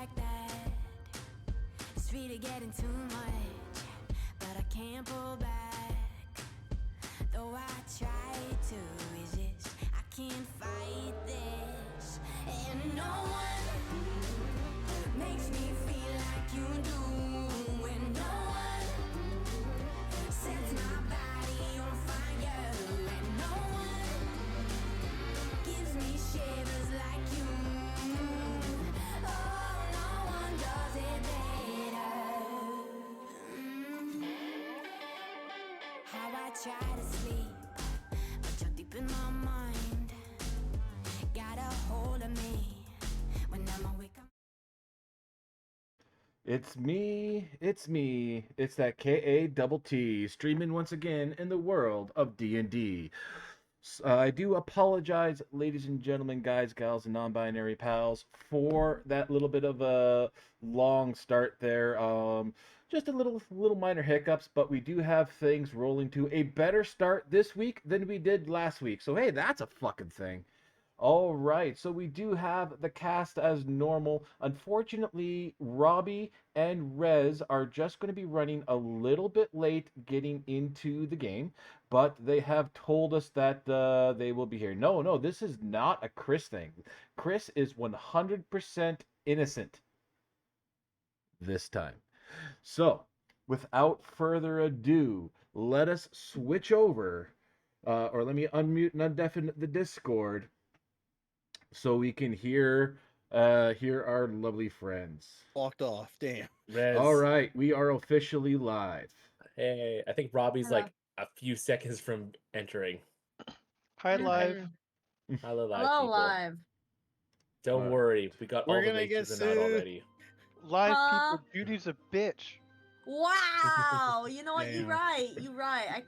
like that. It's really getting too much, but I can't pull back. Though I try to resist, I can't fight this. And no one makes me feel like you do. And no one sets my body on fire. And no one gives me shivers like you. Oh, no one does it better. How I try to sleep, but you're deep in my mind. Got a hold of me when I'm awake. It's me, it's that KA streaming once again in the world of D&D. I do apologize, ladies and gentlemen, guys, gals, and non-binary pals, for that little bit of a long start there. Just a little minor hiccups, but we do have things rolling to a better start this week than we did last week. So hey, that's a fucking thing. All right, so we do have the cast as normal. Unfortunately, Robbie and Rez are just going to be running a little bit late getting into the game, but they have told us that they will be here. No, no, this is not a Chris thing. Chris is 100% innocent this time. So, without further ado, let us switch over, or let me unmute and undeafen the Discord so we can hear our lovely friends. Walked off. Damn. Rez. All right, we are officially live. Hey, I think Robbie's Hello. like a few seconds from entering. Hi, live. Hello, live Hello, people. live. Don't Alright. worry, we got We're all the gonna get natures in out sued. already. Live Huh? people, Judy's a bitch. Wow. You know what? You Damn. right. You right.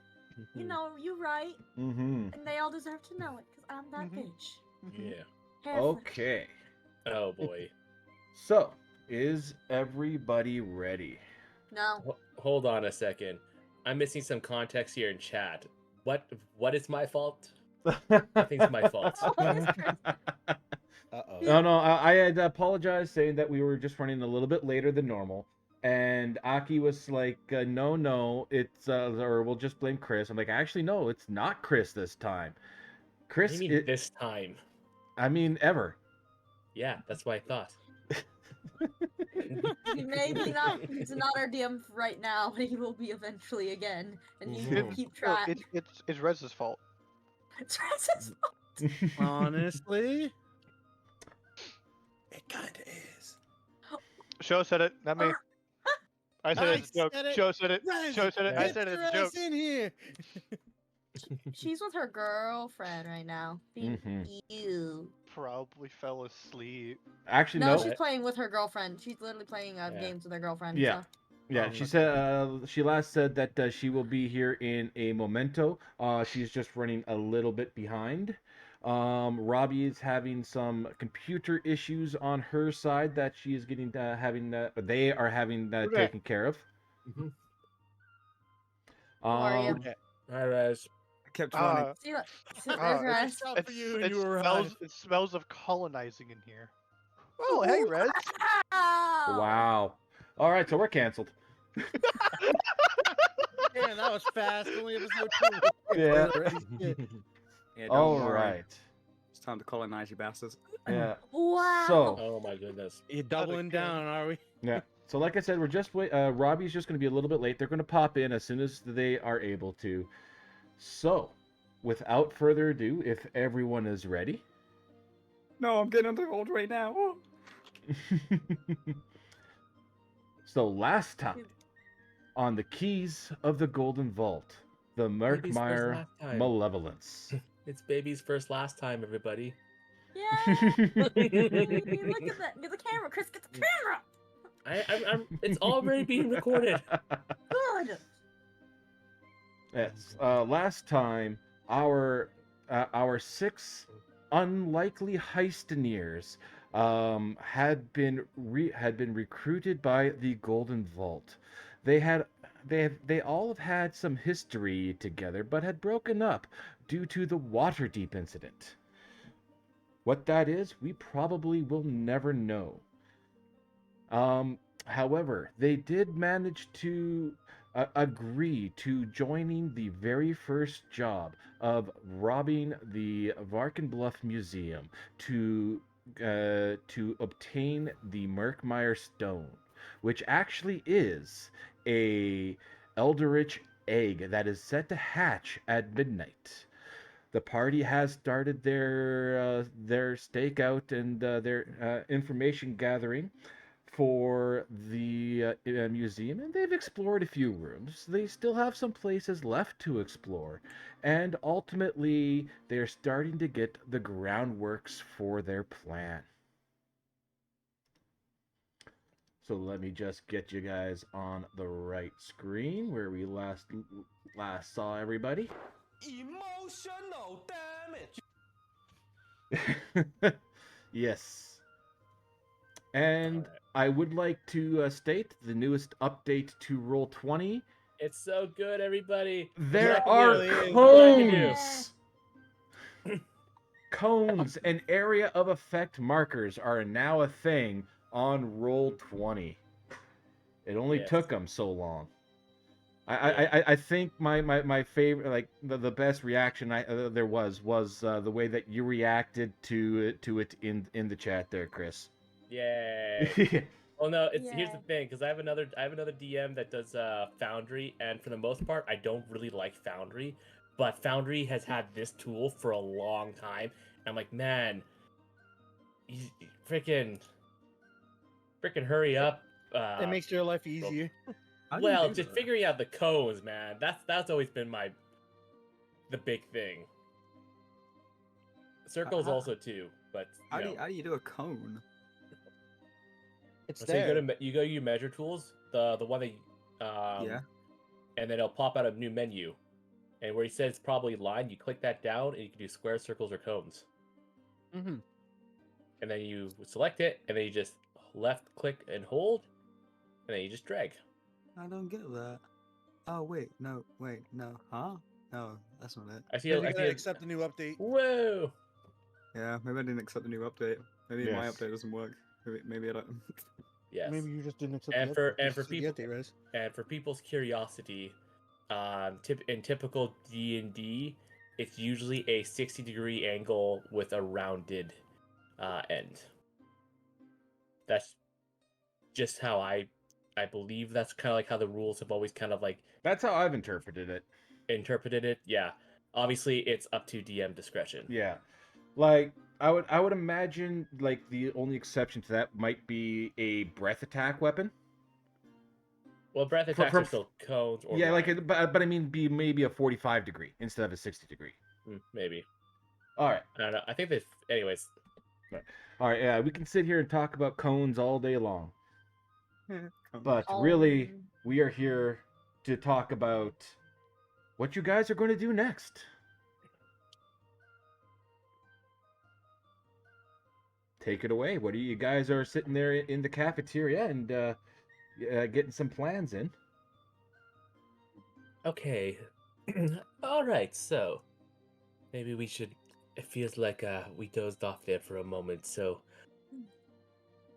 You know, you right. Mm-hmm. And they all deserve to know it because I'm that Mhm. bitch. Yeah. Hair Okay. Oh boy. So, is everybody ready? No. Hold on a second. I'm missing some context here in chat. What is my fault? Nothing's my fault. Oh, it's Chris. Uh-oh. No, I had apologized saying that we were just running a little bit later than normal. And Aki was like, no, it's, or we'll just blame Chris. I'm like, actually, no, it's not Chris this time. What do Chris, you mean this time? I mean, ever. Yeah, that's what I thought. Maybe not. He's not our DM right now, but he will be eventually again. And you Mhm. will keep No, track. it's Rez's fault. It's Rez's fault. Honestly, it kinda is. Show said it, not me. I said it as a joke. said it. Show said it. Rez, Show said it. I get said it your as a joke. ass in here. She's with her girlfriend right now. Mhm. You. Probably fell asleep. Actually, No, no. she's playing with her girlfriend. She's literally playing Yeah. games with her girlfriend. Yeah. So. Yeah, Oh, she okay. said she last said that she will be here in a momento. She's just running a little bit behind. Robbie is having some computer issues on her side that she is getting they are having Who dat? taken care of. Mhm. How are you? Um, Hi, Rez. I kept running. Ah, See, look, ah, there's it, Rez. Stop for you and it you smells. arrive. It smells of colonizing in here. Oh, hey, Rez. Wow. wow. All right, so we're canceled. Damn, that was fast. Only episode 2. Yeah. Yeah, don't All worry. right. It's time to colonize you bastards. Yeah. Wow. So, Oh my goodness. You're doubling again. down, are we? yeah. So like I said, we're just wait. Robbie's just going to be a little bit late. They're going to pop in as soon as they are able to. So, without further ado, if everyone is ready. No, I'm getting on the road right now. So last time on the keys of the Golden Vault, the Baby's first Merkmeyer last time. Malevolence. It's baby's first last time, everybody. Yeah. Look at that. Get the camera, Chris. Get the camera. It's already being recorded. Good. Yes. Last time, our 6 unlikely heistineers had been recruited by the Golden Vault. They all have had some history together, but had broken up due to the Waterdeep incident. What that is, we probably will never know. However, they did manage to agree to joining the very first job of robbing the Varkenbluff Museum to obtain the Merkmeyer Stone, which actually is a Eldritch egg that is set to hatch at midnight. The party has started their stakeout and their information gathering for the museum, and they've explored a few rooms. They still have some places left to explore, and ultimately, they're starting to get the groundworks for their plan. So let me just get you guys on the right screen where we last saw everybody. Emotional damage. Yes. And Alright. I would like to state the newest update to Roll20. It's so good, everybody. There Exactly are really is. cones! Cones and area of effect markers are now a thing on Roll20. It only Yes. took them so long. I think my favorite, like the best reaction there was the way that you reacted to it in the chat there, Chris. Yay. Well, no, here's the Yeah. thing, because I have another DM that does Foundry, and for the most part, I don't really like Foundry, but Foundry has had this tool for a long time. And I'm like, man, you freaking hurry up. It makes your life easier. How do you Well, do just that? figuring out the cones, man. That's always been the big thing. Circles how- also too, but How you do know. you, how do you do a cone? It's So you there. go to your measure tools, the one that Yeah. and then it'll pop out a new menu. And where it says probably line, you click that down and you can do squares, circles, or cones. Mm-hmm. And then you select it, and then you just left click and hold, and then you just drag. I don't get that. Oh wait, no, huh? No, that's not it. I see. You I gotta see. accept the new update. Whoa! Yeah, maybe I didn't accept the new update. Maybe my Yes. update doesn't work. Maybe I don't. Yes. Maybe you just didn't accept And the for- update. and for Just see people- the update, Rez. And for people's curiosity, in typical D&D, it's usually a 60-degree angle with a rounded end. That's just how I believe that's kind of like how the rules have always kind of like That's how I've interpreted it. interpreted it. Yeah. Obviously, it's up to DM discretion. Yeah. Like I would imagine like the only exception to that might be a breath attack weapon. Well, breath attacks are still cones or Yeah, line. but I mean be maybe a 45 degree instead of a 60 degree. Maybe. All right. I don't know. I think they. Anyways, All right, yeah, we can sit here and talk about cones all day long. Cone. But really, we are here to talk about what you guys are going to do next. Take it away. What are you guys are sitting there in the cafeteria and getting some plans in? okay. All right. So maybe we should. It feels like we dozed off there for a moment. So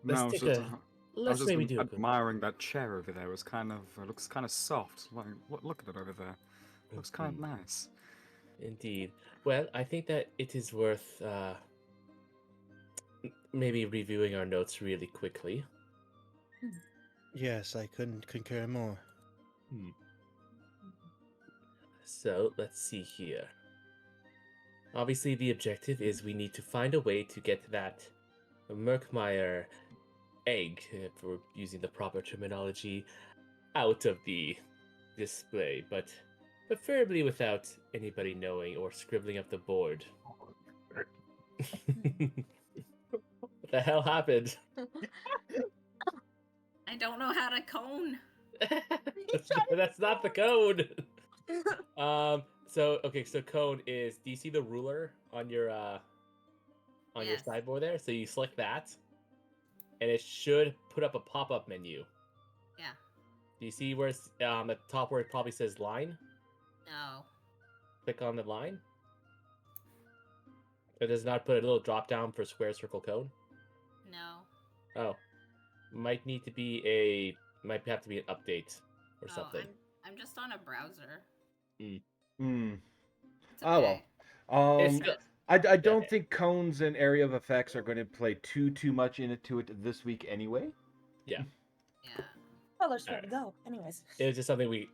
No, let's I was take just, a. I was Let's just maybe do a. admiring that chair over there. It was kind of it looks kind of soft. Like look at it over there. It looks kind of nice. Indeed. Well, I think that it is worth maybe reviewing our notes really quickly. Yes, I couldn't concur more. So let's see here. Obviously, the objective is we need to find a way to get that Merkmeyer egg, if we're using the proper terminology, out of the display, but preferably without anybody knowing or scribbling up the board. What the hell happened? I don't know how to cone. That's not the code. So cone is. Do you see the ruler on your your Yes. sideboard there? So you select that, and it should put up a pop-up menu. Yeah. Do you see where it's at the top where it probably says line? No. Click on the line. It does not put a little drop down for square, circle, cone. No. Oh, might have to be an update or something. I'm just on a browser. Hmm. It's Oh okay. well. It's still- I don't okay. think cones and area of effects are going to play too much into it this week anyway. Yeah, Yeah. Well, there's where to go. Anyways. it was just something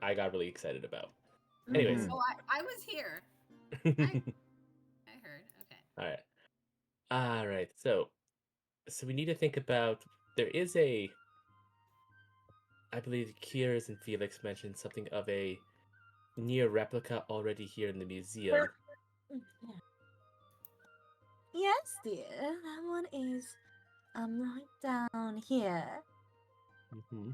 I got really excited about. Mm-hmm. Anyways. Oh, I was here. I heard. Okay. All right. So we need to think about. There is a. I believe Kiers and Felix mentioned something of a near replica already here in the museum. Yeah. Yes, dear. That one is right down here. Mm-hmm.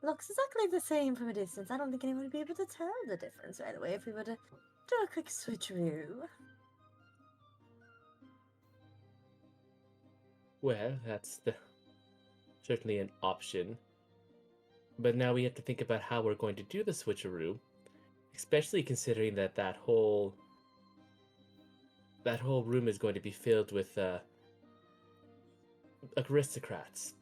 Looks exactly the same from a distance. I don't think anyone would be able to tell the difference right away if we were to do a quick switcheroo. Well, that's certainly an option. But now we have to think about how we're going to do the switcheroo, especially considering that whole room is going to be filled with aristocrats.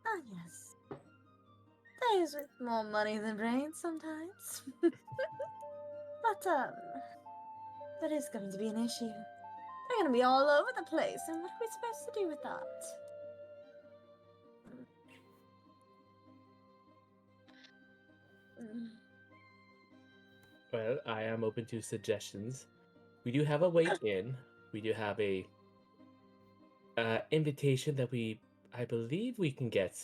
Ah, yes. Those with more money than brains sometimes. But, that is going to be an issue. They're going to be all over the place, and what are we supposed to do with that? Well, I am open to suggestions. We do have a way in. We do have a invitation that I believe we can get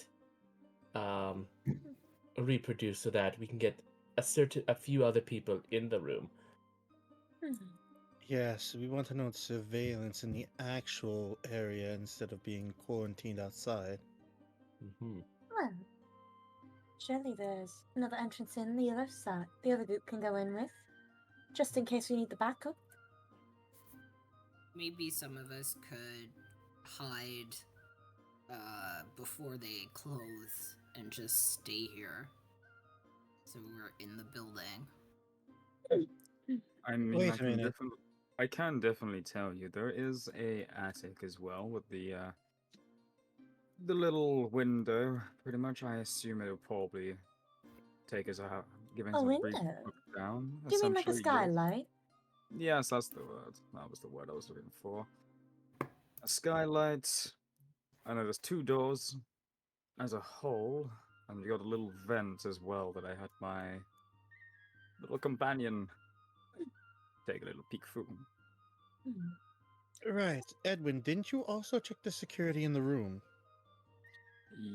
reproduced so that we can get a few other people in the room. Yes, we want to know surveillance in the actual area instead of being quarantined outside. Mm-hmm. Well, surely there's another entrance in the other side. The other group can go in with, just in case we need the backup. Maybe some of us could hide before they close and just stay here. So we're in the building. I mean, Wait a minute. I can definitely tell you there is a attic as well with the little window. Pretty much, I assume it'll probably take us out, giving us A a brief window? look down. Do you mean like a essentially, yes. skylight? Yes, that's the word. That was the word I was looking for. A skylight. I know there's two doors as a whole, and you got a little vent as well that I had my little companion take a little peek through. Right, Edwin, didn't you also check the security in the room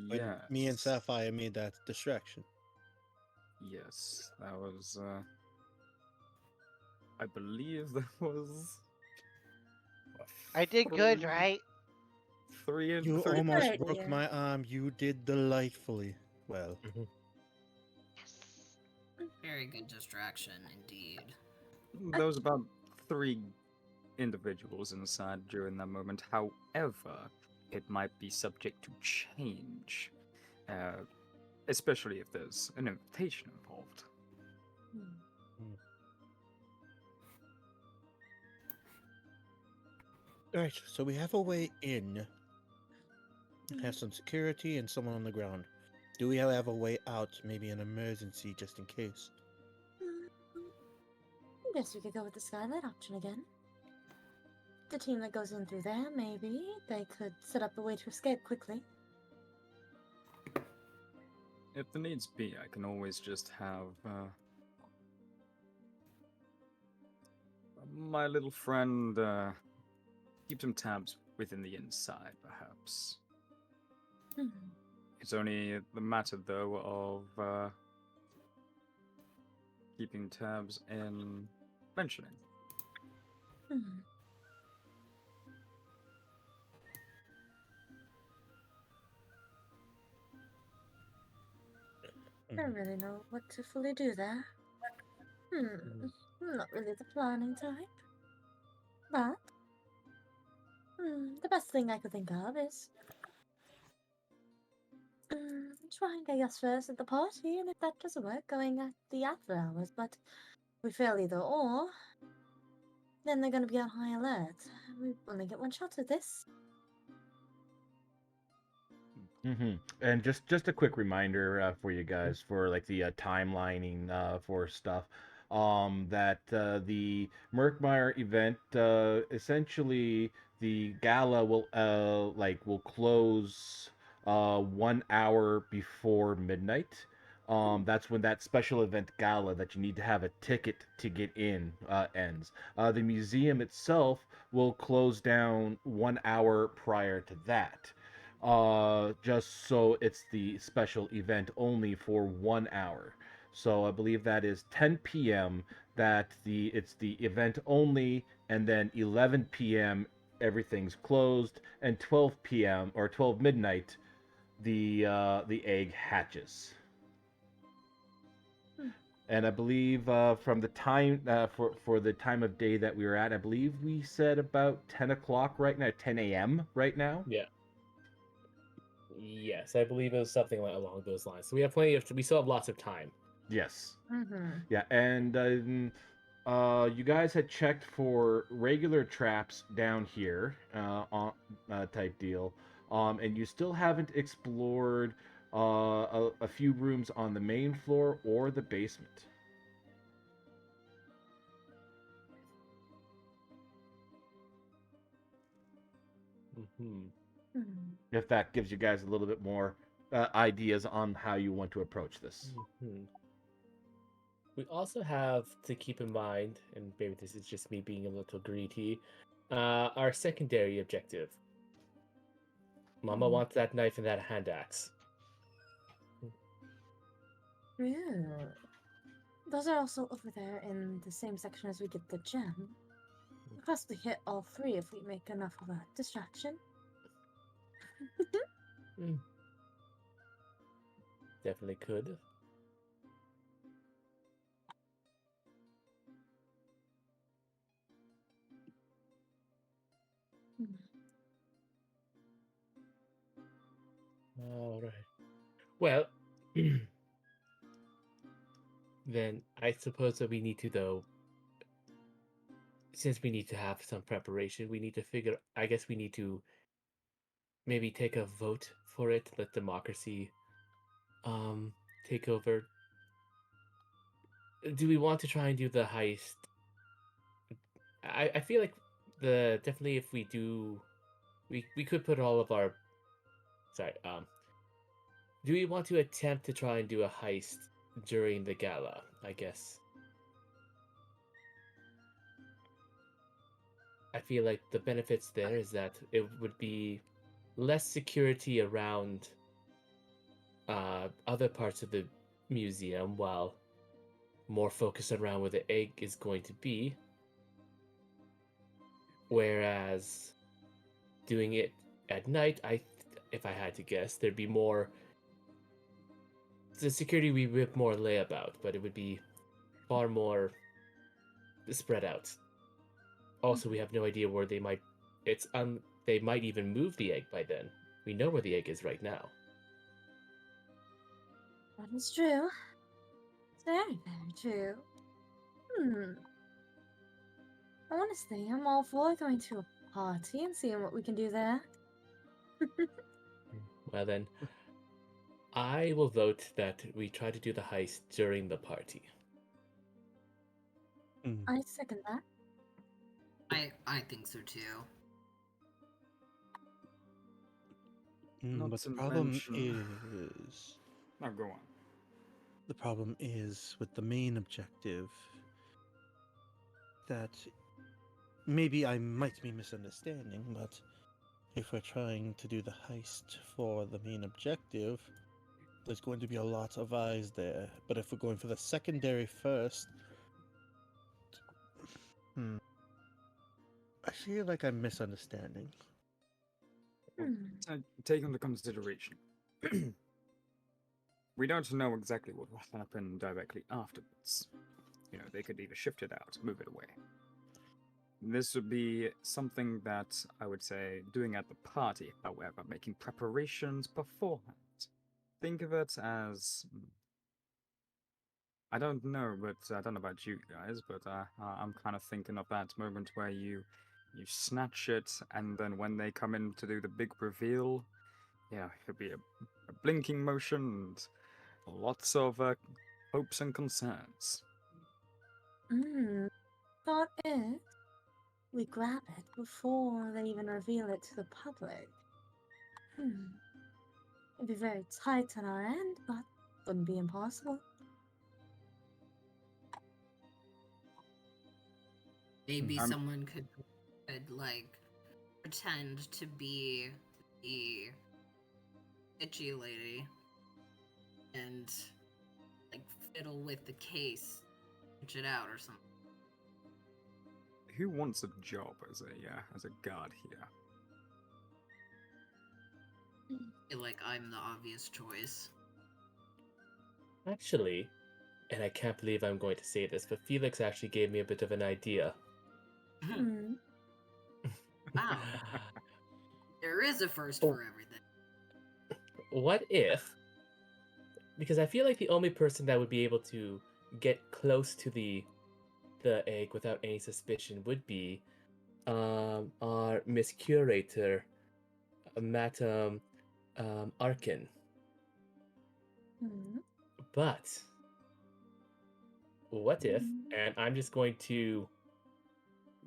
when Yes. me and Sapphire made that distraction? Yes, that was. I believe that was. I did good, right? You three almost Good broke idea. my arm. You did delightfully well. Very good distraction indeed. There was about 3 individuals inside during that moment. However, it might be subject to change, especially if there's an invitation involved. Right, so we have a way in. Have some security and someone on the ground. Do we have a way out? Maybe an emergency, just in case. I guess we could go with the skylight option again. The team that goes in through there, maybe they could set up a way to escape quickly. If the needs be, I can always just have my little friend keep some tabs within the inside, perhaps. It's only the matter, though, of keeping tabs in mentioning. I don't really know what to fully do there. I'm not really the planning type. But, the best thing I could think of is trying, I guess, first at the party, and if that doesn't work, going at the after hours. But if we fail either or, then they're gonna be on high alert. We only get one shot at this. And just a quick reminder for you guys for like the timelining for stuff. That the Merkmeyer event essentially the gala will close 1 hour before midnight. That's when that special event gala that you need to have a ticket to get in ends. The museum itself will close down 1 hour prior to that, just so it's the special event only for 1 hour. So I believe that is 10 p.m. that it's the event only, and then 11 p.m. everything's closed, and 12 p.m. or 12 midnight the egg hatches. And I believe from the time for the time of day that we were at, I believe we said about 10 o'clock right now, 10 a.m. right now. Yeah. Yes, I believe it was something along those lines. So we still have lots of time. Yes. Mm-hmm. Yeah, and you guys had checked for regular traps down here, on type deal, and you still haven't explored a few rooms on the main floor or the basement. Mm-hmm. If that gives you guys a little bit more ideas on how you want to approach this. Mm-hmm. We also have to keep in mind, and maybe this is just me being a little greedy, our secondary objective. Mama wants that knife and that hand axe. Yeah. Those are also over there in the same section as we get the gem. We'll possibly hit all three if we make enough of a distraction. Definitely could. All right. Well, then I suppose that we need to, though, since we need to have some preparation, we need to I guess we need to maybe take a vote for it, let democracy take over. Do we want to try and do the heist? I feel like definitely if we do, we could put all of our do we want to attempt to try and do a heist during the gala, I guess? I feel like the benefits there is that it would be less security around other parts of the museum, while more focus around where the egg is going to be. Whereas doing it at night, if I had to guess, there'd be more. The security would be a bit more layabout, but it would be far more spread out. Also, we have no idea where they might. They might even move the egg by then. We know where the egg is right now. That is true. Very, very true. Honestly, I'm all for going to a party and seeing what we can do there. Well then, I will vote that we try to do the heist during the party. I second that. I think so too. Not But the to problem mention- is... Now go on. The problem is with the main objective that maybe I might be misunderstanding, but if we're trying to do the heist for the main objective, there's going to be a lot of eyes there. But if we're going for the secondary first, I feel like I'm misunderstanding. Take into consideration, we don't know exactly what will happen directly afterwards. You know, they could either shift it out, move it away. This would be something that I would say doing at the party, however, making preparations beforehand. Think of it as I don't know, but I don't know about you guys, but I'm kind of thinking of that moment where you snatch it, and then when they come in to do the big reveal, yeah, it'll be a blinking motion and lots of hopes and concerns. Thought is, we grab it before they even reveal it to the public. It'd be very tight on our end, but wouldn't be impossible. Maybe I'm- someone could like pretend to be the itchy lady and like fiddle with the case, switch it out or something. Who wants a job as a guard here? I feel like I'm the obvious choice. Actually, and I can't believe I'm going to say this, but Felix actually gave me a bit of an idea. Wow. There is a first Oh. for everything. What if, because I feel like the only person that would be able to get close to the egg without any suspicion would be our Miss Curator, Madame Arkin. But what if, and I'm just going to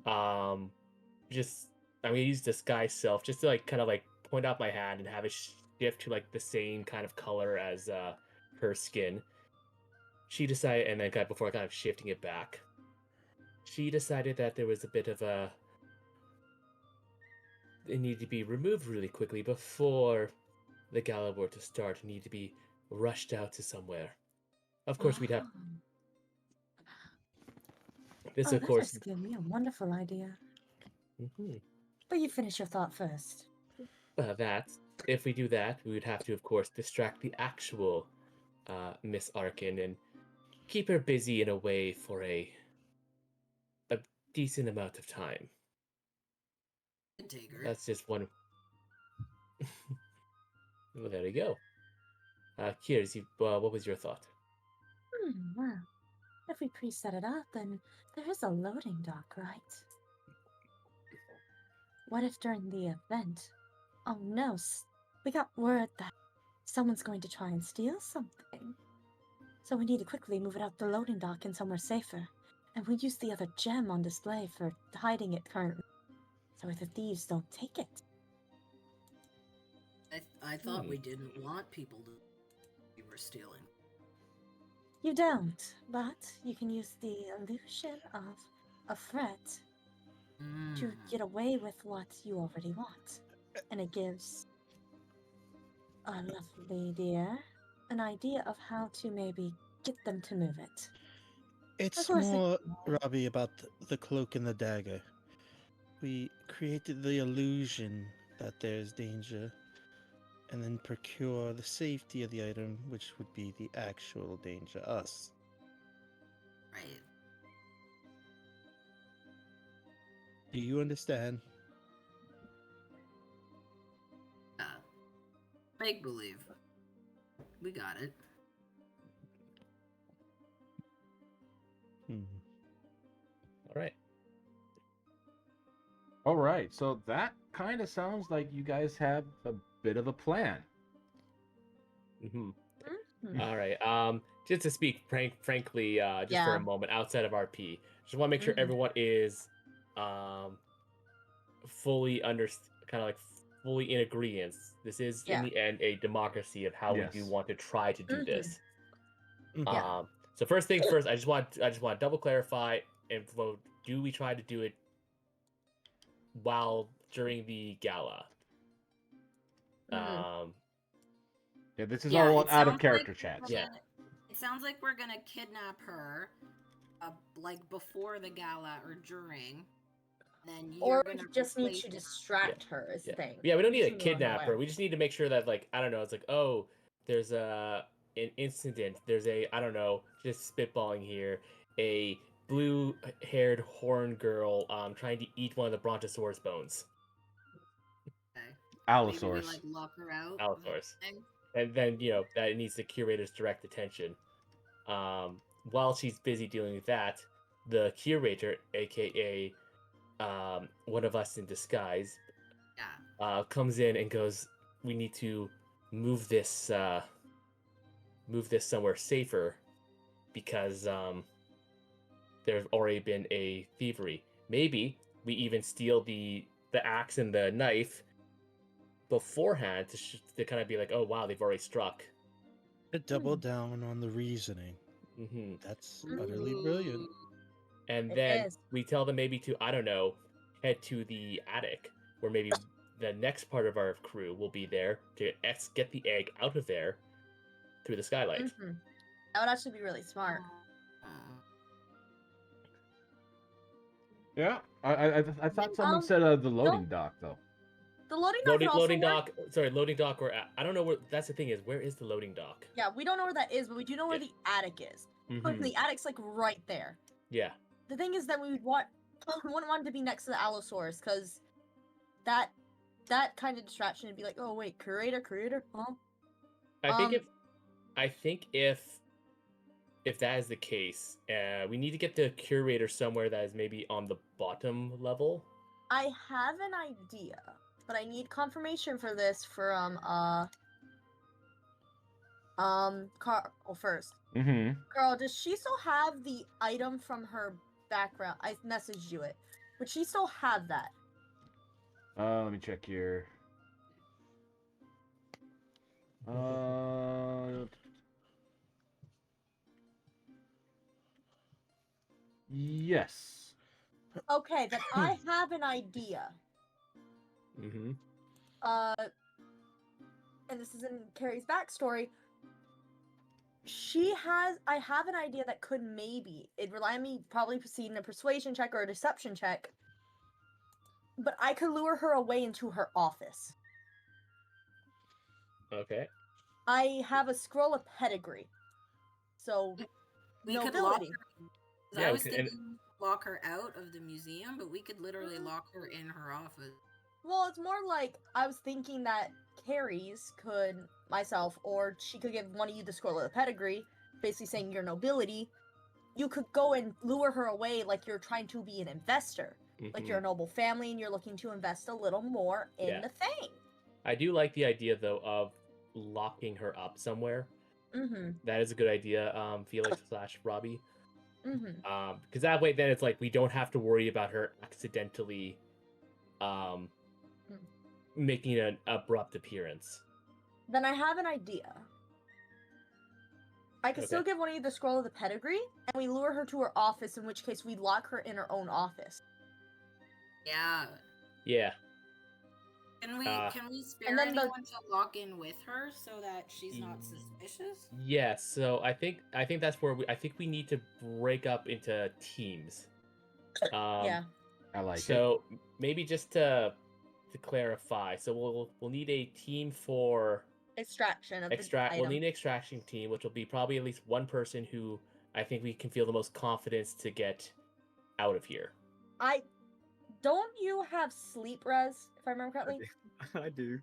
I'm gonna use disguise self just to like kind of like point out my hand and have it shift to like the same kind of color as her skin. She decided, and then kind of before kind of shifting it back, she decided that there was a bit of it needed to be removed really quickly before the gala were to start. It needed to be rushed out to somewhere. Of course, we'd have this. Of that course, just gave me a wonderful idea. mhm. But you finish your thought first. That if we do that, we would have to, of course, distract the actual Miss Arkin and keep her busy in a way for a decent amount of time. Can take her. That's just one. Well, there we go. Kiers, what was your thought? Well, if we pre-set it up, then there is a loading dock, right? What if during the event, oh no, we got word that someone's going to try and steal something. So we need to quickly move it out the loading dock and somewhere safer. And we use the other gem on display for hiding it currently, so the thieves don't take it. I thought we didn't want people to we were stealing. You don't, but you can use the illusion of a threat to get away with what you already want. And it gives our lovely dear an idea of how to maybe get them to move it. It's course they- more, Robbie, about the cloak and the dagger. We created the illusion that there's danger, and then procure the safety of the item, which would be the actual danger, us. Right. Do you understand? Make believe. We got it. All right. All right, so that kind of sounds like you guys have a bit of a plan. All right. Just to speak frankly, just for Yeah. a moment outside of RP, just want to make sure everyone is fully kind of like fully in agreement. This is in the end a democracy of how we do Yes. want to try to do this. Yeah. So first things first, I just want to double clarify and vote. Do we try to do it during the gala? Yeah, this is Yeah, all it out of sounds character like chats. we're Yeah. gonna- It sounds like we're gonna kidnap her, like before the gala or during. Then you're Or gonna we just need replace to her. distract her is the Yeah. thing. Yeah, we don't need to Keeping her kidnap her. unaware. We just need to make sure that, like, I don't know, it's like, oh, there's an incident. There's I don't know, just spitballing here, a blue-haired horn girl trying to eat one of the Brontosaurus bones. Okay. Maybe we Allosaurus. like lock her out. Allosaurus. thing. And then, that it needs the curator's direct attention. while she's busy dealing with that, the curator, aka one of us in disguise, Yeah. comes in and goes, "We need to move this somewhere safer because there's already been a thievery. Maybe we even steal the axe and the knife beforehand to kind of be like, oh wow, they've already struck." To double down on the reasoning. Hmm. That's utterly brilliant. And It then is. we tell them maybe to, I don't know, head to the attic, where maybe the next part of our crew will be there to get the egg out of there through the skylight. Mhm. That would actually be really smart. Yeah, I thought someone um, said the loading dock though. The loading dock could also Loading work. dock. Sorry, loading dock. Or I don't know where. That's the thing is, where is the loading dock? Yeah, we don't know where that is, but we do know where Yeah. the attic is. But Mhm. the attic's like right there. Yeah. The thing is that we wouldn't want it to be next to the Allosaurus, because that kind of distraction would be like, oh wait, curator, huh? I think if that is the case, we need to get the curator somewhere that is maybe on the bottom level. I have an idea, but I need confirmation for this from Carl first. Mm-hmm. Carl, does she still have the item from her background? I messaged you it. Would she still have that? Let me check here. Yes. Okay, then I have an idea. Mm-hmm. And this is in Carrie's backstory. I have an idea that could maybe, it'd rely on me probably proceeding a persuasion check or a deception check, but I could lure her away into her office. Okay. I have a scroll of pedigree. So, We could lock nobility. her. Yeah, I we was could- thinking lock her out of the museum, but we could literally lock her in her office. Well, it's more like I was thinking that Carrie's could, myself, or she could give one of you the scroll of the pedigree, basically saying you're nobility. You could go and lure her away like you're trying to be an investor. Like Mhm. you're a noble family and you're looking to invest a little more in Yeah. the thing. I do like the idea though of locking her up somewhere. Mm-hmm. That is a good idea, Felix / Robbie. Mm-hmm. Because that way, then it's like we don't have to worry about her accidentally, making an abrupt appearance. Then I have an idea. I could still Okay. give one of you the scroll of the pedigree, and we lure her to her office, in which case we lock her in her own office. Yeah. Yeah. Can we spare and then anyone to lock in with her so that she's not suspicious? Yeah. So I think that's where we need to break up into teams. Yeah. I like it. So maybe just to clarify, so we'll need a team for Extraction of the We'll item. need an extraction team, which will be probably at least one person who I think we can feel the most confidence to get out of here. Don't you have sleep, Rez, if I remember correctly? I do.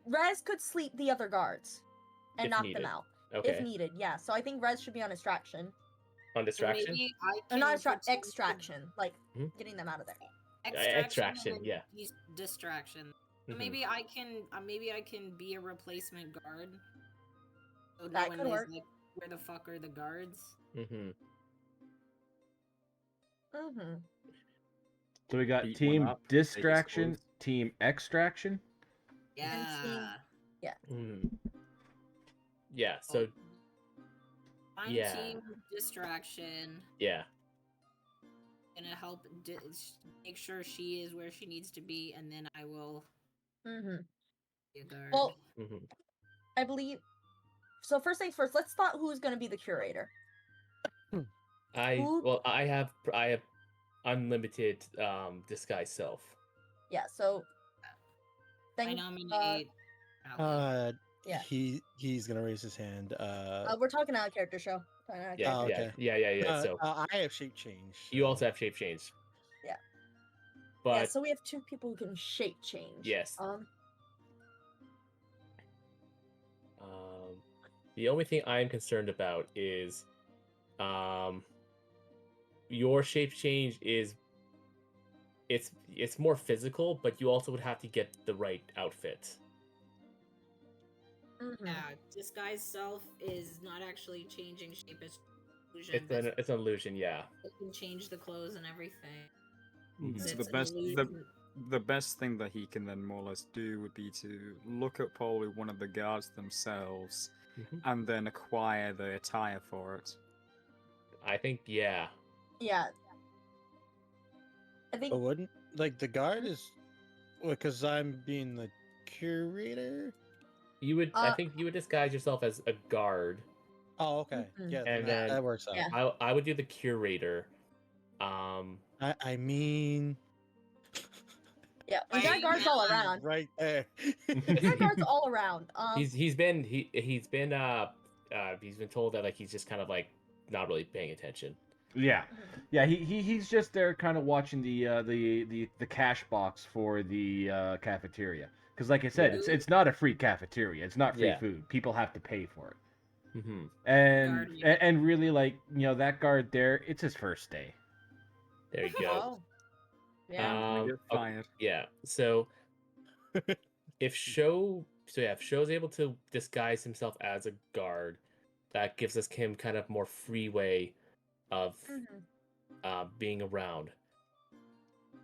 Rez could sleep the other guards and If knock needed. them out. Okay. If needed, yeah. So I think Rez should be on extraction. On distraction? Maybe I Or can not pretend to- extraction. Like, Mhm. getting them out of there. Extraction, and yeah. Use distraction. So Mhm. maybe I can be a replacement guard. So That no could one work. is like, where the fuck are the guards? Mm-hmm. Mm-hmm. So we got Beat one team up, take his distraction, clothes. team extraction. Yeah. Mm. Yeah. So Find Yeah. team distraction. yeah. Gonna help make sure she is where she needs to be, and then I will Mm-hmm. be a guard. Well, Mm-hmm. I believe. So first things first, let's thought who's going to be the curator. Who- I have unlimited disguise self. Yeah. So. I Then nominate. Alec. Yeah. He's gonna raise his hand. we're talking out of character show. Talking out of Yeah, character. yeah. So I have shape change. you also have shape change. Yeah. But Yeah. So we have two people who can shape change. Yes. The only thing I am concerned about is Your shape change is it's more physical, but you also would have to get the right outfit. Mhm. Yeah, disguise self is not actually changing shape, it's illusion. It's an illusion, yeah. It can change the clothes and everything. Mhm. So It's an illusion. the best thing that he can then more or less do would be to look at probably one of the guards themselves Mhm. and then acquire the attire for it. I think, yeah. Yeah. I think But wouldn't like the guard is because I'm being the curator. You would, I Uh, think you would disguise yourself as a guard. Oh, okay. Mhm. Yeah, And that, then- that works out. Yeah. I would do the curator. I mean, yeah, we got Right guards all now. around. right there. We got guards all around. he's been told that like he's just kind of like not really paying attention. Yeah, yeah. He's just there, kind of watching the cash box for the cafeteria. Because, like I said, Yeah. it's not a free cafeteria. It's not free Yeah. food. People have to pay for it. Mm-hmm. And Guard. and really, like, you know, that guard there, it's his first day. There you go. Oh. Yeah. Gonna get Okay, fired. yeah. So if Show's able to disguise himself as a guard, that gives us him kind of more freeway of Mhm. being around.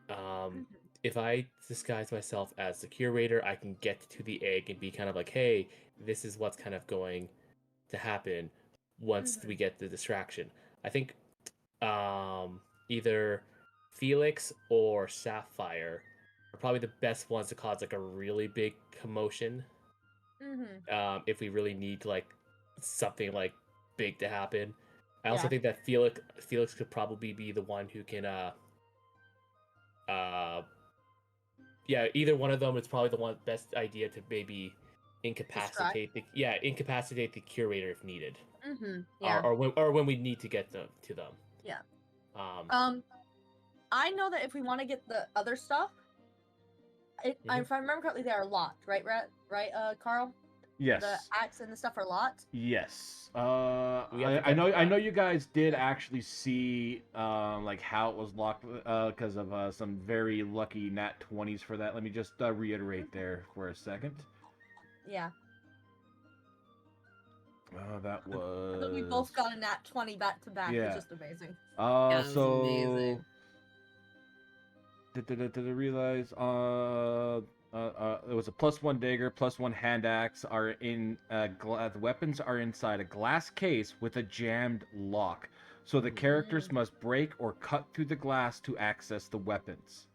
Mhm. If I disguise myself as the curator, I can get to the egg and be kind of like, hey, this is what's kind of going to happen once Mhm. we get the distraction. I think either Felix or Sapphire are probably the best ones to cause like a really big commotion. Mhm. If we really need like something like big to happen. I also Yeah. think that Felix could probably be the one who can yeah, either one of them is probably the best idea to maybe incapacitate the curator if needed. Mhm. Yeah. Or when we need to get them to them. Yeah. Um I know that if we want to get the other stuff, if I remember correctly, they are locked, right? Right, Carl? Yes. The axe and the stuff are locked. Yes. We have to I get know. to I that. know you guys did actually see like how it was locked because of some very lucky nat 20s for that. Let me just reiterate there for a second. Yeah. That I was. thought we both got a nat 20 back to back. Yeah. It's just amazing. Yeah, it was So. amazing. Did I realize? It was a +1 dagger, +1 hand axe. Are in the weapons are inside a glass case with a jammed lock. So the characters must break or cut through the glass to access the weapons.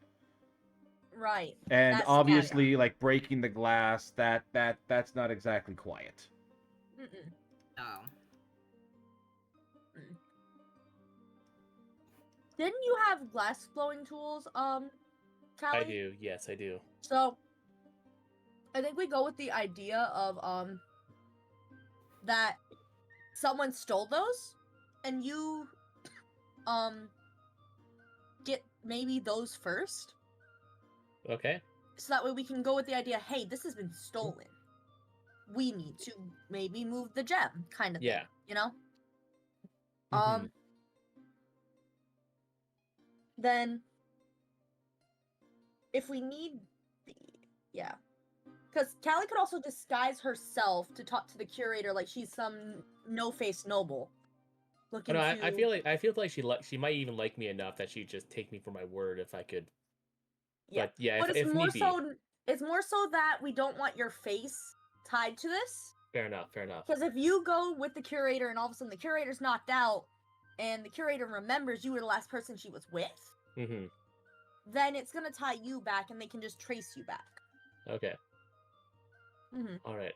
Right. And That's obviously, like breaking the glass, that's not exactly quiet. Mm-mm. Oh. Didn't you have glass blowing tools, Callie? I do, yes, I do. So, I think we go with the idea of that someone stole those, and you get maybe those first, Okay. so that way we can go with the idea. Hey, this has been stolen. We need to maybe move the gem, kind of Yeah. thing. You know. Mhm. Then if we need the because Callie could also disguise herself to talk to the curator like she's some no-face noble looking No, to I feel like she might even like me enough that she'd just take me for my word if I could. yeah. But yeah, But if it's more need be. so it's more so that we don't want your face tied to this, Fair enough. Fair enough. because if you go with the curator and all of a sudden the curator's knocked out and the curator remembers you were the last person she was with, Mm-hmm. then it's gonna tie you back and they can just trace you back. Okay. Mm-hmm. All right.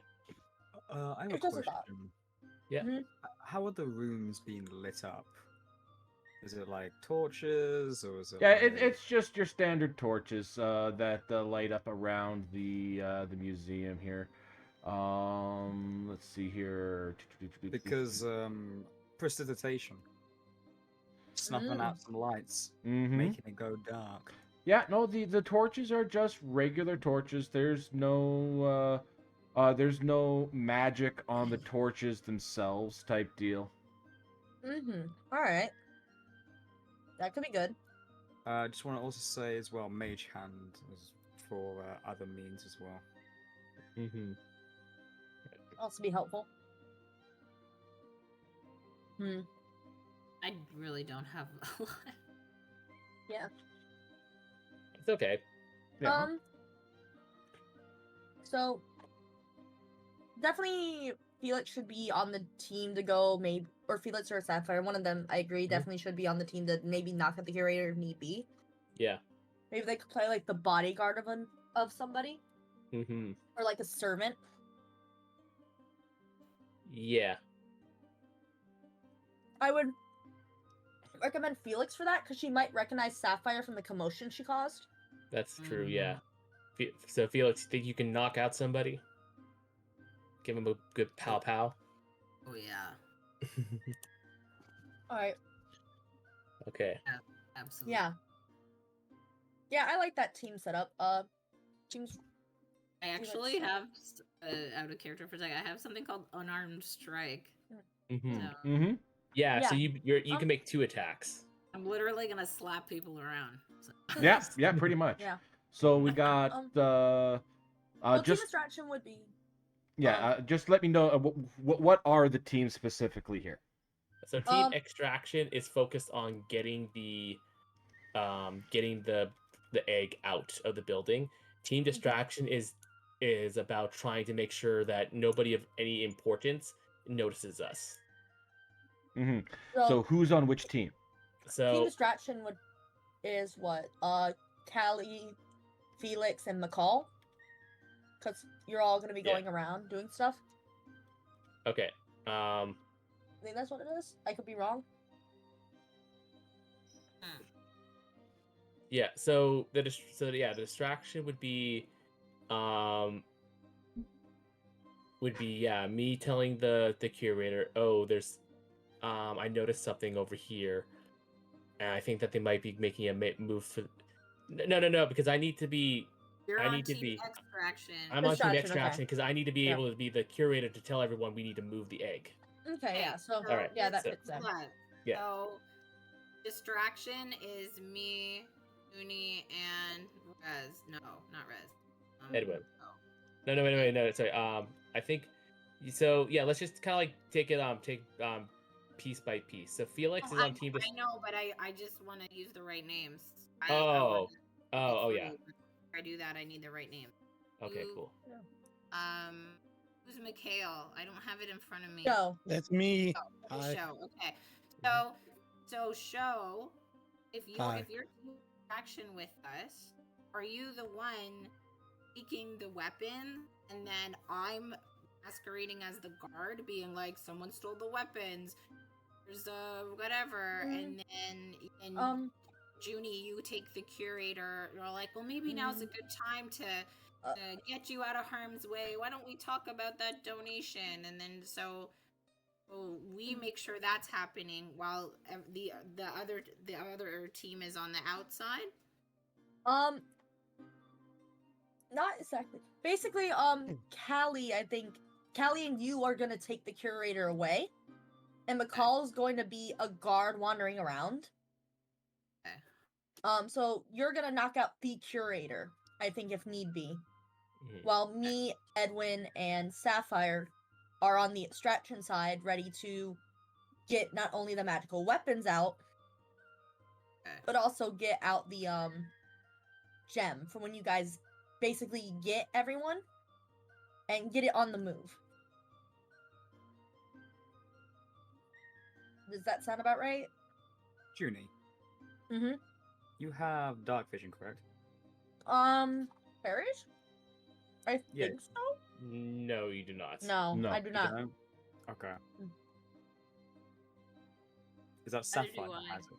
I have a It does a lot. question. Yeah. Mhm. How are the rooms being lit up? Is it like torches, or is it? Yeah, like... it's just your standard torches that light up around the museum here. Let's see here. Because prestidigitation, snuffing out some lights, Mm-hmm. making it go dark. Yeah, no, the torches are just regular torches. There's no magic on the torches themselves type deal. All right. That could be good. I just want to also say as well, Mage Hand is for other means as well. Mm-hmm. Also be helpful. I really don't have a lot. Yeah. It's okay. Yeah. So definitely Felix should be on the team to go, maybe, or Felix or Sapphire. One of them, I agree, definitely should be on the team to maybe knock out the curator if need be. Yeah. Maybe they could play like the bodyguard of somebody, Mm-hmm. or like a servant. Yeah. I would recommend Felix for that because she might recognize Sapphire from the commotion she caused. That's true. Yeah. So Felix, you think you can knock out somebody? Give him a good pow pow. Oh yeah, All right. Okay. absolutely. Yeah. Yeah, I like that team setup. Teams. I actually have out of character for a second. I have something called unarmed strike. Mm-hmm. So Mm-hmm. Yeah. So Yeah. you can make 2 attacks. I'm literally gonna slap people around. So. Yeah, yeah, pretty much. Yeah. So we got Well, team just distraction would be. just let me know what are the teams specifically here. So team extraction is focused on getting the egg out of the building. Team distraction is about trying to make sure that nobody of any importance notices us. Mm-hmm. So who's on which team? Team So distraction is what? Callie, Felix, and McCall. Because you're all gonna be going around doing stuff. okay. I think that's what it is. I could be wrong. Yeah, so the distraction would be me telling the curator, "Oh, there's I noticed something over here." And I think that they might be making a move for No, because I need to be You're I on need to team be extraction. I'm on team Distraction, extraction because I need to be Yeah. able to be the curator to tell everyone we need to move the egg. Okay, yeah. So All right, yeah, that so- fits in. Yeah. So distraction is me, Uni, and Rez. No, not Rez. Edwin. Oh. No, sorry. I think so. Yeah, let's just kind of like take piece by piece. So Felix is on team. I know, but I just want to use the right names. Oh If yeah. I do that, I need the right name. Okay, cool. Who's Mikhail? I don't have it in front of me. Go. That's me. Oh, Hi. Show. Okay. So Show, if Hi. you're in action with us, are you the one taking the weapon, and then I'm masquerading as the guard, being like, someone stole the weapons. There's whatever, and then Junie, you take the curator. You're like, well, maybe now's a good time to get you out of harm's way. Why don't we talk about that donation? And then so we make sure that's happening while the other team is on the outside. Not exactly. Basically, Callie, I think Callie and you are gonna take the curator away, and McCall's going to be a guard wandering around. Okay. So you're gonna knock out the curator, I think, if need be. While me, Edwin, and Sapphire are on the extraction side, ready to get not only the magical weapons out, but also get out the gem from when you guys basically get everyone and get it on the move. Does that sound about right? Junie, Mm-hmm. you have dark vision, correct? Parrish? I Yeah. think so. No, you do not. No, No, I do You not. don't? Okay. Mm. Is that Neither do Sapphire I. that has it?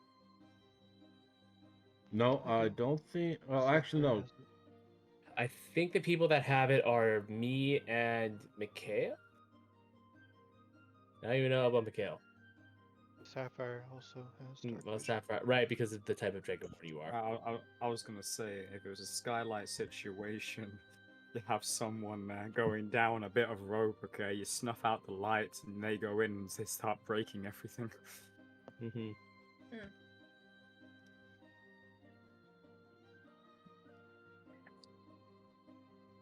No, I don't think. Well, actually, no. I think the people that have it are me and Mikhail. I don't even know about Mikhail. Sapphire also has. dark Well, vision. Sapphire, right? Because of the type of Dragonborn you are. I was gonna say, if it was a skylight situation, you have someone going down a bit of rope, okay? You snuff out the lights and they go in and they start breaking everything. Mm-hmm.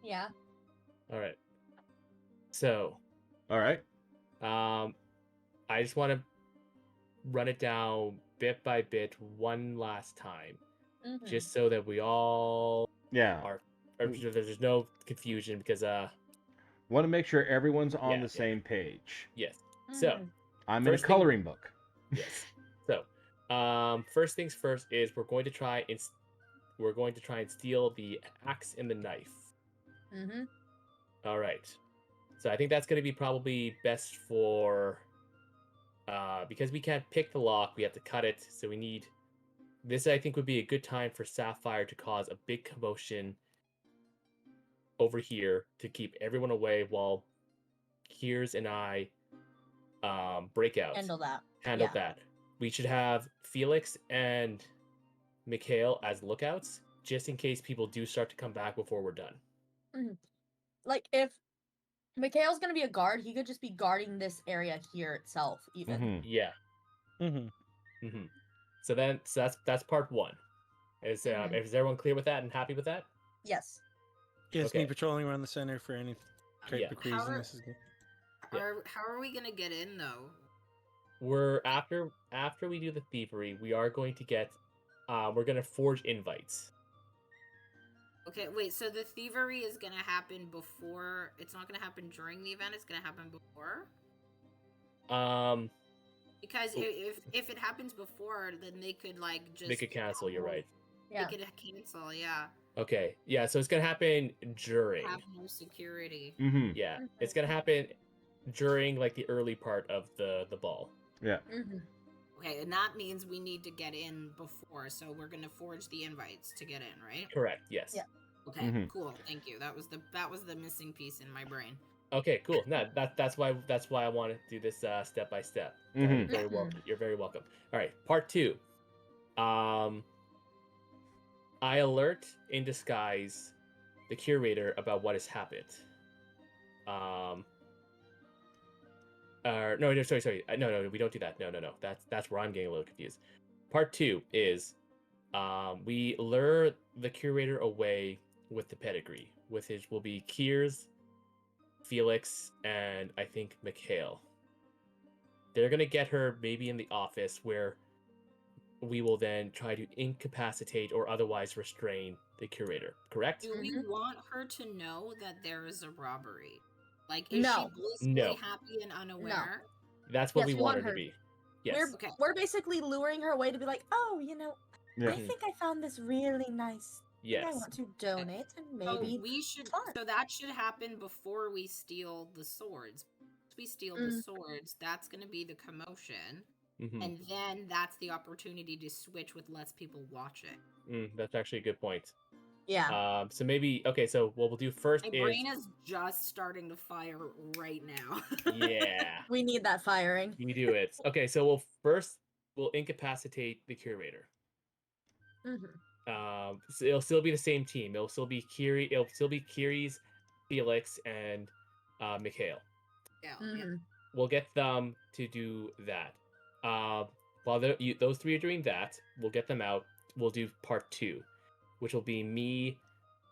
Yeah. All right. So, All right. I just want to run it down bit by bit one last time, Mhm. just so that we all Yeah. are, or there's no confusion because Want to make sure everyone's on Yeah, the same page. yes. So Mhm. I'm in a First thing- coloring book. yes. So, first things first is we're going to try and steal the axe and the knife. Mhm. All right. So I think that's going to be probably best for because we can't pick the lock, we have to cut it. So we need this. I think would be a good time for Sapphire to cause a big commotion over here to keep everyone away while Kiers and I break out. Handle that. Handle Yeah. that. We should have Felix and Mikhail as lookouts, just in case people do start to come back before we're done. Like if Mikhail's gonna be a guard, he could just be guarding this area here itself, even. Mhm. Yeah. Mm-hmm. Mm-hmm. So that's part one. Is is everyone clear with that and happy with that? Yes. Yes, Okay. me patrolling around the center for any type Yeah. of How are- craziness is good. Yeah. How are we gonna get in though? We're after we do the thievery, we are going to get we're gonna forge invites. Okay, wait. So the thievery is gonna happen before. It's not gonna happen during the event. It's gonna happen before. Um, Because if it happens before, then they could like just make a cancel. You're right. Yeah. They could cancel. Yeah. Okay. Yeah. So it's gonna happen during. Have no security. Mm-hmm. Yeah, it's gonna happen during like the early part of the ball. Yeah. Mm-hmm. Okay, and that means we need to get in before. So we're gonna forge the invites to get in, right? Correct. Yes. Yeah. Okay. Mhm. Cool. Thank you. That was the missing piece in my brain. Okay. Cool. No, that's why I want to do this step by step. Mhm. You're very welcome. All right. Part 2. I alert in disguise the curator about what has happened. No, sorry. No, we don't do that. No. That's where I'm getting a little confused. Part 2 is, we lure the curator away with the pedigree. With his will be Kiers, Felix, and I think Mikhail. They're gonna get her maybe in the office where we will then try to incapacitate or otherwise restrain the curator. Correct? Do we Mhm. want her to know that there is a robbery? Like, is No. she blissfully No. happy and unaware? That's what Yes, we we want want her to her- be. Yes. Okay. We're basically luring her away to be like, oh, Yeah. I think I found this really nice. thing I Yes. want to donate and So maybe. we should. fun. So that should happen before we steal the swords. Once we steal the swords, that's going to be the commotion, Mhm. and then that's the opportunity to switch with less people watching. That's actually a good point. Yeah. So maybe okay. So what we'll do first My is brain is just starting to fire right now. yeah, We need that firing. you do it. Okay, so we'll incapacitate the curator. Mm-hmm. So it'll still be the same team. It'll still be Kiri's, Felix, and Mikhail. Yeah. Mm-hmm. We'll get them to do that. While those three are doing that, we'll get them out. We'll do part 2, which will be me,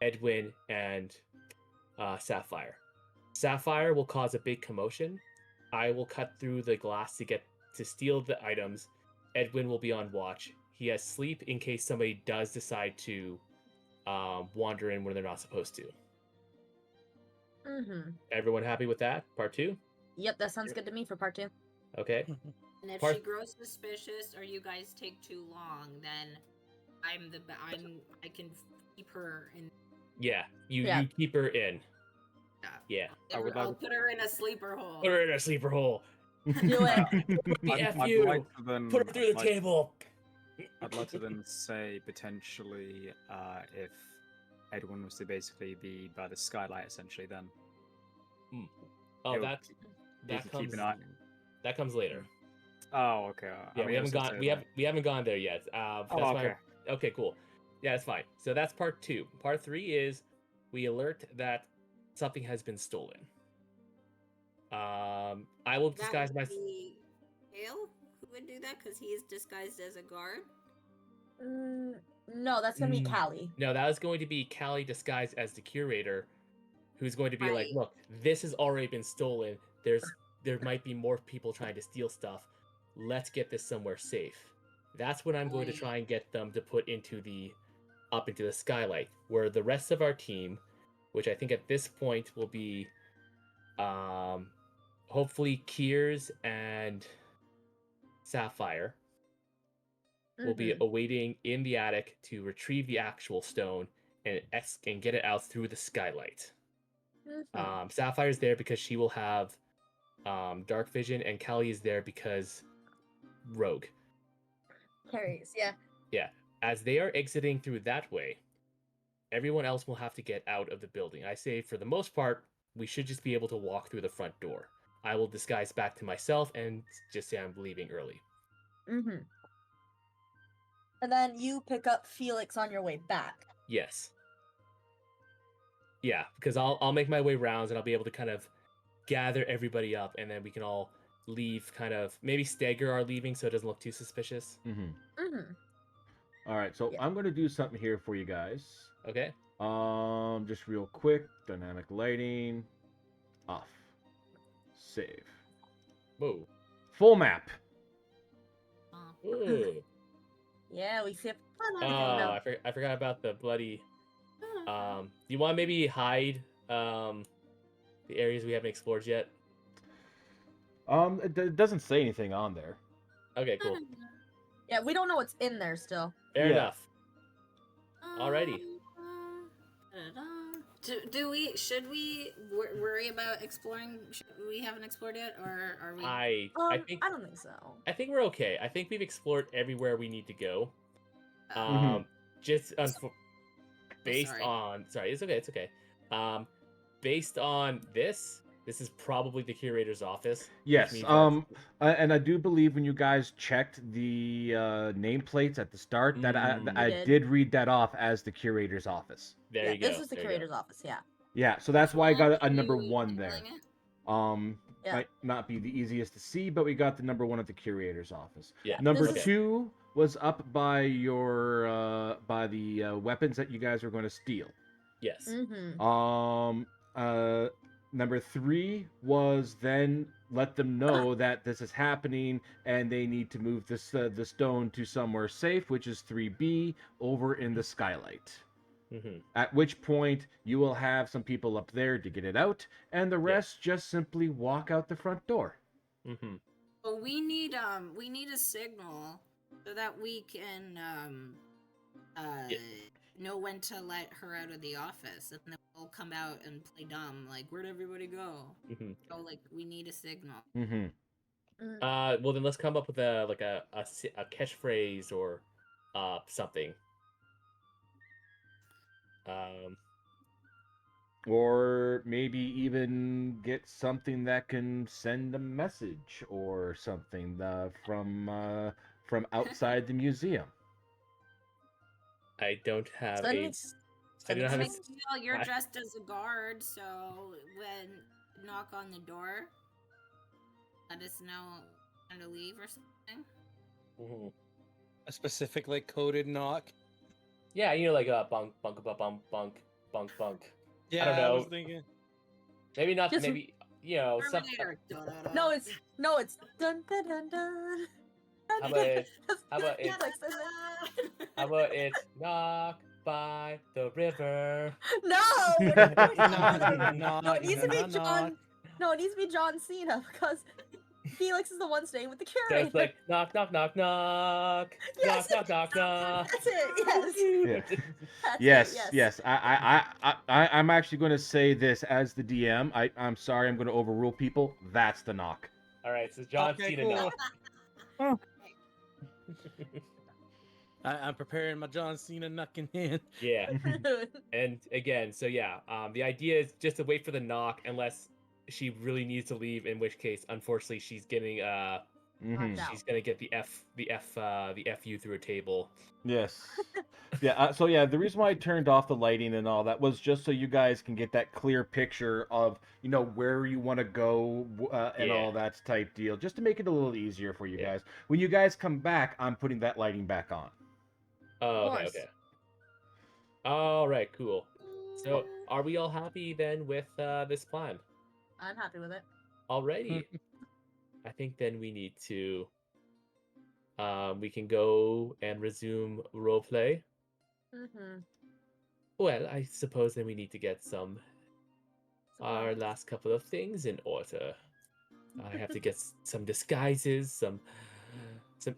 Edwin, and Sapphire. Sapphire will cause a big commotion. I will cut through the glass to steal the items. Edwin will be on watch. He has sleep in case somebody does decide to wander in when they're not supposed to. Mm-hmm. Everyone happy with that? Part 2? Yep, that sounds good to me for part 2. Okay. And if Part- she grows suspicious or you guys take too long, then I can keep her in. Yeah. You Yeah. you keep her in. Yeah. Yeah. I would I'll like- put her in a sleeper hole. Put her in a sleeper hole. Do it. F I'd you. like to then, Put her through the like- table. I'd like to then say potentially if Edwin was to basically be by the skylight, essentially, then Oh, It would- that we could comes keep an eye. that comes later. Oh, okay. Yeah, we haven't gone. We haven't gone there yet. That's Oh, why. okay. Okay, cool. Yeah, that's fine. So that's part 2. Part 3 is we alert that something has been stolen. I will That disguise would myself. be Hale, who would do that because he's disguised as a guard. No, that's gonna be Mm. Callie. No, that was going to be Callie disguised as the curator, who's going to be like, Right. look, this has already been stolen. There might be more people trying to steal stuff. Let's get this somewhere safe. That's what I'm going to Right. try and get them to put up into the skylight, where the rest of our team, which I think at this point will be hopefully Kiers and Sapphire, will be Mhm. awaiting in the attic to retrieve the actual stone and get it out through the skylight. Mhm. Sapphire's there because she will have dark vision, and Callie is there because rogue. Carries, yeah. Yeah. As they are exiting through that way, everyone else will have to get out of the building. I say for the most part, we should just be able to walk through the front door. I will disguise back to myself and just say I'm leaving early. Mhm. And then you pick up Felix on your way back. Yes. Yeah, because I'll make my way rounds and I'll be able to kind of gather everybody up, and then we can all leave, kind of maybe stagger our leaving so it doesn't look too suspicious. Mhm. Mhm. All right, so Yeah. I'm gonna do something here for you guys. Okay. Just real quick, dynamic lighting, off, save, Whoa. full map. Ooh. Yeah, we see a fun Oh, I forgot about the bloody. Do you want to maybe hide the areas we haven't explored yet? It doesn't say anything on there. Okay, cool. Yeah, we don't know what's in there still. Fair Yeah. enough. Alrighty. Should we worry about exploring? We haven't explored yet, or are we? I think I don't think so. I think we're okay. I think we've explored everywhere we need to go. Mhm. Just based sorry. on it's okay. Based on this is probably the curator's office. which Yes. means that's- And I do believe when you guys checked the nameplates at the start, that I did. did read that off as the curator's office. there Yeah, you go. this is the there you go. curator's office. Yeah. Yeah, so that's why I got a number You one there. feeling it? Yeah. Might not be the easiest to see, but we got the number one at the curator's office. Yeah. Number This is- two was up by your by the weapons that you guys were going to steal. Yes. Mm-hmm. Number three was then let them know that this is happening and they need to move this the stone to somewhere safe, which is 3B over in the skylight. Mm-hmm. At which point you will have some people up there to get it out, and the rest just simply walk out the front door. Mm-hmm. Well, we need a signal so that we can know when to let her out of the office, and then we'll come out and play dumb. Like, where'd everybody go? Mm-hmm. So, like, we need a signal. Mm-hmm. Well, then let's come up with a catchphrase or something. Or maybe even get something that can send a message or something from outside the museum. I don't have Send a. me- I don't have a. Miguel, you're I- dressed as a guard, so when knock on the door, let us know when to leave or something. Mhm. A specific like coded knock. Yeah, like bunk, bunk, bunk, bunk, bunk, bunk, bunk. Yeah, don't I know. was thinking. Maybe not. Just- Maybe some. Terminator. Da-da-da. No, it's dun dun dun dun. How about it? That's- How about yeah, it? like, isn't it? How about it? Knock by the river. No! No, No, it needs to be no, John. No, it needs to be John Cena because Felix is the one staying with the So curator. it's like knock, knock, knock, knock, Yes, knock, knock, knock, knock. That's it. Yes. Yeah. That's Yes, it, yes. I'm actually going to say this as the DM. I'm sorry. I'm going to overrule people. That's the knock. All right, so John Okay, Cena cool. knock. I'm preparing my John Cena knuck in hand. Yeah. And again, so yeah, the idea is just to wait for the knock unless she really needs to leave, in which case, unfortunately, she's getting Mhm. No. She's gonna get the fu through a table. Yes. Yeah. So yeah, the reason why I turned off the lighting and all that was just so you guys can get that clear picture of where you want to go and Yeah. all that type deal, just to make it a little easier for you Yeah. guys. When you guys come back, I'm putting that lighting back on. Oh, Of okay, course. okay. All right, cool. So, are we all happy then with this plan? I'm happy with it. Alrighty. I think then we need to. We can go and resume roleplay. Mm-hmm. Well, I suppose then we need to get our last couple of things in order. I have to get some disguises, some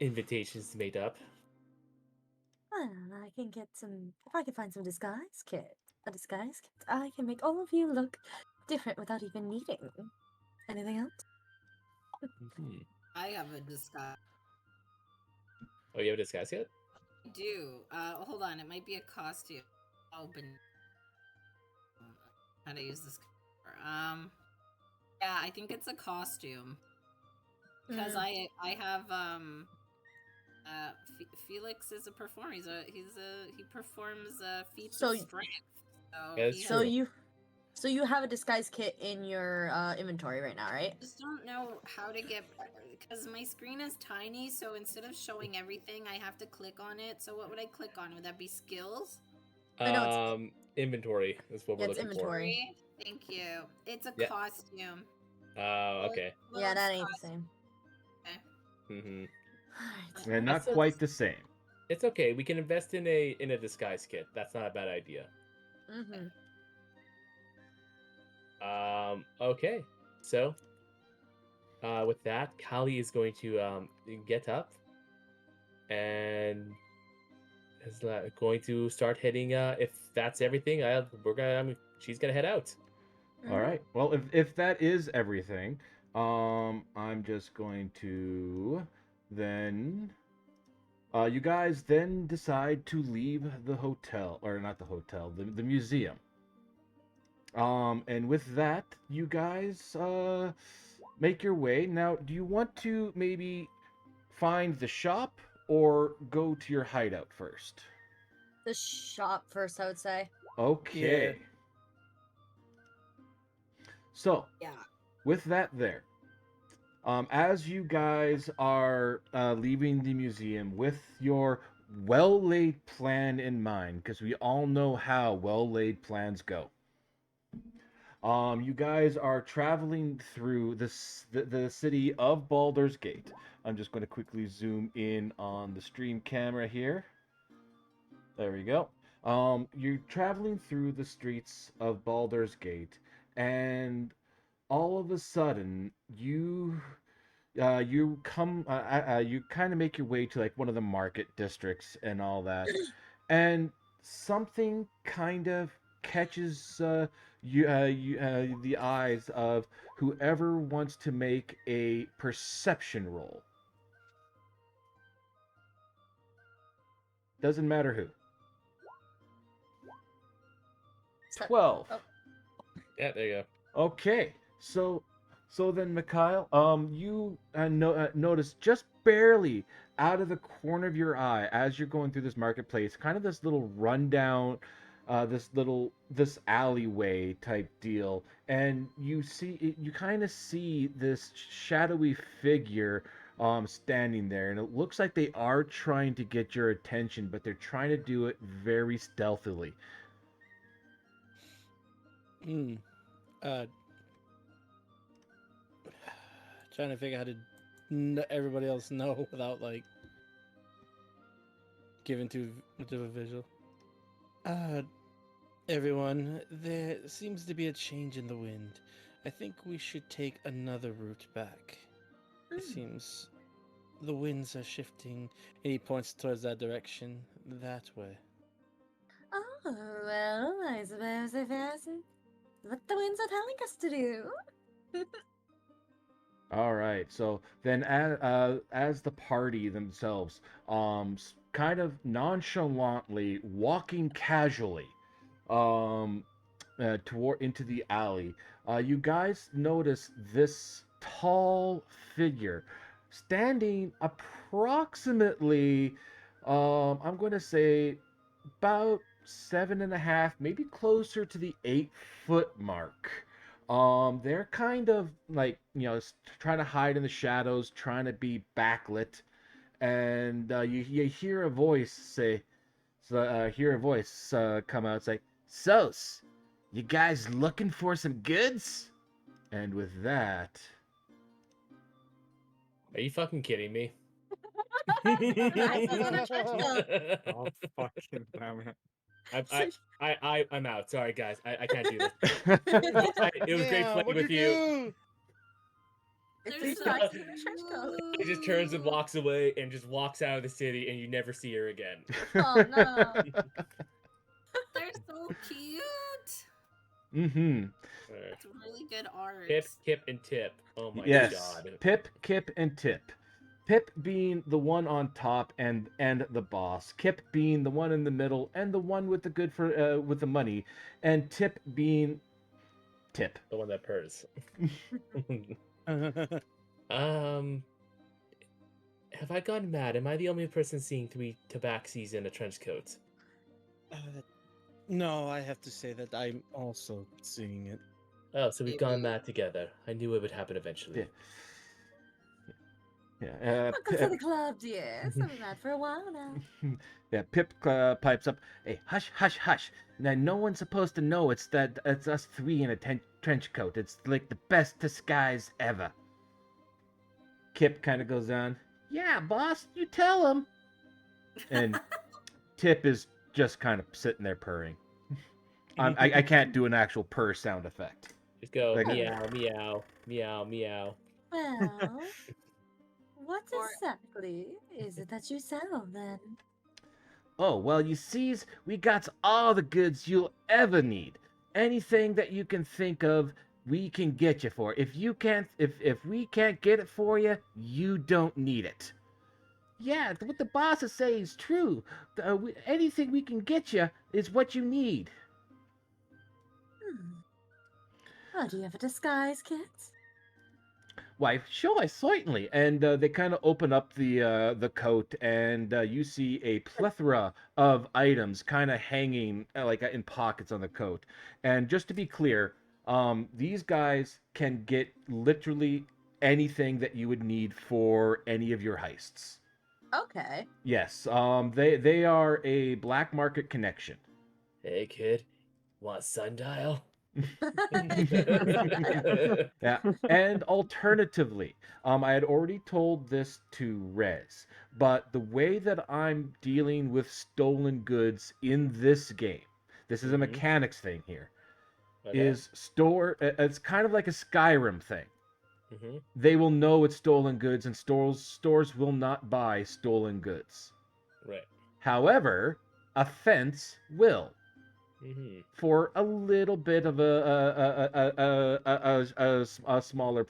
invitations made up. Well, I can get some. If I can find some disguise kit, I can make all of you look different without even needing anything else. Hmm. I have a disguise. Oh, you have a disguise yet? I do. Hold on. It might be a costume. Open. How to use this? Yeah, I think it's a costume because I have Felix is a performer. He performs feats So of y- strength. So Yeah, that's he So true. you have a disguise kit in your inventory right now, right? just don't know how to get because my screen is tiny. So instead of showing everything, I have to click on it. So what would I click on? Would that be skills? I know it's Inventory is what we're it's looking inventory. Thank you. It's a Yeah. costume. for. Okay. Yeah, that ain't the Costume. same. Mm-hmm. Alright. And not That's quite the same. It's okay. We can invest in a disguise kit. That's not a bad idea. Mm-hmm. Okay. So, with that, Kali is going to get up and is going to start heading. If that's everything, she's gonna head out. All right. Well, if that is everything, I'm just going to then. You guys then decide to leave the hotel, or not the hotel, the museum. And with that, you guys make your way. Now, do you want to maybe find the shop or go to your hideout first? The shop first, I would say. Okay. So, Yeah. with that there, as you guys are leaving the museum with your well-laid plan in mind, because we all know how well-laid plans go. You guys are traveling through the city of Baldur's Gate. I'm just going to quickly zoom in on the stream camera here. There we go. You're traveling through the streets of Baldur's Gate, and all of a sudden, you kind of make your way to like one of the market districts and all that, and something kind of catches the eyes of whoever wants to make a perception roll. Doesn't matter who. 12. Oh. Yeah, there you Okay, so then, Mikhail, you notice just barely out of the corner of your eye as you're going through this marketplace, kind of this little rundown, this alleyway type deal, and you kind of see this shadowy figure standing there, and it looks like they are trying to get your attention, but they're trying to do it very stealthily. Trying to figure out how to let everybody else know without like giving too much of a visual. Everyone, there seems to be a change in the wind. I think we should take another route back. It seems the winds are shifting, and he points towards that direction, that way. Oh, well, I suppose if that's what the winds are telling us to do. All right. So then, as the party themselves, kind of nonchalantly walking casually, toward into the alley, you guys notice this tall figure standing approximately, I'm going to say about 7.5, maybe closer to the 8 foot mark. They're kind of like, trying to hide in the shadows, trying to be backlit, and you hear a voice come out, say, "Sos, you guys looking for some goods?" And with that, Are you fucking kidding me? Nice as in a trench coat. Oh, fucking damn it. I'm out. Sorry, guys. I can't do this. It was great playing with you. It's There's just so nice as in a trench coat. She just turns and walks away and just walks out of the city, and you never see her again. Oh no. They're so cute. mm-hmm. It's really good art. Pip, Kip, and Tip. Oh my Yes, god. Pip, Kip, and Tip. Pip being the one on top and the boss. Kip being the one in the middle and the one with the with the money, and Tip being Tip. The one that purrs. Have I gone mad? Am I the only person seeing 3 tabaxis in a trench coat? No, I have to say that I'm also seeing it. Oh, so we've gone Maybe. mad together. I knew it would happen eventually. Yeah. Welcome to the club, dear. So we've had for a while now. Yeah, Pip pipes up. Hey, hush, hush, hush. Now, no one's supposed to know it's us 3 in a trench coat. It's like the best disguise ever. Kip kind of goes on. Yeah, boss, you tell him. And Tip is just kind of sitting there purring. I can't do an actual purr sound effect. Just go Like- meow, meow, meow, meow. Well, what Or- exactly is it that you sell then? Oh, well, you sees, we got all the goods you'll ever need. Anything that you can think of, we can get you for. If we can't get it for you, you don't need it. Yeah, what the boss is saying is true. Anything we can get you is what you need. Oh, do you have a disguise kit? Why, sure, certainly. And they kind of open up the coat, and you see a plethora of items kind of hanging like in pockets on the coat. And just to be clear, these guys can get literally anything that you would need for any of your heists. Okay. Yes, they are a black market connection. Hey kid, want sundial? Yeah, and alternatively, I had already told this to Rez, but the way that I'm dealing with stolen goods in this game, this is a Mhm. mechanics thing here, Okay. is it's kind of like a Skyrim thing. Mhm. They will know it's stolen goods, and stores will not buy stolen goods. Right. However, a fence will. Mm-hmm. For a little bit of a smaller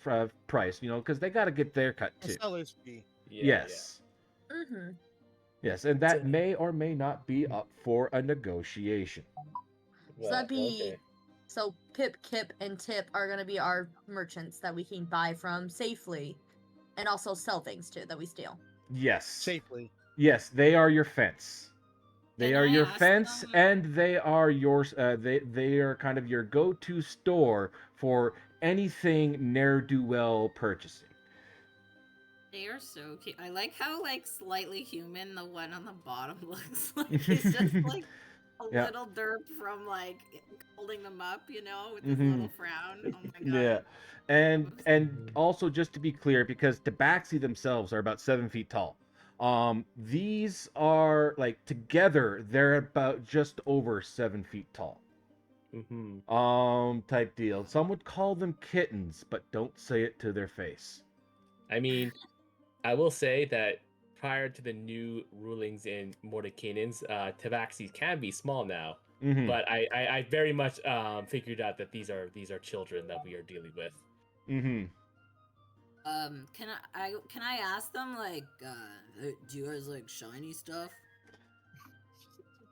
price, because they got to get their cut A too. seller's fee. Yes, Mm-hmm. yes, and that So- may or may not be up for a negotiation. So that'd be okay. so Pip, Kip, and Tip are gonna be our merchants that we can buy from safely, and also sell things to that we steal. Yes, Safely. yes, they are your fence. They Can are I your ask fence, them- and they are they are kind of your go-to store for anything ne'er-do-well purchasing. They are so cute. I like how slightly human the one on the bottom looks like. He's just like a Yeah. little derp from holding them up, with his Mhm. little frown. Oh my god. Yeah, and also just to be clear, because Tabaxi themselves are about 7 feet tall. These are together they're about just over 7 feet tall. Mm-hmm. Type deal. Some would call them kittens, but don't say it to their face. I mean, I will say that prior to the new rulings in Mordecaians, tabaxis can be small now. Mhm. But I very much figured out that these are children that we are dealing with. Mhm. Can I ask them do you guys like shiny stuff?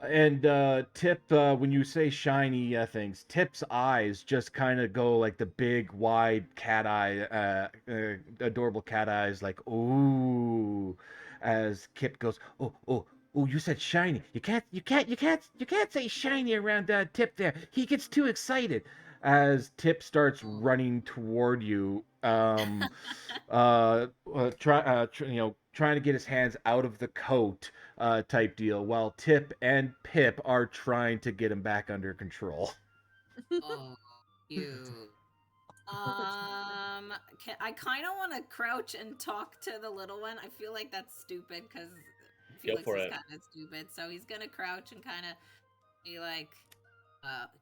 And Tip, when you say shiny things, Tip's eyes just kind of go like the big, wide cat eye, adorable cat eyes, like ooh, as Kip goes, oh, oh, oh, you said shiny. You can't say shiny around Tip there. He gets too excited. As Tip starts running toward you, trying to get his hands out of the coat type deal, while Tip and Pip are trying to get him back under control. Oh, cute. I kind of want to crouch and talk to the little one. I feel like that's stupid because Felix for is it. kind of stupid. So he's gonna crouch and kind of be like,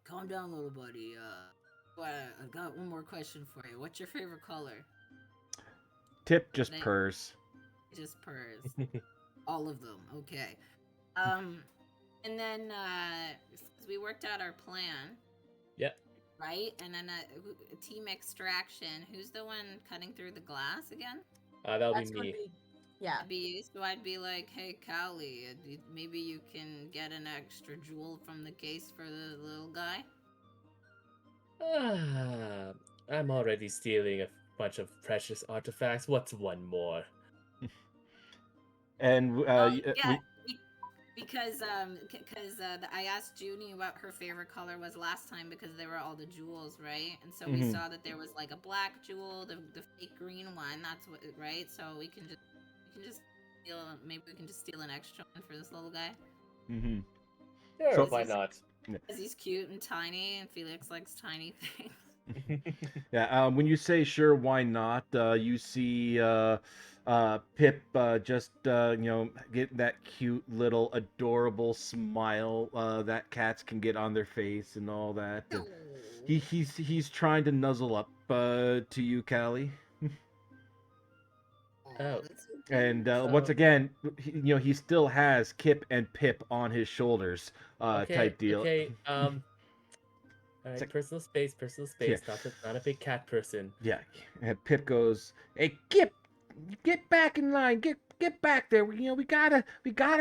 calm down, little buddy. I've got one more question for you. What's your favorite color?" Tip just They- purrs. Just purrs. All of them. Okay. And then we worked out our plan. Yep. Right? And then team extraction. Who's the one cutting through the glass again? That'll That's be gonna me. be, yeah. That'd be you. So I'd be like, hey, Callie, maybe you can get an extra jewel from the case for the little guy? I'm already stealing a bunch of precious artifacts. What's one more? And Because I asked Junie what her favorite color was last time because there were all the jewels, right? And so we Mhm. saw that there was like a black jewel, the fake green one. That's what, right? So we can just steal. Maybe we can just steal an extra one for this little guy Mm-hmm. Sure, So- why not? because he's cute and tiny, and Felix likes tiny things. Yeah, when you say sure, why not? You see Pip just get that cute little adorable smile that cats can get on their face and all that. And he's trying to nuzzle up to you, Callie. Oh. That's so cute. And once again, he still has Kip and Pip on his shoulders, type deal. Okay. All right, like- personal space. Not a big cat person. Yeah, and Pip goes, "Hey, Kip, get back in line. Get back there. We gotta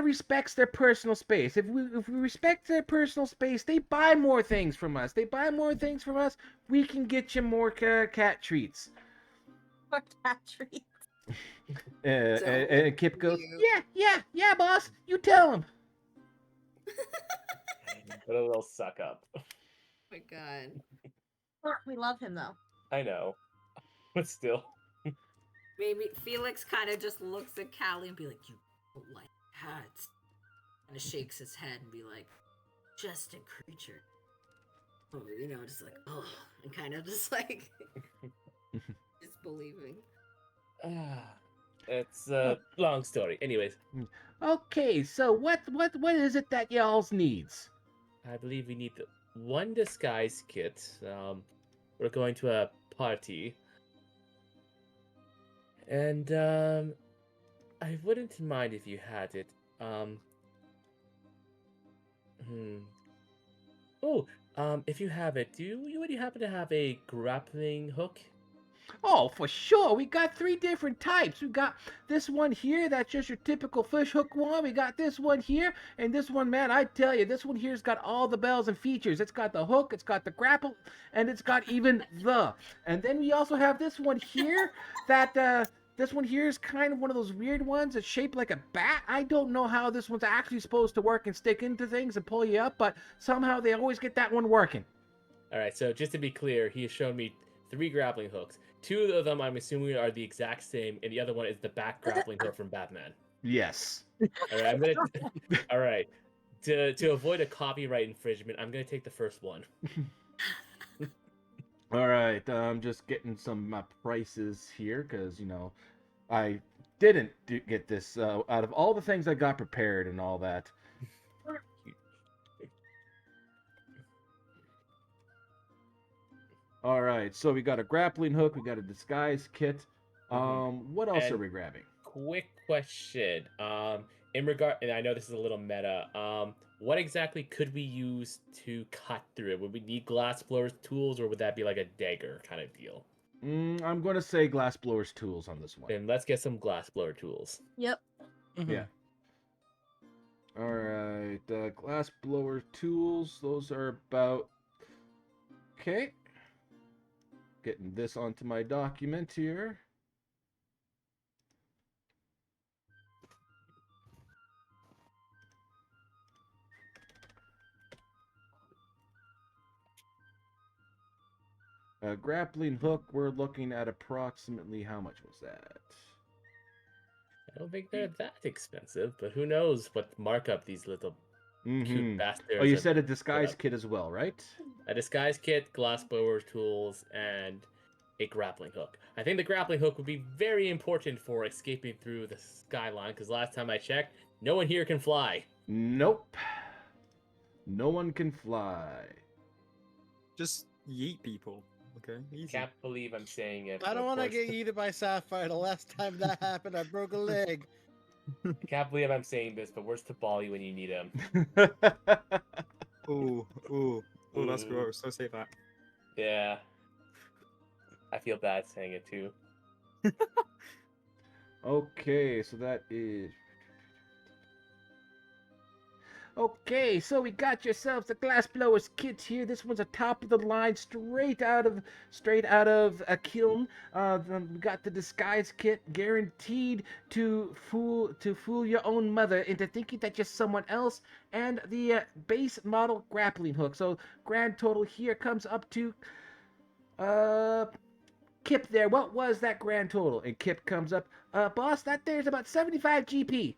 respect their personal space. If we respect their personal space, they buy more things from us. We can get you more cat treats." Or cat treat. And Kip goes, cute. "Yeah, boss. You tell him." But a little suck up. Oh my god. We love him though. I know. But still. Maybe Felix kind of just looks at Callie and be like, "You don't like cats," kind of shakes his head and be like, "Just a creature." Oh, just like, oh, and kind of just like disbelieving. It's a long story. Anyways, Okay, so what is it that y'all's needs? I believe we need one disguise kit. We're going to a party. And I wouldn't mind if you had it. If you have it, do you happen to have a grappling hook? Oh, for sure. We got 3 different types. We got this one here, that's just your typical fish hook one. We got this one here, and this one, man, I tell you, this one here's got all the bells and features. It's got the hook, it's got the grapple, and it's got even the. And then we also have this one here, that this one here is kind of one of those weird ones that's shaped like a bat. I don't know how this one's actually supposed to work and stick into things and pull you up, but somehow they always get that one working. All right, so just to be clear, he has shown me 3 grappling hooks. 2 of them, I'm assuming, are the exact same, and the other one is the back grappling hook from Batman. Yes. All right, all right. To avoid a copyright infringement, I'm gonna take the first one. All right, I'm just getting some prices here because I didn't get this out of all the things I got prepared and all that. All right, so we got a grappling hook, we got a disguise kit. What else are And- we grabbing? Quick question. In regard, and I know this is a little meta. What exactly could we use to cut through it? Would we need glass blowers tools, or would that be like a dagger kind of deal? I'm going to say glassblower's tools on this one. Then let's get some glass blower tools. Yep. Yeah. All right. Glass blower tools. Those are about. Okay. Getting this onto my document here. Grappling hook, we're looking at approximately how much was that? I don't think they're that expensive, but who knows what markup these little cute Mm-hmm. bastards. Oh, you have said a put disguise up. kit as well, right? A disguise kit, glass blower tools, and a grappling hook. I think the grappling hook would be very important for escaping through the skyline, because last time I checked, no one here can fly. Nope. No one can fly. Just yeet people. Okay, easy. Can't believe I'm saying it. I don't but want to worse- get eaten by Sapphire. The last time that happened, I broke a leg. I can't believe I'm saying this, but where's Tabali when you need him? Ooh, that's Ooh. gross. Don't say that. Yeah. I feel bad saying it too. Okay, so that is. Okay, so we got yourselves a glass blowers kit here. This one's a top of the line, straight out of a kiln. Then we got the disguise kit, guaranteed to fool your own mother into thinking that you're someone else, and the base model grappling hook. So grand total here comes up to Kip there. What was that grand total? And Kip comes up, boss, that there's about 75 GP.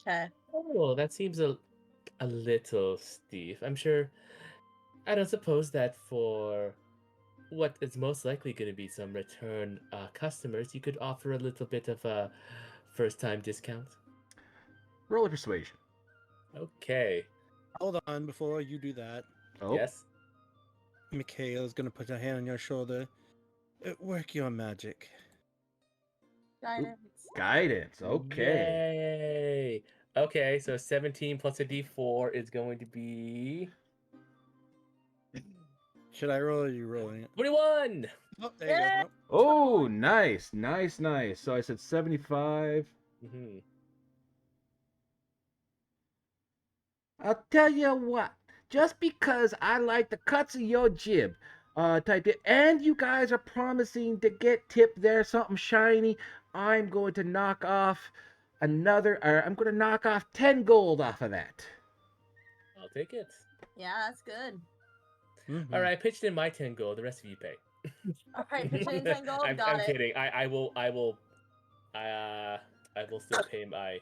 Okay. Oh, that seems a little steep. I'm sure. I don't suppose that for what is most likely going to be some return customers, you could offer a little bit of a first-time discount. Roll a persuasion. Okay. Hold on, before you do that, Oh. Yes. Mikhail's gonna put her hand on your shoulder. Work your magic. Guidance. Guidance. Okay. Yay. Okay, so 17 plus a d4 is going to be Should I roll or are you rolling it? 21. Oh, there you go. Nope. Oh, nice. So I said 75. Mm-hmm. I'll tell you what. Just because I like the cuts of your jib, type it, and you guys are promising to get tipped there something shiny, I'm going to knock off I'm going to knock off 10 gold off of that. I'll take it. Yeah, that's good. Mhm. All right, I pitched in my 10 gold. The rest of you pay. All right, pitch in 10 gold. I'm Got it. kidding. I will still pay my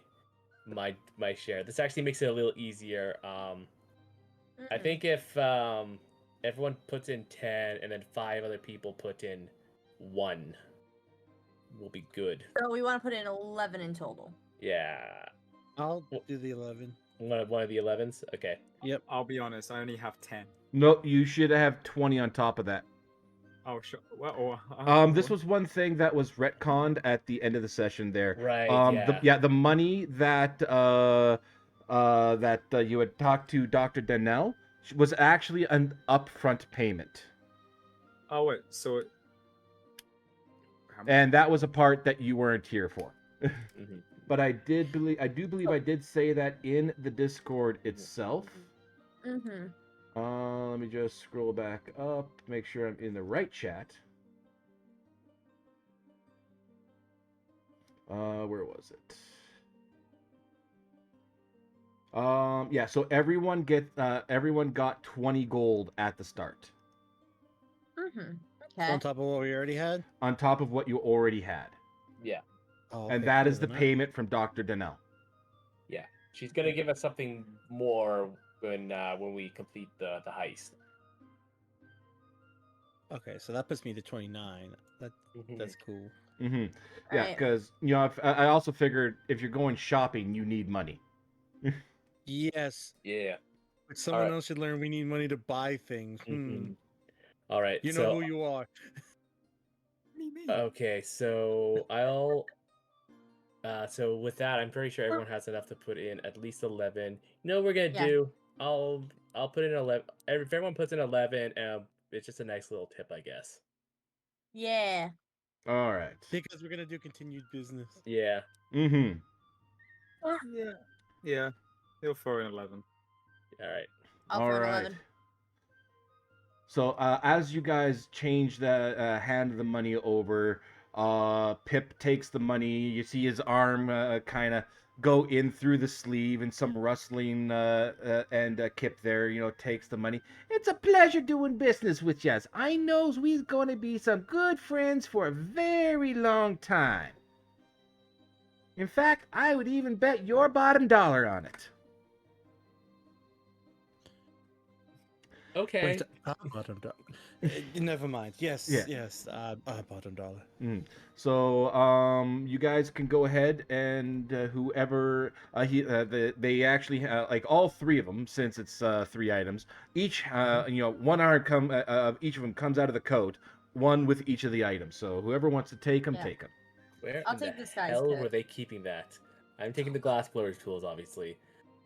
share. This actually makes it a little easier. I think if everyone puts in 10 and then 5 other people put in 1, we'll be good. So we want to put in 11 in total. Yeah. I'll do the 11. One of the 11s. Okay. Yep. I'll be honest, I only have 10. No, you should have 20 on top of that. Oh, sure. Well, This was one thing that was retconned at the end of the session there. Right. Yeah. The money that you had talked to Dr. Donnell was actually an upfront payment. Oh, wait, so... And that was a part that you weren't here for. Mm-hmm. But I do believe I did say that in the Discord itself. Mm-hmm. Let me just scroll back up, make sure I'm in the right chat. Where was it? Yeah, so everyone got 20 gold at the start. Mm-hmm. On Okay. top of what we already had? On top of what you already had. Yeah. Oh, And okay, that cool is the then. payment from Dr. Donnell. Yeah. She's gonna give us something more when we complete the heist. Okay, so that puts me to 29. That's cool. Mm-hmm. Yeah, Right. because I also figured if you're going shopping, you need money. Yes. Yeah. But someone Alright. else should learn we need money to buy things. Mhm. All right. You know who you are. Okay, so I'll. So with that, I'm pretty sure everyone has enough to put in at least 11. You know what we're gonna Yeah. do? I'll put in 11. If everyone puts in 11, it's just a nice little tip, I guess. Yeah. All right. Because we're going to do continued business. Yeah. Mm-hmm. Yeah. Yeah, he'll throw in 11. All right. I'll All throw an right. 11. So as you guys change the hand the money over, Pip takes the money. You see his arm kind of go in through the sleeve and some rustling, and Kip there, takes the money. It's a pleasure doing business with yous. I knows we's going to be some good friends for a very long time. In fact, I would even bet your bottom dollar on it. Okay. Wait, bottom dollar. Never mind. Yes, Yeah. yes. Bottom dollar. So you guys can go ahead and whoever they actually have, like all three of them, since it's 3 items each. One arm each of them comes out of the coat, one with each of the items. So whoever wants to take them, Yeah. take them. Where I'll in take the this guy's hell were coat. they keeping that? I'm taking the glass blowers tools, obviously.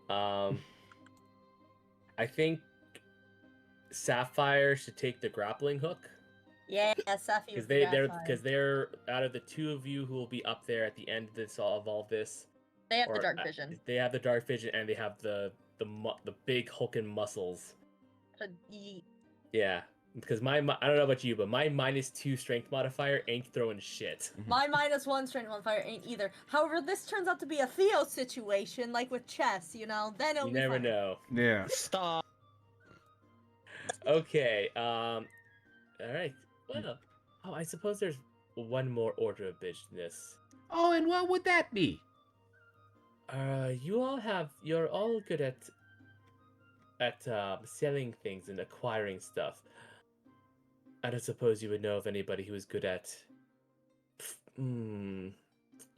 I think Sapphire should take the grappling hook. Yeah, Safi Because with they're out of the two of you who will be up there at the end of all of this. They have the or, dark vision. They have the dark vision and they have the big hulking muscles. Yeah, because I don't know about you, but my -2 strength modifier ain't throwing shit. My -1 strength modifier ain't either. However, this turns out to be a Theo situation, like with chess, then it'll You be never fine. know. Yeah. Stop. Okay. All right. Well, I suppose there's one more order of business. Oh, and what would that be? You're all good at selling things and acquiring stuff. I don't suppose you would know of anybody who is good at. You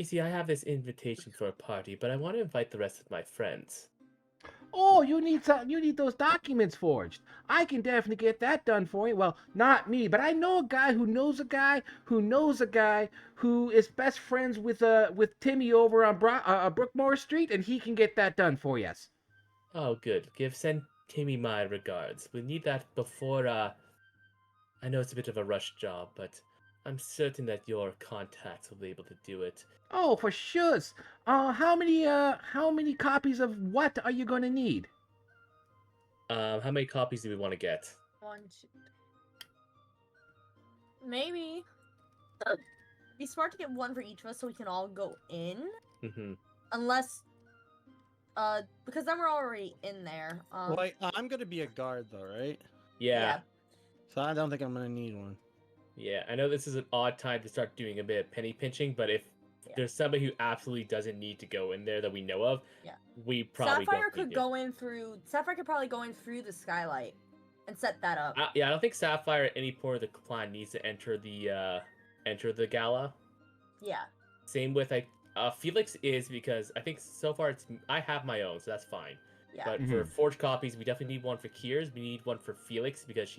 see, I have this invitation for a party, but I want to invite the rest of my friends. Oh, you need those documents forged. I can definitely get that done for you. Well, not me, but I know a guy who knows a guy who knows a guy who is best friends with Timmy over on Brookmore Street, and he can get that done for us. Oh, good. Send Timmy my regards. We need that before. I know it's a bit of a rush job, but I'm certain that your contacts will be able to do it. Oh, for sure. How many copies of what are you gonna need? How many copies do we want to get? 1, 2. Maybe. It'd be smart to get one for each of us so we can all go in. Mm-hmm. Unless, because then we're already in there. Wait, I'm gonna be a guard though, right? Yeah. So I don't think I'm gonna need one. Yeah, I know this is an odd time to start doing a bit of penny pinching, but if there's somebody who absolutely doesn't need to go in there that we know of, we probably Sapphire don't Sapphire could probably go in through the skylight and set that up. I don't think Sapphire at any point of the plan needs to enter the gala. Yeah. Same with Felix is, because I think so far I have my own, so that's fine. Yeah. But for forged copies, we definitely need one for Kiers. We need one for Felix because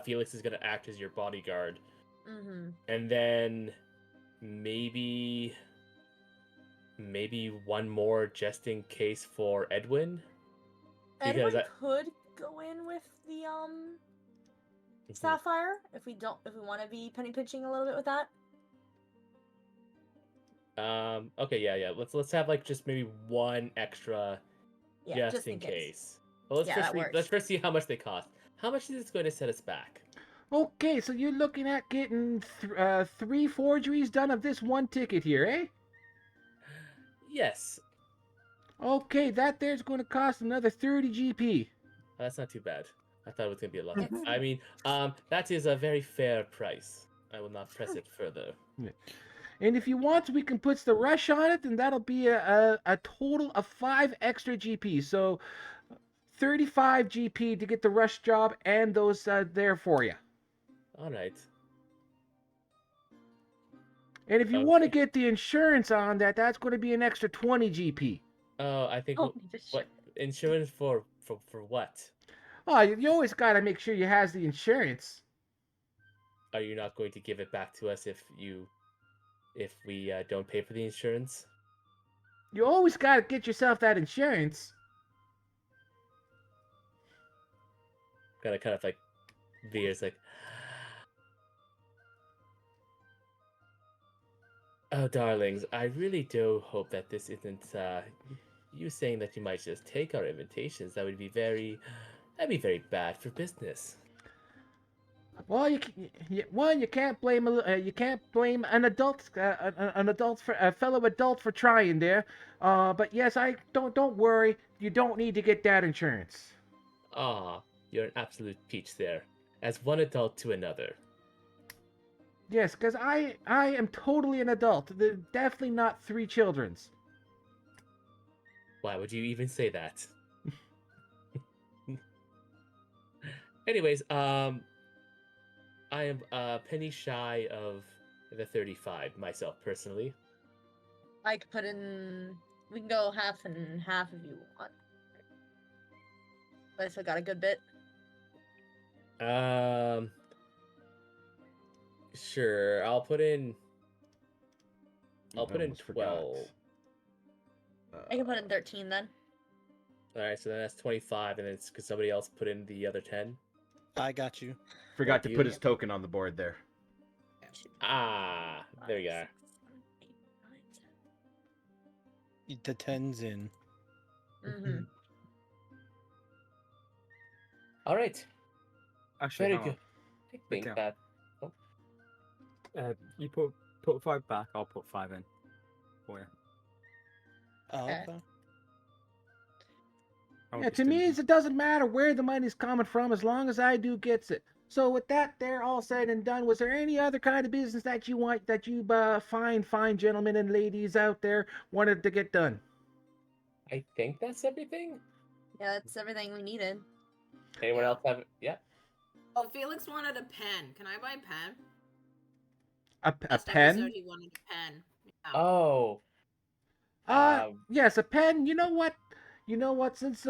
Felix is gonna act as your bodyguard. Mm-hmm. And then maybe one more just in case for Edwin. Edwin could go in with the Sapphire if we want to be penny pinching a little bit with that. Okay, yeah. Let's have just maybe one extra, just in case. Well, let's first see how much they cost. How much is this going to set us back? Okay, so you're looking at getting 3 forgeries done of this one ticket here, eh? Yes. Okay, that there's going to cost another 30 GP. That's not too bad. I thought it was going to be a lot. I mean, that is a very fair price. I will not press it further. Yeah. And if you want, we can put the rush on it, and that'll be a total of 5 extra GP. So 35 GP to get the rush job and those there for you. All right. And if you want to get the insurance on that, that's going to be an extra 20 GP. Oh, I think what insurance for what? Oh, you always got to make sure you has the insurance. Are you not going to give it back to us if we don't pay for the insurance? You always got to get yourself that insurance. Kind of like veers like, oh darlings, I really do hope that this isn't you saying that you might just take our invitations, that'd be very bad for business. Well, you can't blame an adult for a fellow adult for trying there. But yes, I don't worry. You don't need to get that insurance. Ah, you're an absolute peach there, as one adult to another. Yes, because I am totally an adult. They're definitely not 3 children's. Why would you even say that? Anyways, I am a penny shy of the 35 myself personally. I could put in. We can go half and half if you want. But I still got a good bit. Sure, I'll put in I 12. almost forgot. I can put in 13 then. Alright, so then that's 25, and then could somebody else put in the other 10? I got you. Forgot Thank to put you. his token on the board there. Ah, there you are. The 10's in. Mm-hmm. Alright, Actually, very hang on. good. I think Okay. that. You put 5 back. I'll put 5 in for you. Oh, Okay. okay. I won't Yeah, be to me, stingy. it doesn't matter where the money's coming from as long as I do gets it. So with that there all said and done, was there any other kind of business that you fine gentlemen and ladies out there wanted to get done? I think that's everything. Yeah, that's everything we needed. Anyone Yeah. else have? Yeah. Oh, Felix wanted a pen. Can I buy a pen? A Last pen? episode, he wanted a pen. Yeah. Oh. Yes, a pen. You know what? Since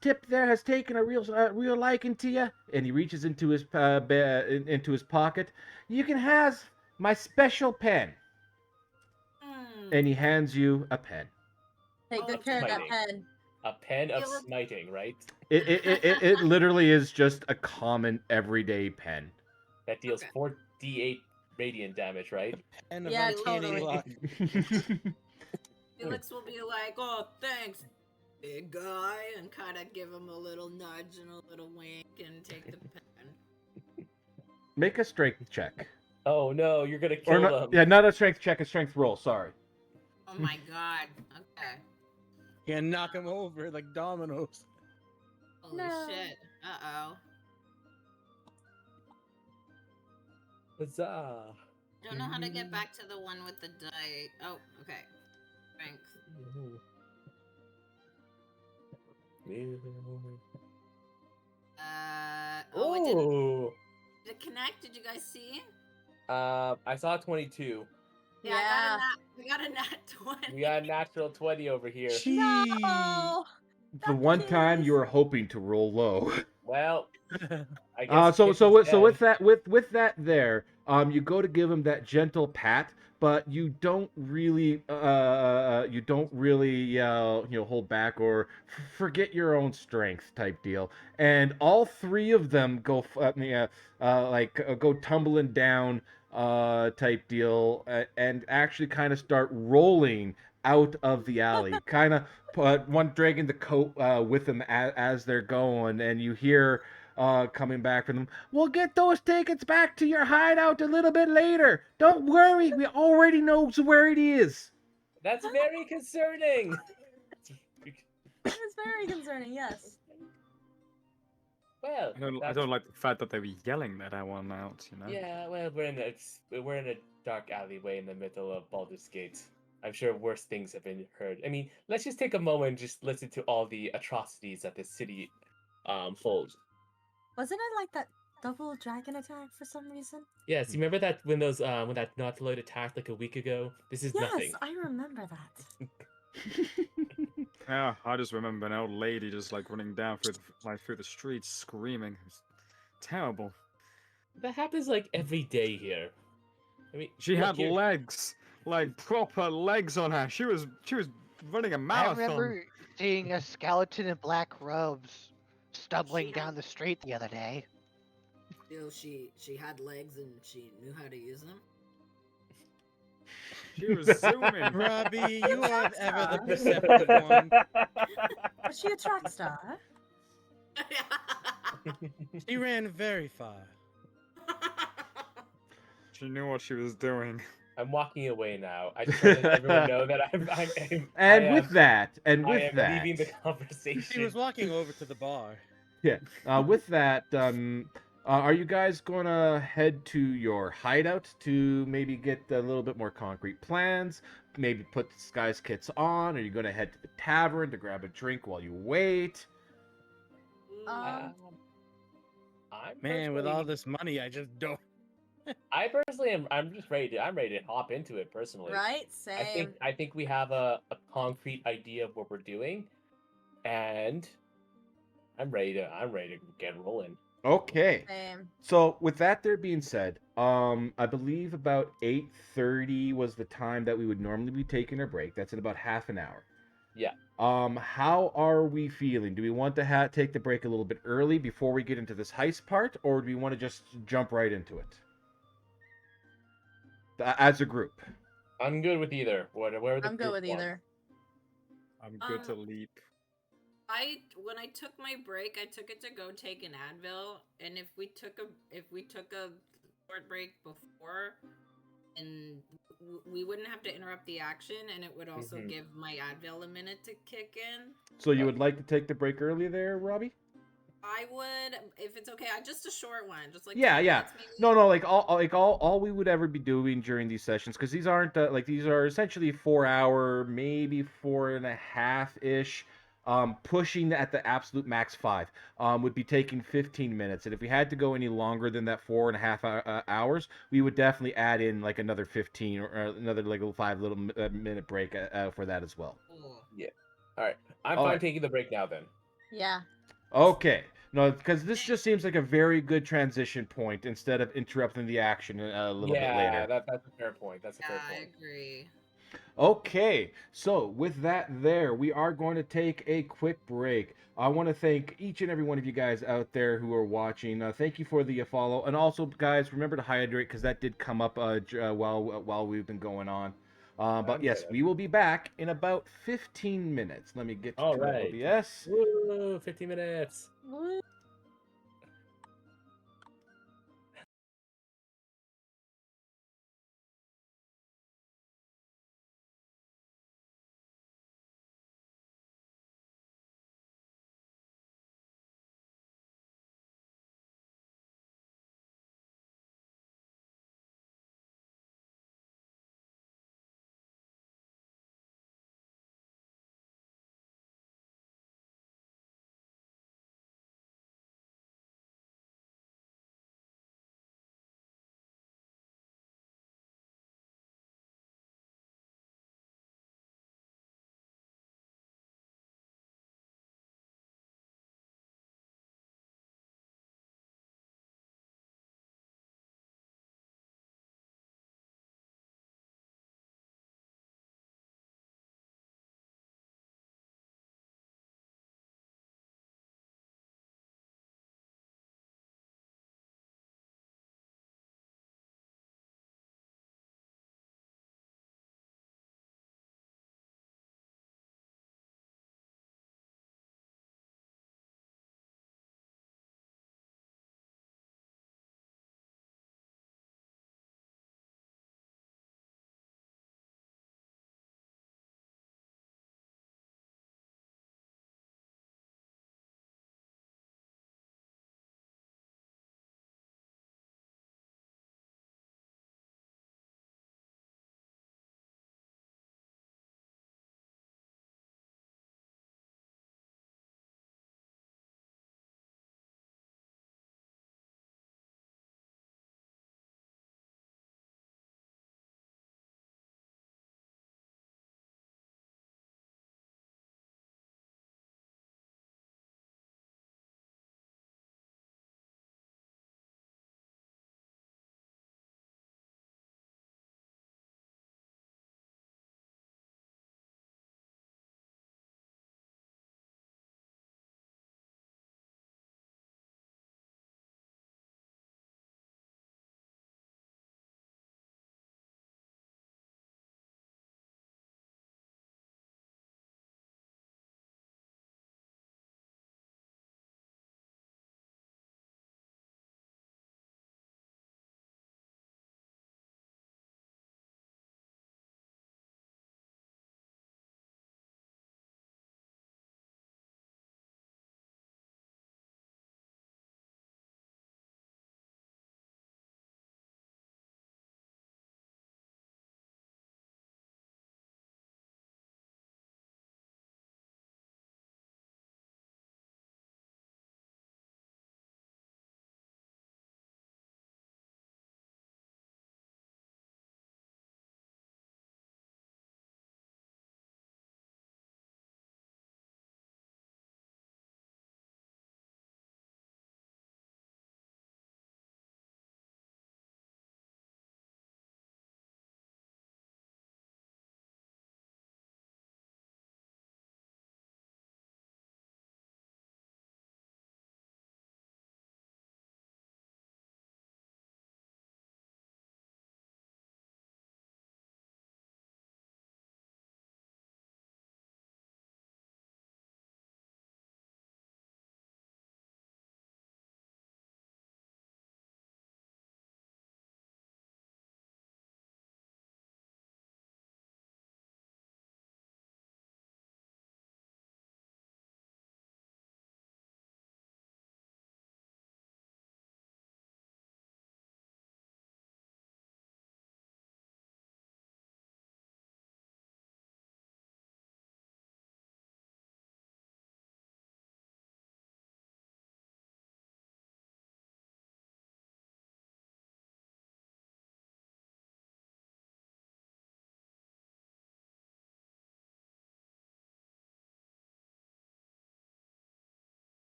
Tip there has taken a real liking to you, and he reaches into his into his pocket, you can have my special pen, Hmm. and he hands you a pen. Take Oh, good it's care of that smiting. pen. A pen of Felix- smiting, right? It literally is just a common everyday pen. That deals Okay. 4d8 radiant damage, right? And of Yeah, uncanny totally. luck. Felix will be like, "Oh, thanks, big guy," and kind of give him a little nudge and a little wink and take the pen. Make a strength check. Oh no, you're gonna Or kill not, them. yeah, not a strength check, a strength roll. Sorry. Oh my god. Okay. You can knock him over like dominoes. Holy No. shit. Uh-oh. Huzzah! Don't know how to get back to the one with the die. Oh, okay. Strength. Oh, it didn't. Ooh. Did it connect? Did you guys see? I saw 22. Yeah. We got a nat 20. We got a natural 20 over here. No! The Not one time you this. were hoping to roll low. Well, I guess. So Kip is with dead. that with that there, you go to give him that gentle pat, but you don't really hold back or forget your own strength type deal, and all 3 of them go go tumbling down type deal, and actually kind of start rolling out of the alley, kind of one dragging the coat with them as they're going, and you hear coming back from them, "We'll get those tickets back to your hideout a little bit later. Don't worry, we already know where it is." That's very concerning. It's very concerning, yes. Well, I that's- don't like the fact that they were yelling that I want out. You know. Yeah, well, we're in a dark alleyway in the middle of Baldur's Gate. I'm sure worse things have been heard. I mean, let's just take a moment and just listen to all the atrocities that this city holds. Wasn't it like that double dragon attack for some reason? Yes, you remember that when that Nautiloid attacked like a week ago? This is Yes, nothing. I remember that. Yeah, I just remember an old lady just like running down through the streets screaming. It's terrible. That happens like every day here. I mean, She look, had you're- legs, like proper legs on her. She was running a I marathon. remember seeing a skeleton in black robes stumbling She down had- the street the other day. Still, she had legs and she knew how to use them. She was zooming. Robbie, you are ever the Trackstar. perceptive one. Was she a track star? She ran very far. She knew what she was doing. I'm walking away now. I just want to let everyone know that And with that, I am leaving the She conversation. was walking over to the bar. yeah. With that, are you guys gonna head to your hideout to maybe get a little bit more concrete plans? Maybe put the disguise kits on? Are you gonna head to the tavern to grab a drink while you wait? I'm Man, with all personally- this money, I just don't. I personally am. I'm just ready. I'm ready to hop into it personally. Right? Same. I think we have a concrete idea of what we're doing, and I'm ready to get rolling. Okay. Same. So with that there being said, I believe about 8:30 was the time that we would normally be taking our break. That's in about half an hour. Yeah. How are we feeling? Do we want to take the break a little bit early before we get into this heist part, or do we want to just jump right into it? As a group. I'm good with either. Whatever the I'm good group with wants. either. I'm good to leap. When I took my break, I took it to go take an Advil, and if we took a short break before, and we wouldn't have to interrupt the action, and it would also Mhm. give my Advil a minute to kick in. So you would like to take the break early there, Robbie? I would, if it's okay. Just a short one, just like Yeah, 10 yeah. minutes maybe. No, like all we would ever be doing during these sessions, because these aren't these are essentially 4 hour, maybe 4.5 ish. Pushing at the absolute max 5. Would be taking 15 minutes, and if we had to go any longer than that 4.5 hours, we would definitely add in like another 15 or another like little 5 minute break for that as well. Cool. All right, I'm All fine right. taking the break now then. Yeah. Okay. No, because this just seems like a very good transition point instead of interrupting the action a little bit later. That's a fair point. That's a fair I point. agree. Okay, so with that there, we are going to take a quick break. I want to thank each and every one of you guys out there who are watching. Thank you for the follow. And also, guys, remember to hydrate because that did come up while we've been going on. But I'm yes, good. we will be back in about 15 minutes. Let me get to All Turbo right. OBS. Woo, 50 minutes. Woo.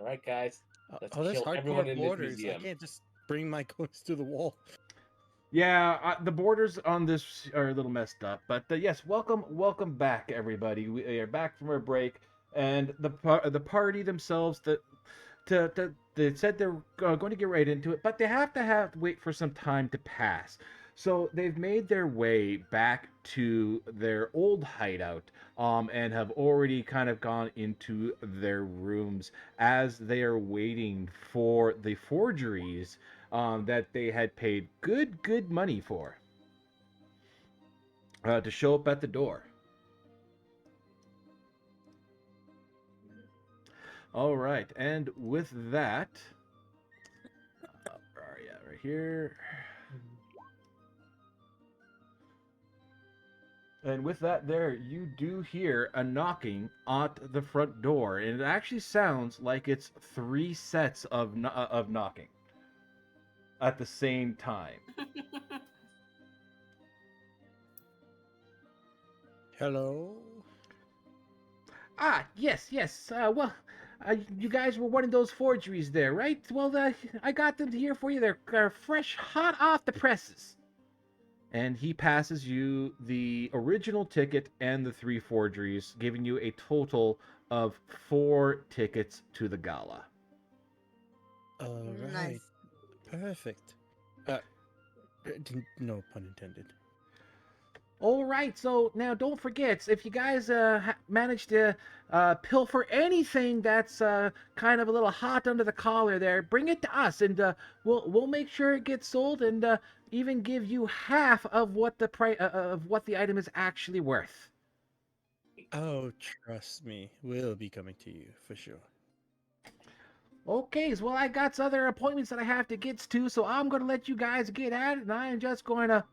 All right, guys. Let's Oh, that's kill everyone hardcore in this borders. I museum. can't just bring my coins to the wall. Yeah, the borders on this are a little messed up, but yes, welcome back, everybody. We are back from our break, and the party themselves they said they're going to get right into it, but they have to wait for some time to pass. So they've made their way back to their old hideout, and have already kind of gone into their rooms as they are waiting for the forgeries that they had paid good money for to show up at the door. All right, and with that, where are you? Right here. And with that, there you do hear a knocking at the front door, and it actually sounds like it's 3 sets of knocking at the same time. Hello? Ah, yes. You guys were one of those forgeries there, right? Well, I got them here for you. They're fresh, hot off the presses. And he passes you the original ticket and the 3 forgeries, giving you a total of 4 tickets to the gala. All right. Nice. Perfect. No pun intended. All right, so now don't forget, if you guys manage to pilfer anything that's kind of a little hot under the collar there, bring it to us, and we'll make sure it gets sold, and even give you half of what the price of what the item is actually worth. Oh, trust me, we'll be coming to you for sure. Okay, well, I got some other appointments that I have to get to, so I'm gonna let you guys get at it, and I am just going to.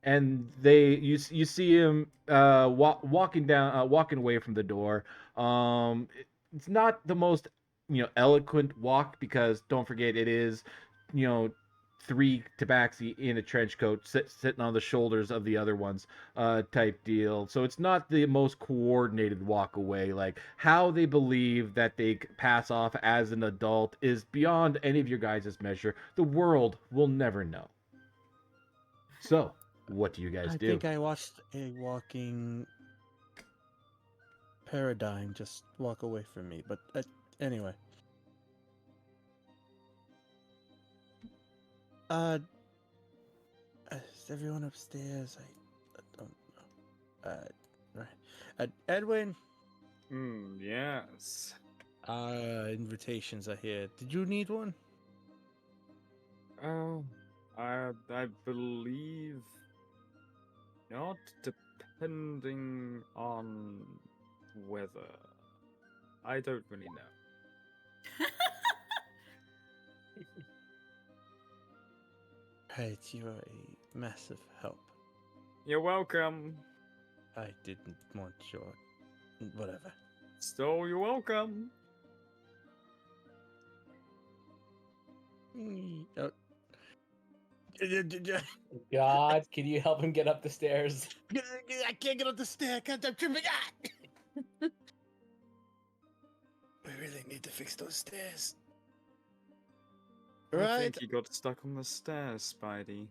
And you see him walking away from the door. It's not the most eloquent walk, because don't forget it is 3 tabaxi in a trench coat sitting on the shoulders of the other ones type deal. So it's not the most coordinated walk away. Like, how they believe that they pass off as an adult is beyond any of your guys' measure. The world will never know. So what do you guys do? I think I watched a walking paradigm just walk away from me, but anyway. Is everyone upstairs? I don't know. Right. Edwin? Yes. Invitations are here. Did you need one? I believe not, depending on whether. I don't really know. Right, you are a massive help. You're welcome. I didn't want your... whatever. So you're welcome. Oh. God, can you help him get up the stairs? I can't get up the stair. I'm tripping. We really need to fix those stairs. I Right. think you got stuck on the stairs, Spidey.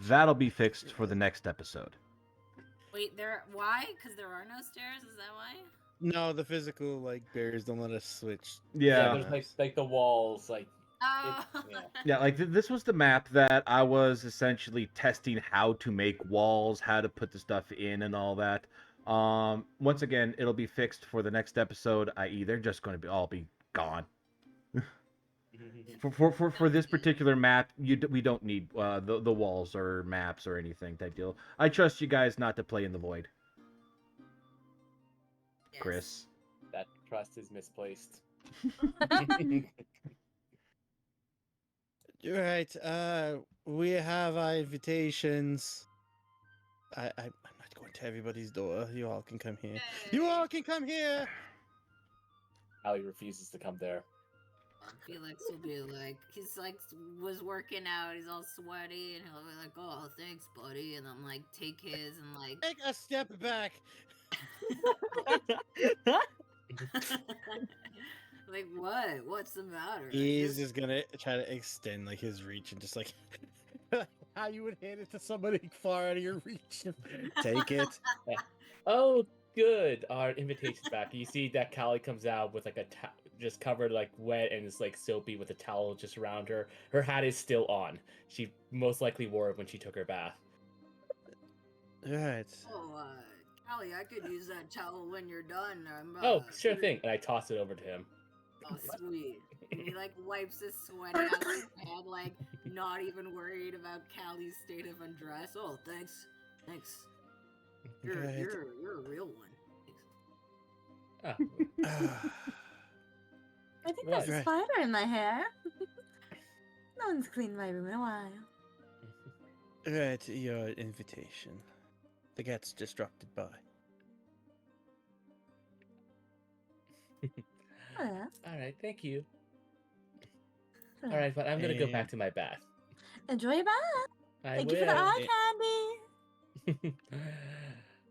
That'll be fixed for the next episode. Wait, why? Because there are no stairs? Is that why? No, the physical barriers don't let us switch. Yeah. There's like the walls, Oh. Yeah, like this was the map that I was essentially testing how to make walls, how to put the stuff in, and all that. Once again, it'll be fixed for the next episode, i.e., they're just going to all be gone. For this particular map, we don't need the walls or maps or anything type deal. I trust you guys not to play in the void. Yes. Chris. That trust is misplaced. Right. We have our invitations. I'm not going to everybody's door. You all can come here. You all can come here. Ali refuses to come there. Felix will be like, he's like, was working out, he's all sweaty, and he'll be like, oh, thanks, buddy, and I'm like, take his, and like, Take a step back. Like what? What's the matter? He's just gonna try to extend like his reach and just like how you would hand it to somebody far out of your reach. Take it. Oh, good. Our invitation's back. You see that Callie comes out with like a just covered like wet and it's like soapy with a towel just around her. Her hat is still on. She most likely wore it when she took her bath. Right. Oh, Callie, I could use that towel when you're done. Oh, sure thing. And I toss it over to him. Oh, sweet. And he like wipes his sweat out of his hand, like not even worried about Callie's state of undress. Oh, thanks. You're a real one. Ah, I think What? there's a Right. spider in my hair. No one's cleaned my room in a while. Right, your invitation. The cat's disrupted by. Oh, yeah. all right, thank you. All right, but I'm gonna go back to my bath. Enjoy your bath. I Thank will. you for the eye candy.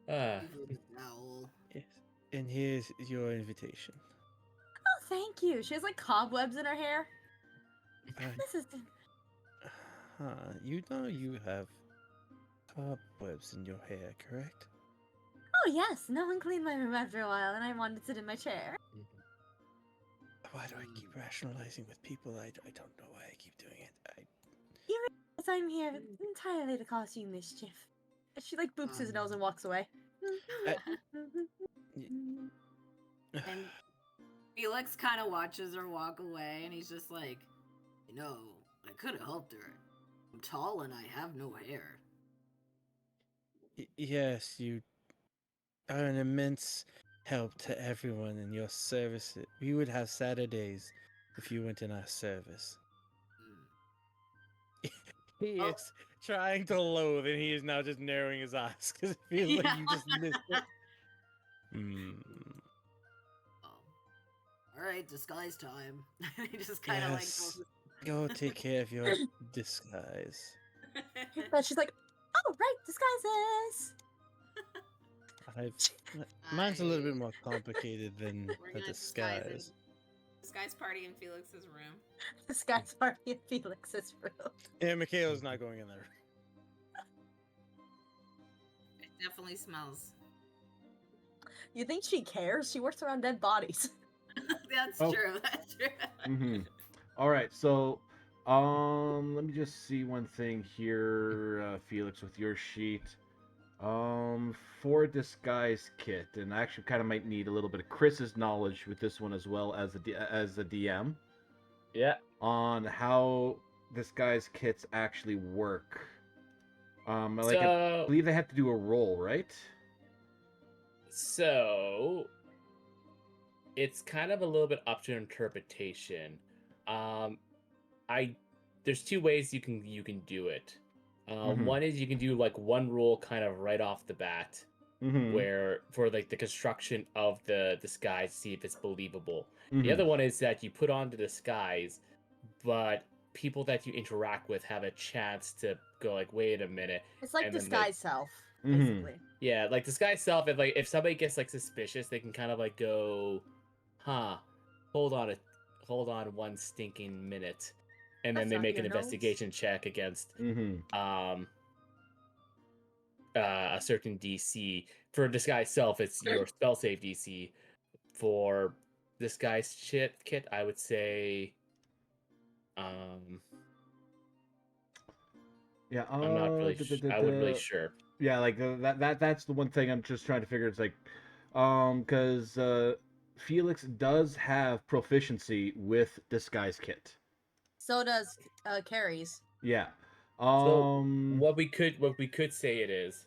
Ah, Owl. Yes. And here's your invitation. Oh, thank you. She has like cobwebs in her hair. Right. This is. You know you have cobwebs in your hair, correct? Oh yes, no one cleaned my room after a while, and I wanted to sit in my chair. Why do I keep rationalizing with people? I don't know why I keep doing it. Yes, I'm here entirely to cause you mischief. And she like boops his nose and walks away. And Felix kind of watches her walk away, and he's just like, I could have helped her. I'm tall and I have no hair. Yes, you are an immense help to everyone in your service. We would have Saturdays if you went in our service. He Oh. is trying to loathe, and he is now just narrowing his eyes because it feels like you just missed it. All right, disguise time. He just kind of Yes. Go take care of your disguise. But she's like, oh right, disguises. Mine's a little bit more complicated than We're a gonna disguise disguise. Disguise party in Felix's room. Disguise party at Felix's room. Yeah, Michaela's not going in there. It definitely smells. You think she cares? She works around dead bodies. That's Oh. true. That's true. Mm-hmm. All right, so let me just see one thing here, Felix, with your sheet. For a disguise kit, and I actually kind of might need a little bit of Chris's knowledge with this one as well as the DM yeah. on how disguise kits actually work. I So, believe they have to do a roll, right? so it's kind of a little bit up to interpretation. There's two ways you can do it. One is you can do like one roll kind of right off the bat, where for like the construction of the disguise, see if it's believable. The other one is that you put on the disguise, but people that you interact with have a chance to go like, wait a minute. It's like and then, disguise self, basically. Yeah, like disguise self. If somebody gets like suspicious, they can kind of like go, huh, hold on one stinking minute, and then That's they not make an your notes. investigation check against a certain DC. For disguise self, it's your spell save DC. For disguise kit, I would say, Yeah, I'm not really. I wasn't really sure. Yeah, like that's the one thing I'm just trying to figure. It's like, because Felix does have proficiency with disguise kit. So does Carrie's. Yeah. So what we could say it is,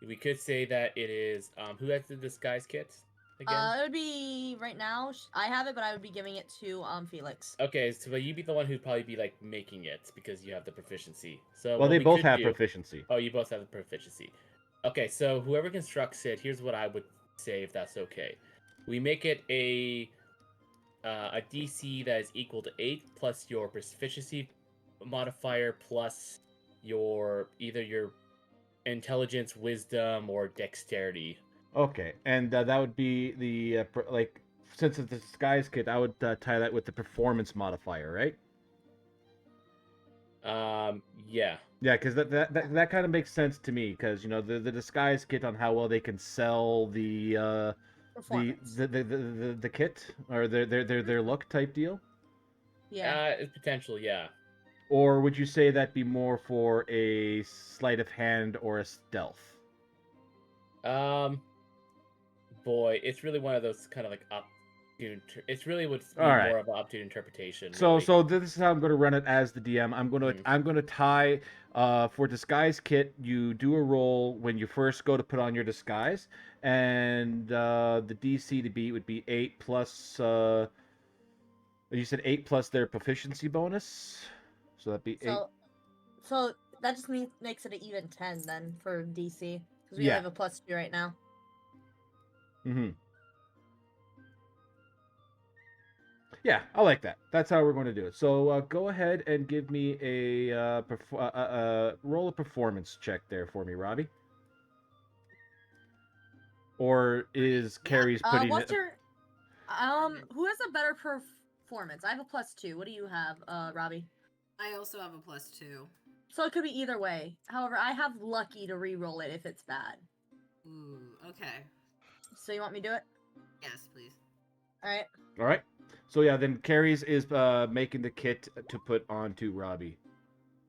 we could say that it is who has the disguise kit again? It would be right now. I have it, but I would be giving it to Felix. Okay, so you'd be the one who'd probably be like making it because you have the proficiency. So Well, what they we both could have do- proficiency. Oh, you both have the proficiency. Okay, so whoever constructs it, here's what I would say if that's okay. We make it a DC that is equal to 8 plus your proficiency modifier plus either your intelligence, wisdom, or dexterity. Okay, and that would be the since it's a disguise kit, I would tie that with the performance modifier, right? Yeah. Yeah, because that kind of makes sense to me, because the disguise kit on how well they can sell the Performance. the kit or their look type deal. Yeah. Potential, yeah. Or would you say that'd be more for a sleight of hand or a stealth? Boy, it's really one of those kind of like up to. It's really would be All right. more of an up to interpretation. So really. so this is how I'm going to run it as the DM. Mhm. I'm going to tie for disguise kit. You do a roll when you first go to put on your disguise, and the DC to beat would be 8 plus. You said 8 plus their proficiency bonus, so that'd be 8. So that just makes it an even 10 then for DC because we Yeah. have a +2 right now. Mm-hmm. Yeah, I like that. That's how we're going to do it. So go ahead and give me a roll a performance check there for me, Robbie. Or is Carrie's putting What's it? your who has a better performance? I have a +2. What do you have, Robbie? I also have a +2. So it could be either way. However, I have lucky to re-roll it if it's bad. Ooh, okay. So you want me to do it? Yes, please. All right. All right. So yeah, then Carrie's is making the kit to put onto Robbie.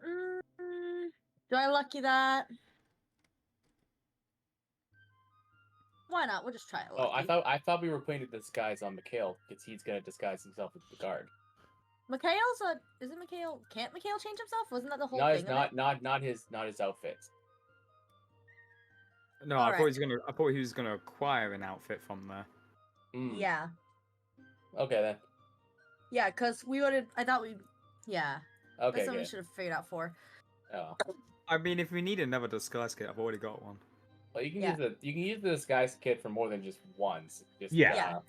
Do I lucky that? Why not? We'll just try it. Oh, Lucky. I thought we were playing the disguise on Mikhail because he's gonna disguise himself as the guard. Mikhail's isn't Mikhail? Can't Mikhail change himself? Wasn't that the whole No, thing? it's not his outfit. No, All I right. thought he was gonna acquire an outfit from there. Mm. Yeah. Okay then. Yeah, because we would have. I thought we. Yeah. Okay. That's what we Good. should have figured out for. Oh. I mean, if we need another disguise kit, I've already got one. Well, you can Yeah. use the disguise kit for more than just once. Just, Yeah. Yeah.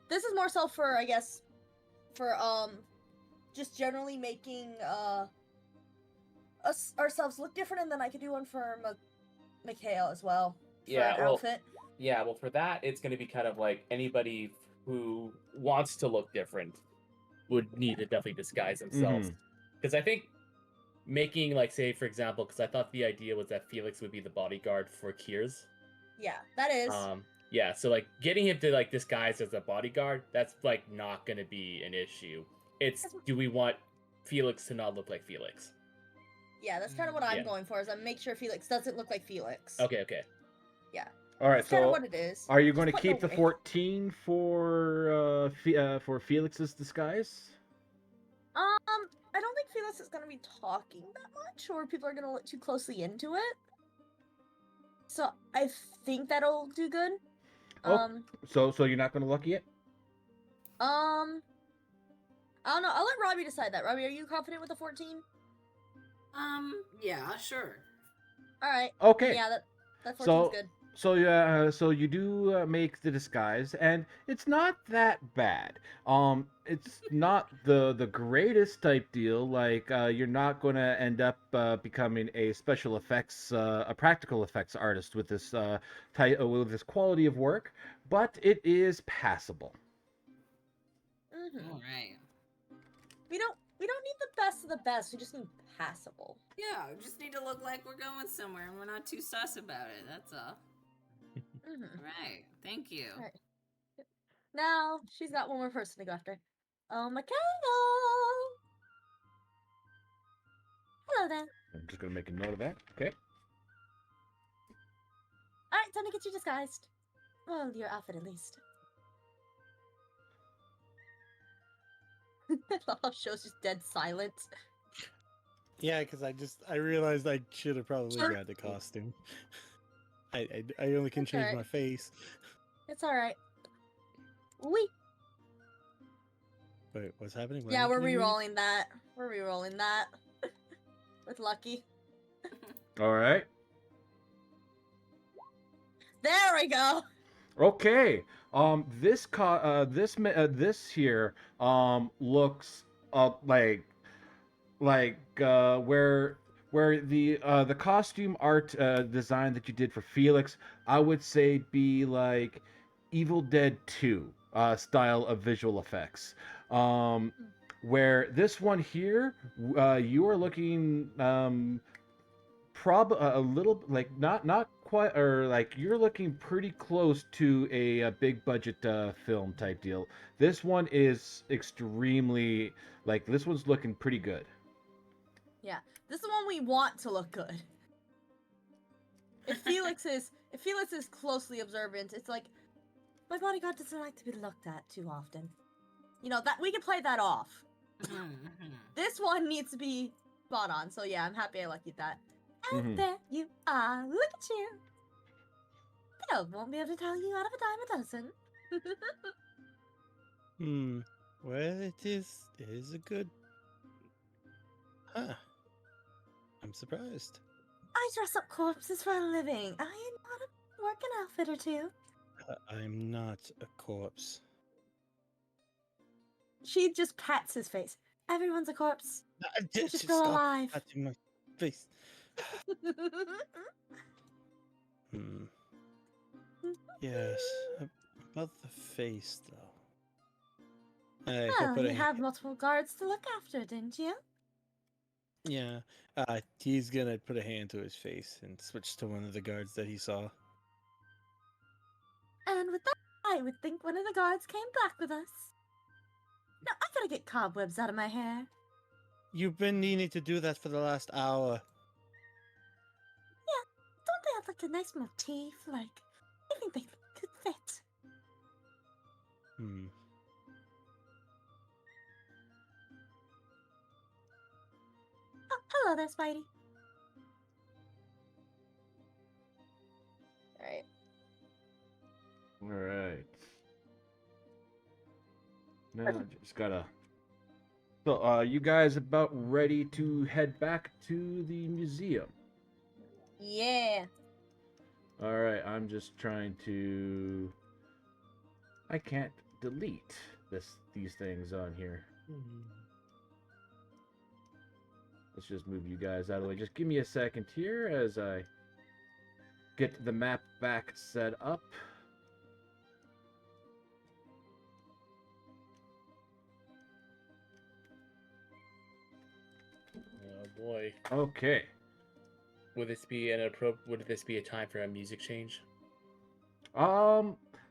This is more so for, I guess, for just generally making us ourselves look different, and then I could do one for Mikhail as well. For Yeah, an well- outfit. Yeah, well, for that, it's going to be kind of like anybody who wants to look different would need to definitely disguise themselves. Because I think making, like, say, for example, because I thought the idea was that Felix would be the bodyguard for Kiers. Yeah, that is. Yeah, so, like, getting him to, like, disguise as a bodyguard, that's, like, not going to be an issue. It's, do we want Felix to not look like Felix? Yeah, that's kind of what I'm Yeah. going for. Is I make sure Felix doesn't look like Felix. Okay. All right. That's kind of So what it is. are you Just going to put keep the away. 14 for Felix's disguise? I don't think Felix is gonna be talking that much, or people are gonna look too closely into it. So I think that'll do good. Oh. So you're not going to lucky it? I don't know. I'll let Robbie decide that. Robbie, are you confident with the 14? Yeah, sure. All right. Okay. Yeah, that 14's So good. so yeah, so you do make the disguise, and it's not that bad. It's not the greatest type deal. Like you're not going to end up becoming a special effects, a practical effects artist with this with this quality of work, but it is passable. All right. We don't need the best of the best. We just need passable. Yeah, we just need to look like we're going somewhere and we're not too sus about it. That's all. Mm-hmm. All right. Thank you. All right. Now she's got one more person to go after. Oh, Mikhail. Hello there. I'm just going to make a note of that. Okay. All right, time to get you disguised. Well, your outfit at least. I love how show's just dead silent. Yeah, because I realized I should have probably Sure. grabbed a costume. I only can That's change alright. my face. It's all right. Wee. Wait, what's happening? Yeah, we're Can you read? re-rolling that. We're re-rolling that. With Lucky. All right. There we go. Okay. This here looks where the costume art design that you did for Felix, I would say be like Evil Dead 2. style of visual effects. Where this one here, you are looking a little like not quite, or like you're looking pretty close to a big budget film type deal. This one is extremely like this one's looking pretty good. Yeah, this is the one we want to look good. If Felix is closely observant, it's like my bodyguard doesn't like to be looked at too often. You know that we can play that off. This one needs to be spot on. So yeah, I'm happy I lucked that. And there you are. Look at you. Bill won't be able to tell you out of a dime a dozen. Well, it is a good. Huh. I'm surprised. I dress up corpses for a living. I am not a working outfit or two. I'm not a corpse. She just pats his face. Everyone's a corpse. You're just still Stop alive. patting my face. Yes, about the face though. Hey, Well, you have multiple guards to look after, didn't you? Yeah, he's gonna put a hand to his face and switch to one of the guards that he saw. And with that, I would think one of the guards came back with us. Now, I gotta get cobwebs out of my hair. You've been needing to do that for the last hour. Yeah, don't they have like a nice motif? Like, I think they could fit. Oh, hello there, Spidey. Alright. Alright. Now I just gotta. So, you guys about ready to head back to the museum? Yeah. Alright, I'm just trying to. I can't delete these things on here. Let's just move you guys out of the way. Just give me a second here as I get the map back set up. Oh boy. Okay. Would this be would this be a time for a music change?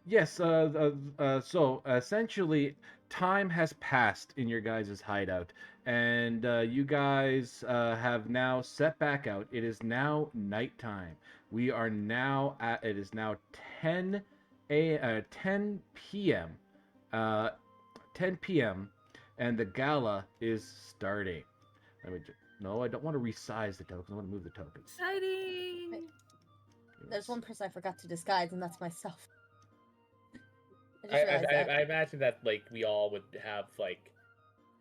Yes, so essentially time has passed in your guys' hideout, and you guys have now set back out. It is now nighttime. We are now at, it is now 10 p.m. 10 p.m. and the gala is starting. Let me no, I don't want to resize the tokens. I want to move the tokens. Exciting! There's one person I forgot to disguise, and that's myself. I imagine that like we all would have like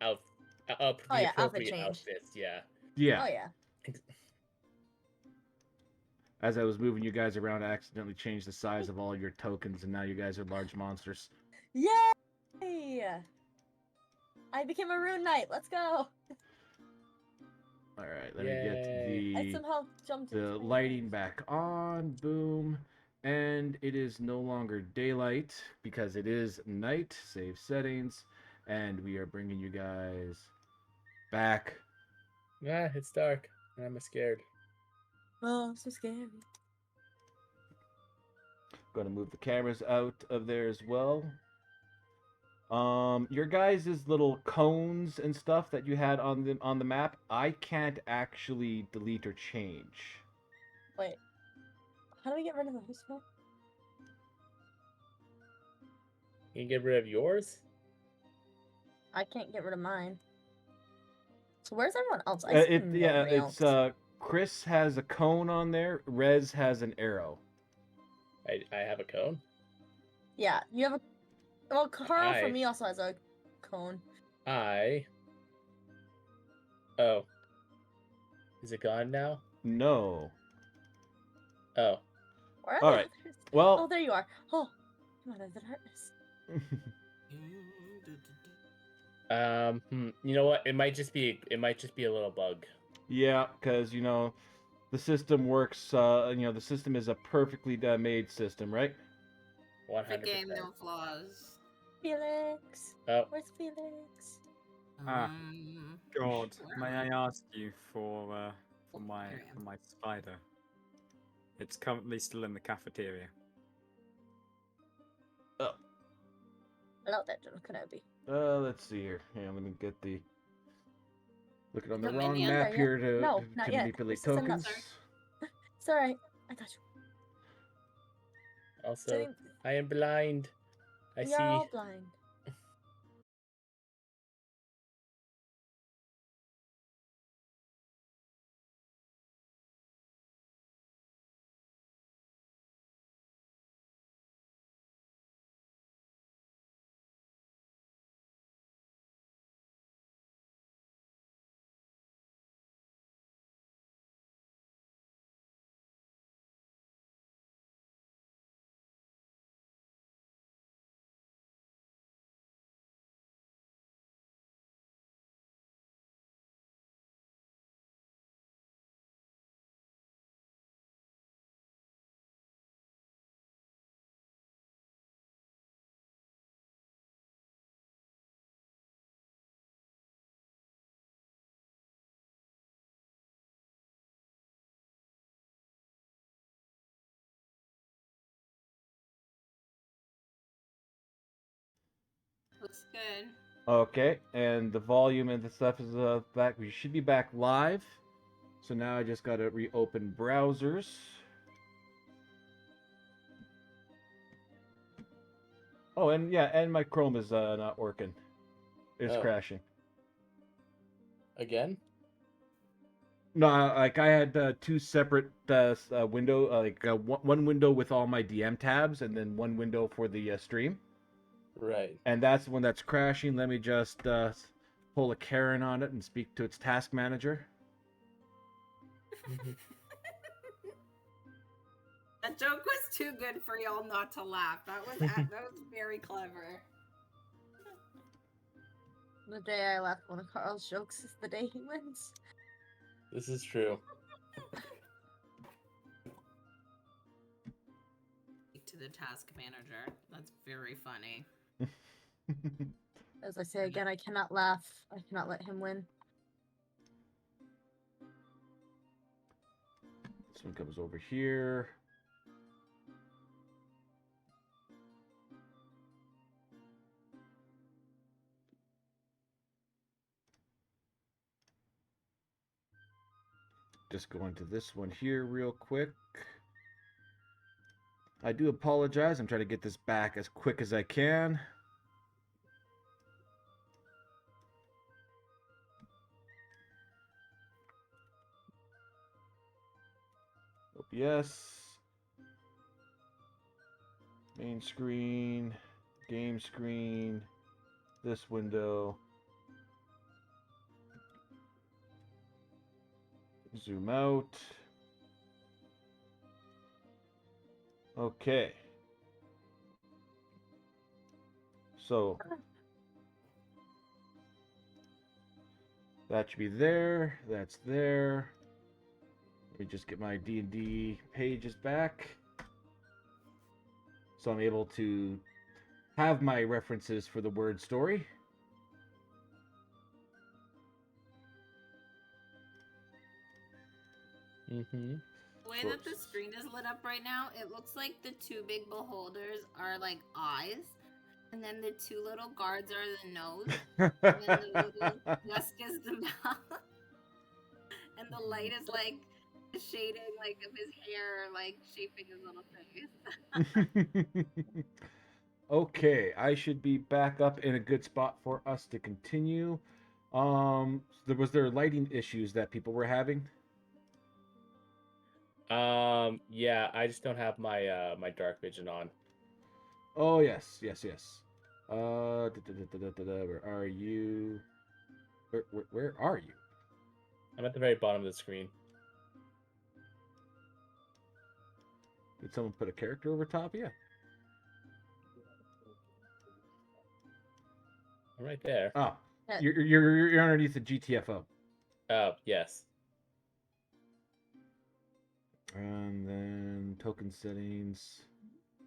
outfit appropriate change. outfits. Yeah. Yeah. Oh yeah. As I was moving you guys around, I accidentally changed the size of all your tokens, and now you guys are large monsters. Yay! I became a rune knight. Let's go. All right, let me get I somehow jumped the lighting back on. Boom. And it is no longer daylight because it is night. Save settings. And we are bringing you guys back. Yeah, it's dark. I'm scared. Oh, so scary. Going to move the cameras out of there as well. Your guys' little cones and stuff that you had on the map, I can't actually delete or change. Wait. How do we get rid of those? You can get rid of yours? I can't get rid of mine. So where's everyone else? I see nobody else. Chris has a cone on there. Rez has an arrow. I have a cone? Yeah, you have a... Well, Carl for me also has a cone. Oh. Is it gone now? No. Oh. Where are All the right. others? Well. Oh, there you are. Oh, come on, the darkness. You know what? It might just be a little bug. Yeah, because the system works. The system is a perfectly made system, right? 100%. The game, no flaws. Felix. Oh, Where's Felix? Ah, God, where may am I ask you for Oh, my here I am. spider? It's currently still in the cafeteria. Hello there, John Kenobi. Let's see here. Yeah, let me get the. Looking on the Come in wrong yet? map There, yeah. here to, No, to not yet. manipulate There's some tokens. nuts. It's alright. I got you. also, Sitting- I am blind. I You're see. all blind. Looks good. Okay, and the volume and the stuff is back. We should be back live. So now I just gotta reopen browsers. Oh, and yeah, and my Chrome is not working. It's Oh. crashing. Again? No, like I had two separate window, one window with all my DM tabs, and then one window for the stream. Right. And that's the one that's crashing. Let me just pull a Karen on it and speak to its task manager. That joke was too good for y'all not to laugh. That was that was very clever. The day I laugh one of Carl's jokes is the day he wins. This is true. Speak to the task manager. That's very funny. As I say again, I cannot laugh. I cannot let him win. This one comes over here. Just going to this one here real quick. I do apologize. I'm trying to get this back as quick as I can. OBS. Main screen. Game screen. This window. Zoom out. Okay. So that should be there. That's there. Let me just get my D&D pages back. So I'm able to have my references for the word story. Mm-hmm. The way that the screen is lit up right now, it looks like the two big beholders are like eyes, and then the two little guards are the nose, and then the little dusk is the mouth, and the light is like the shading like of his hair, like shaping his little face. Okay, I should be back up in a good spot for us to continue. Was there lighting issues that people were having? Yeah, I just don't have my my dark vision on. Oh yes. Where are you? Where are you? I'm at the very bottom of the screen. Did someone put a character over top of you? I'm right there. Oh, you're underneath the GTFO. Oh, yes. And then token settings,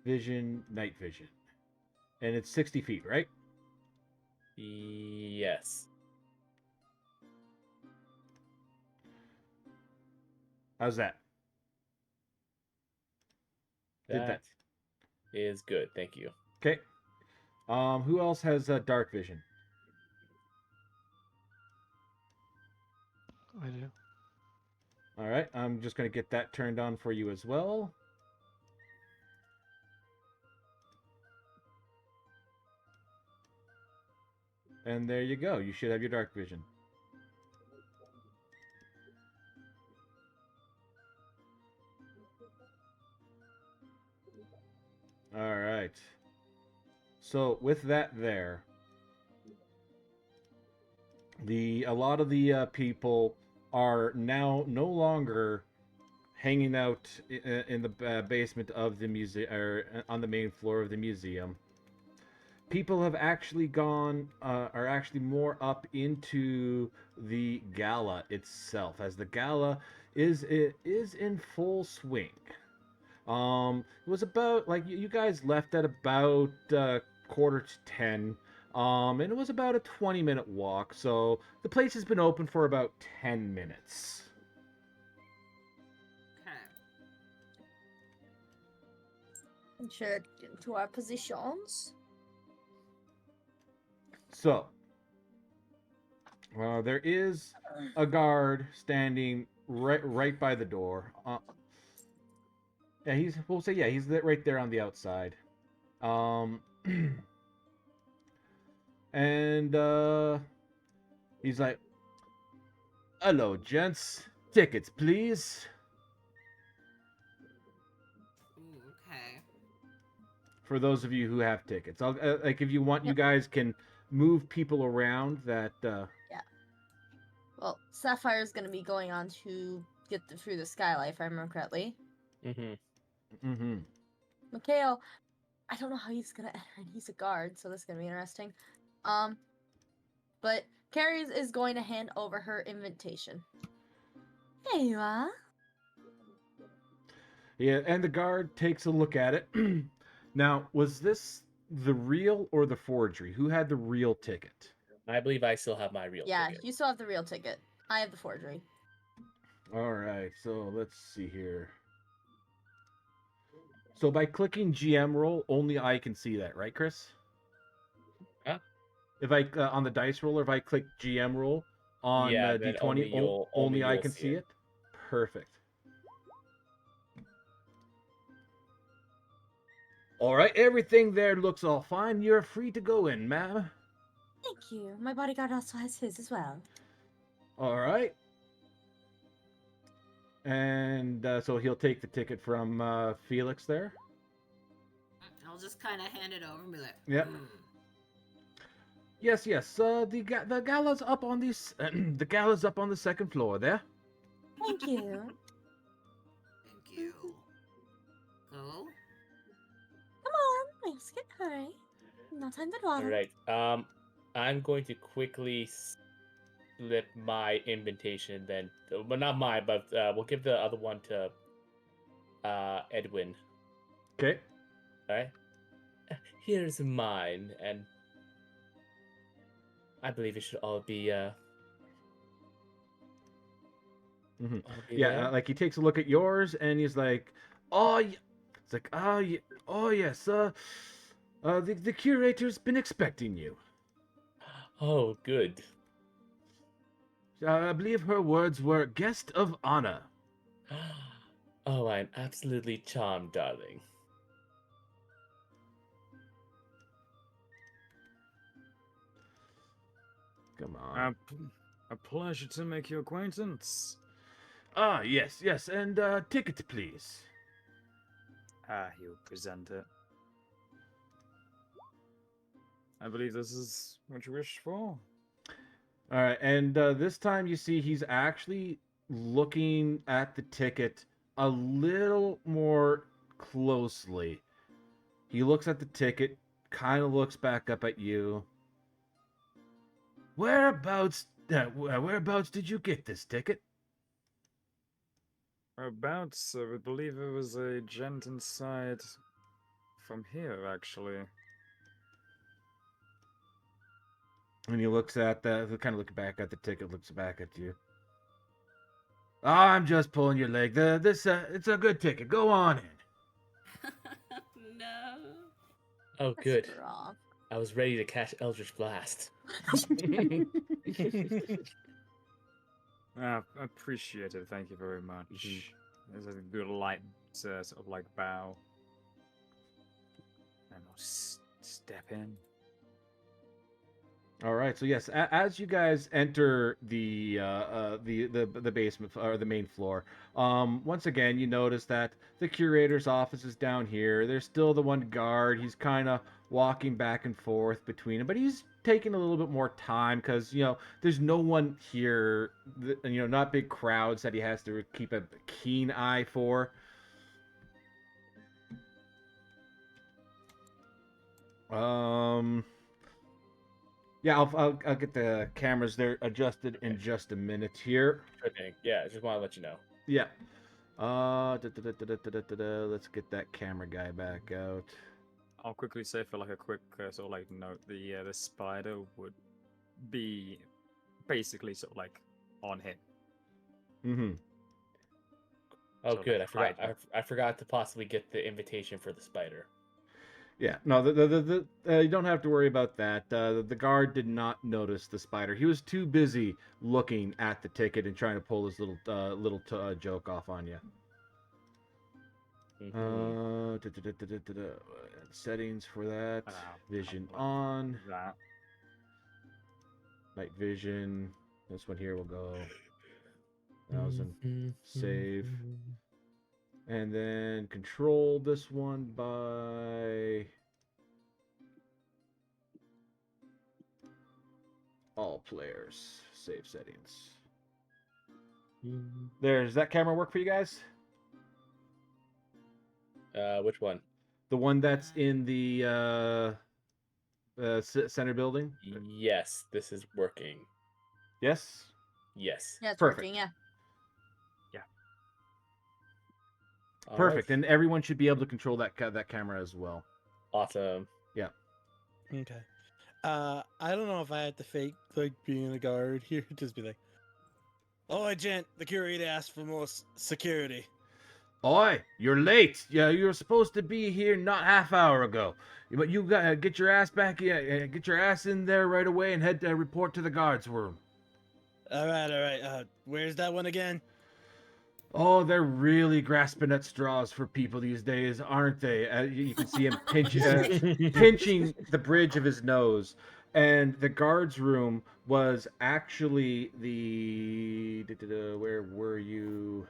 vision, night vision. And it's 60 feet, right? Yes. How's that? Did That is good. Thank you. Okay. Who else has dark vision? I do. All right, I'm just going to get that turned on for you as well. And there you go. You should have your dark vision. All right. So with that there, a lot of the people are now no longer hanging out in the basement of the museum or on the main floor of the museum. People have actually are actually more up into the gala itself, as the gala is in full swing. It was about like you guys left at about 9:45, and it was about a 20-minute walk. So the place has been open for about 10 minutes. Okay. Should get into our positions. So there is a guard standing right by the door. Yeah, we'll say he's right there on the outside. And he's like, "Hello, gents. Tickets, please." Ooh, okay. For those of you who have tickets, I'll like if you want, you guys can move people around. That Well, Sapphire's gonna be going on to get through the skylight, if I remember correctly. Mikhail, I don't know how he's gonna enter, and he's a guard, so this is gonna be interesting. But Carrie is going to hand over her invitation. Here you are. Yeah, and the guard takes a look at it. Now, was this the real or the forgery? Who had the real ticket? I believe I still have my real Yeah, ticket. you still have the real ticket. I have the forgery. All right, so let's see here. So by clicking GM roll, only I can see that, right, Chris? Huh? If I on the dice roller, if I click GM roll on Yeah, then D20, only I you'll can see it. Perfect. All right, everything there looks all fine. You're free to go in, ma'am. Thank you. My bodyguard also has his as well. All right. And so he'll take the ticket from Felix there. I'll just kind of hand it over and be like, Yep. Yes. The gala's up on this. The gala's up on the second floor there. Thank you. Thank you. Go. Come on, let's get hurry. No time to dawdle. All right. I'm going to quickly slip my invitation then. Well, not mine, but we'll give the other one to Edwin. Okay. All right. Here's mine, and I believe it should all be. All be Yeah, there. like he takes a look at yours and he's like, "Oh, it's like, oh yes, the curator's been expecting you. Oh, good. I believe her words were guest of honor." Oh, I'm absolutely charmed, darling. Come on. A pleasure to make your acquaintance. Ah, yes, and ticket, please. He'll present it. I believe this is what you wished for. All right, and this time you see he's actually looking at the ticket a little more closely. He looks at the ticket, kind of looks back up at you. Whereabouts did you get this ticket? Whereabouts, I would believe it was a gent inside from here, actually. And he looks at kind of looking back at the ticket, looks back at you. Oh, I'm just pulling your leg. It's a good ticket. Go on in. No. Oh, That's good. rough. I was ready to catch Eldritch Blast. I appreciate it. Thank you very much. There's a good light sort of like bow. And I'll step in. All right. So yes, as you guys enter the basement or the main floor, once again you notice that the curator's office is down here. There's still the one guard. He's kind of walking back and forth between them, but he's taking a little bit more time because there's no one here. Not big crowds that he has to keep a keen eye for. Yeah, I'll get the cameras there adjusted in just a minute here. Sure thing. Yeah, I just want to let you know. Yeah. Let's get that camera guy back out. I'll quickly say for like a quick sort of like note, the spider would be basically sort of like on him. Mm-hmm. Oh, So, good. like, I forgot to possibly get the invitation for the spider. Yeah, no, you don't have to worry about that. The guard did not notice the spider. He was too busy looking at the ticket and trying to pull his little joke off on you. Settings for that. Vision on. That. Night vision. This one here will go 1000. Save. And then control this one by all players. Save settings. Does that camera work for you guys? Which one? The one that's in the center building? Yes, this is working. Yes? Yes. Yeah, it's Perfect. working, yeah. All Perfect. right. And everyone should be able to control that camera as well. Awesome. Okay. I don't know if I had to fake like being a guard here. Just be like, "Oh, gent, the curator asked for more security." Oi, you're late. Yeah, you were supposed to be here not half hour ago. But you got to get your ass back in, get your ass in there right away and head to report to the guards room. All right. Where's that one again? Oh, they're really grasping at straws for people these days, aren't they? You can see him pinching the bridge of his nose. And the guards room was actually the... Where were you?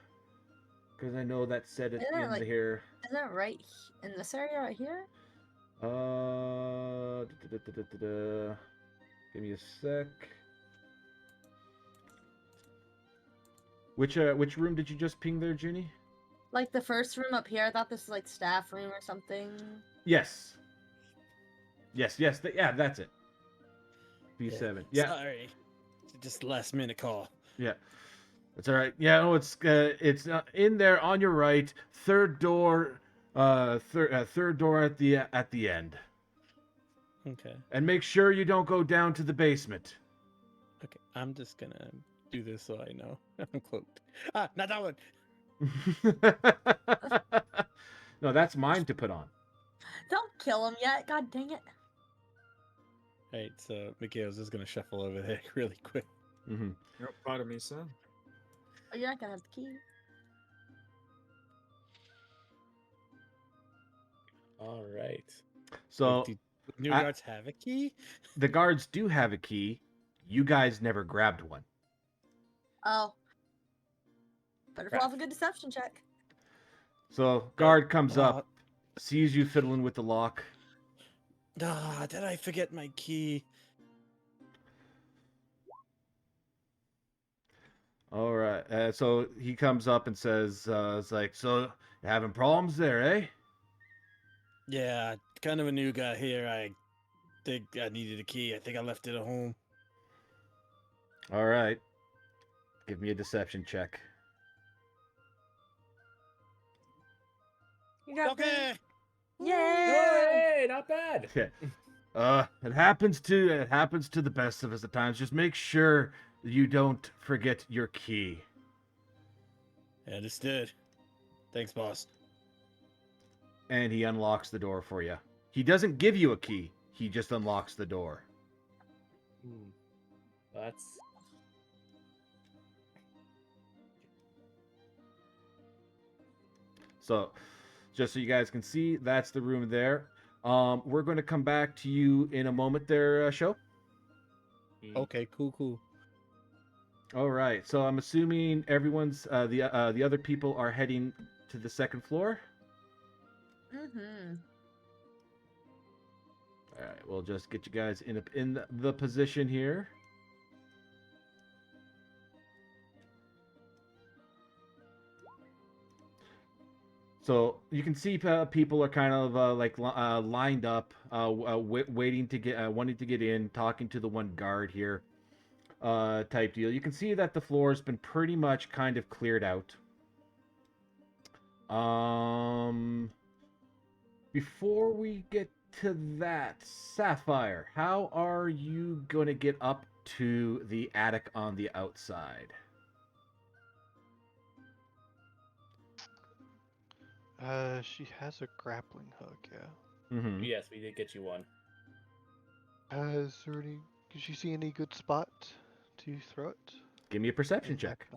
Because I know that said it Isn't it, in like, here. Isn't it right in this area right here? Give me a sec. Which room did you just ping there, Junie? Like the first room up here. I thought this was like staff room or something. Yes. Yes. Yeah, that's it. B7. Yeah. Sorry. Just last minute call. Yeah. That's all right. Yeah. No, it's in there on your right. Third door. Third door at the end. Okay. And make sure you don't go down to the basement. Okay. I'm just gonna do this so I know I'm cloaked. Ah, not that one. No, that's mine to put on. Don't kill him yet. God dang it. Right. So Mikhail's just gonna shuffle over there really quick. Mm-hmm. Yep, pardon me, sir. Oh, you're not gonna have the key. All right. So Do new guards have a key? the guards do have a key. You guys never grabbed one. Oh. Better pull off a good deception check. So guard comes up, sees you fiddling with the lock. Ah, did I forget my key? All right. So he comes up and says, "It's like, so you're having problems there, eh?" Yeah, kind of a new guy here. I think I needed a key. I think I left it at home. All right. Give me a deception check. You got Okay. Yay! Hey, not bad. Yeah. It happens to the best of us at times. Just make sure you don't forget your key. Understood. Thanks, boss. And he unlocks the door for you. He doesn't give you a key. He just unlocks the door. That's So, just so you guys can see, that's the room there. We're going to come back to you in a moment there, Show. Okay, cool. All right. So I'm assuming everyone's the other people are heading to the second floor. Mm-hmm. All right. We'll just get you guys in the position here. So you can see people are kind of lined up, waiting to get, wanting to get in, talking to the one guard here, type deal. You can see that the floor has been pretty much kind of cleared out. Before we get to that, Sapphire, how are you going to get up to the attic on the outside? She has a grappling hook, yeah. Mm-hmm. Yes, we did get you one. Is there any? Does she see any good spot to throw it? Give me a perception check.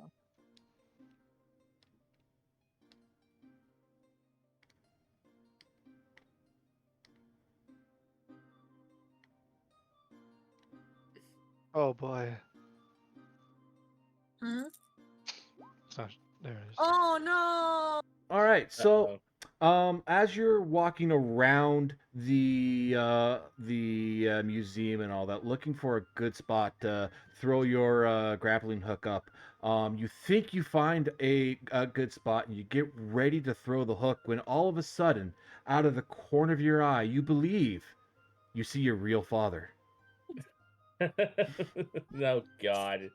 Oh boy. Hmm? It's not, there it is. Oh no! All right, so Uh-oh. as you're walking around the museum and all that, looking for a good spot to throw your grappling hook up, you think you find a good spot, and you get ready to throw the hook when all of a sudden, out of the corner of your eye, you believe you see your real father. Oh God.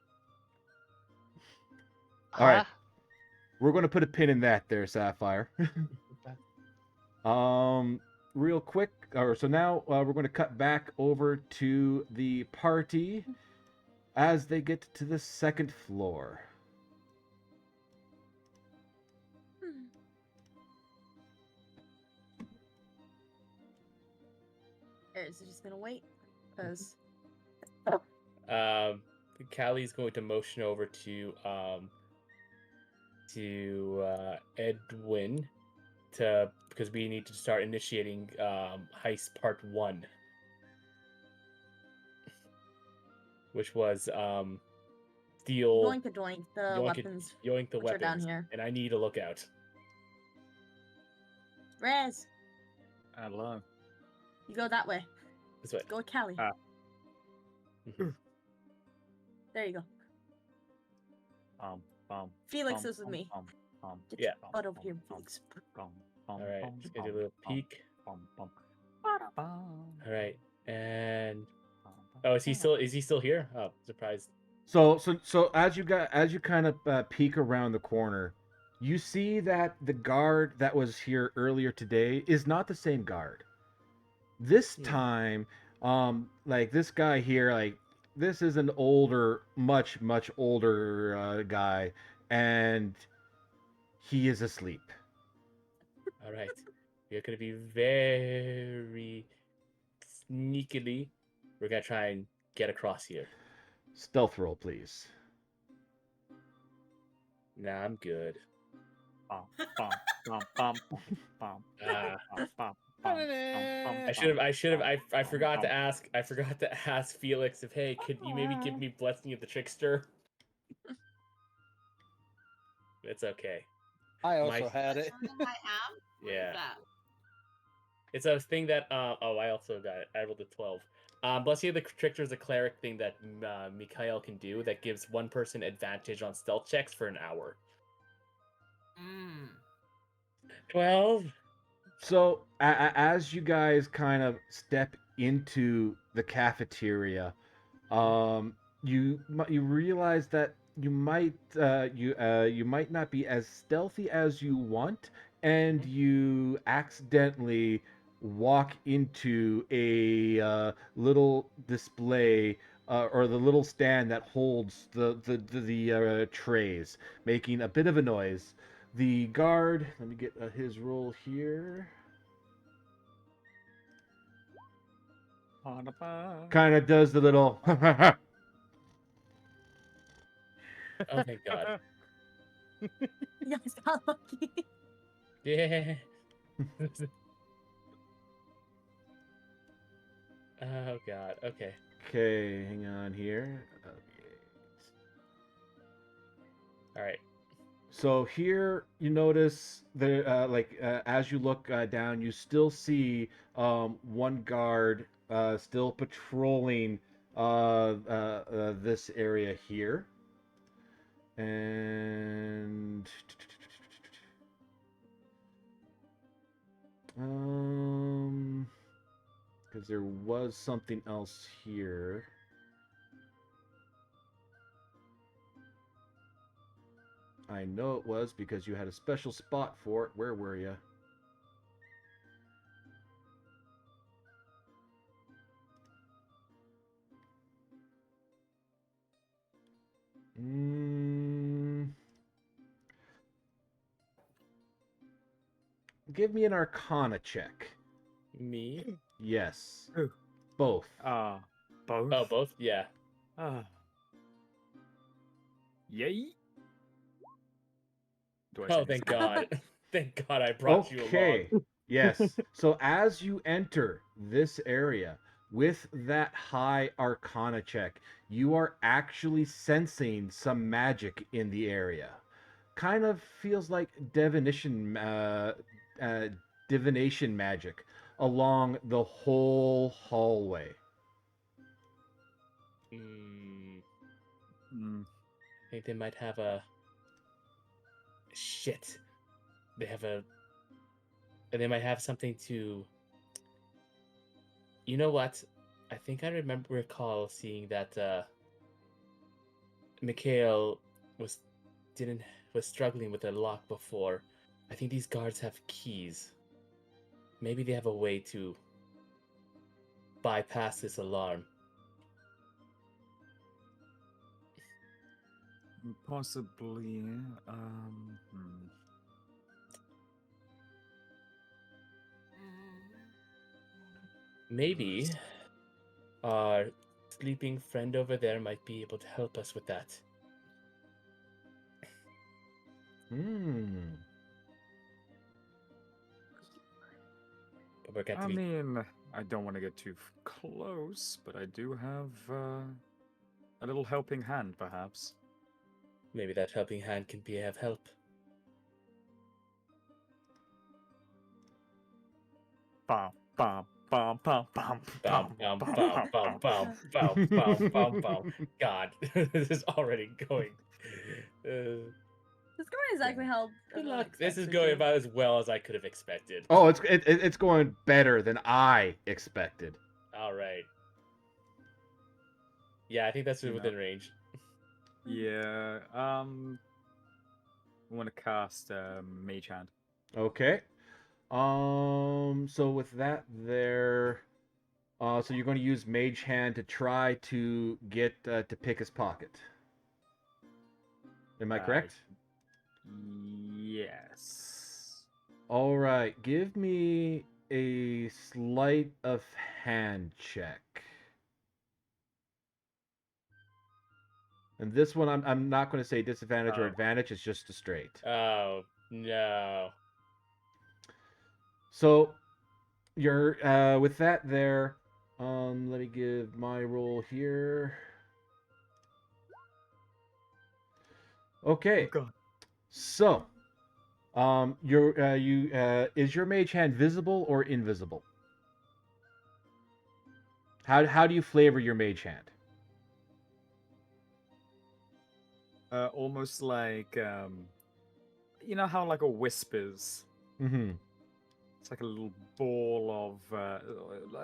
All right. We're going to put a pin in that there, Sapphire. Real quick, so now we're going to cut back over to the party as they get to the second floor. Or is it just gonna wait? Because Callie's going to motion over to Edwin because we need to start initiating heist part 1, which was steal doink the weapons. yoink the which are down weapons, here. and I need a lookout. Rez, Hello. you go that way. This way. Go with Callie. There you go. Felix is with me. Get your butt over here, Felix. All right, just gonna do a little peek. All right, and is he still here? Oh, surprised. So as you kind of peek around the corner, you see that the guard that was here earlier today is not the same guard. This time, this guy here, this is an older, much older guy, and he is asleep. All right, we're gonna be very sneakily. We're gonna try and get across here. Stealth roll, please. Nah, I'm good. I forgot to ask Felix if, hey, could you maybe give me Blessing of the Trickster? It's okay. I also had it. I have? What is Yeah. that? It's a thing that I also got it. I rolled a 12. Blessing of the Trickster is a cleric thing that Mikhail can do that gives one person advantage on stealth checks for an hour. 12. So as you guys kind of step into the cafeteria, you realize that you might not be as stealthy as you want, and you accidentally walk into a little display or the little stand that holds the trays, making a bit of a noise. The guard, let me get his roll here. Kind of does the little. Oh, thank God. You guys got lucky. Yeah. Oh God. Okay. Okay, hang on here. All right. So here you notice there, as you look down, you still see one guard still patrolling this area here, and because there was something else here. I know it was because you had a special spot for it. Where were you? Give me an Arcana check. Me? Yes. Who? Both. Both? Oh, both? Yeah. Yay. Do I Oh, say thank anything? God. Thank God I brought you Okay. along. Yes. So as you enter this area with that high Arcana check, you are actually sensing some magic in the area. Kind of feels like divination magic along the whole hallway. I think they might have a... Shit. They might have something to... You know what? I think I recall seeing that Mikhail was struggling with a lock before. I think these guards have keys. Maybe they have a way to bypass this alarm. Possibly. Maybe our sleeping friend over there might be able to help us with that. But we're going to I be... mean, I don't want to get too close, but I do have a little helping hand, perhaps. Maybe that helping hand can be of help. Bam, bam, bam, bam, bam, Bum, bum, bum, bum, bum, bum, bum, bum, bum. God, this is already going. It's going exactly how. Good luck. This is going about as well as I could have expected. Oh, it's going better than I expected. All right. Yeah, I think that's within range. Yeah. I want to cast Mage Hand. Okay. So with that there, so you're going to use Mage Hand to try to get to pick his pocket. Am I correct? Yes. All right. Give me a sleight of hand check. And this one, I'm not going to say disadvantage or advantage. It's just a straight. Oh no. So you're with that there. Let me give my roll here. Okay. Oh, God. So, is your mage hand visible or invisible? How do you flavor your mage hand? Almost like you know how like a wisp is. Mm-hmm. It's like a little ball of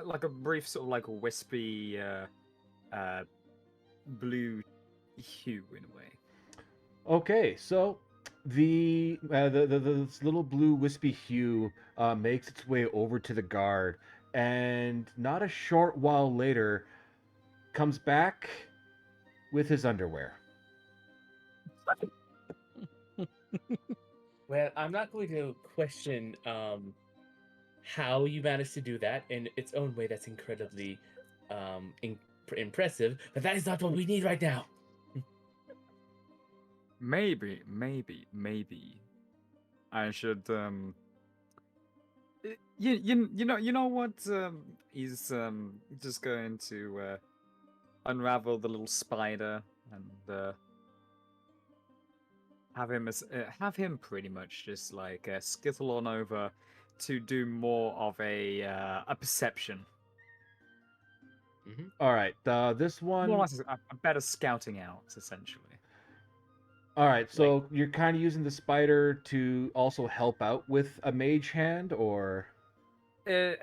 like a brief sort of like a wispy blue hue in a way. Okay, so this little blue wispy hue makes its way over to the guard, and not a short while later, comes back with his underwear. Well, I'm not going to question how you managed to do that in its own way. That's incredibly impressive, but that is not what we need right now. Maybe I should you know what he's just going to unravel the little spider and have him pretty much just like skittle on over to do more of a perception. All right, this one. More or less a better scouting out, essentially. All right, so you're kind of using the spider to also help out with a mage hand, or? In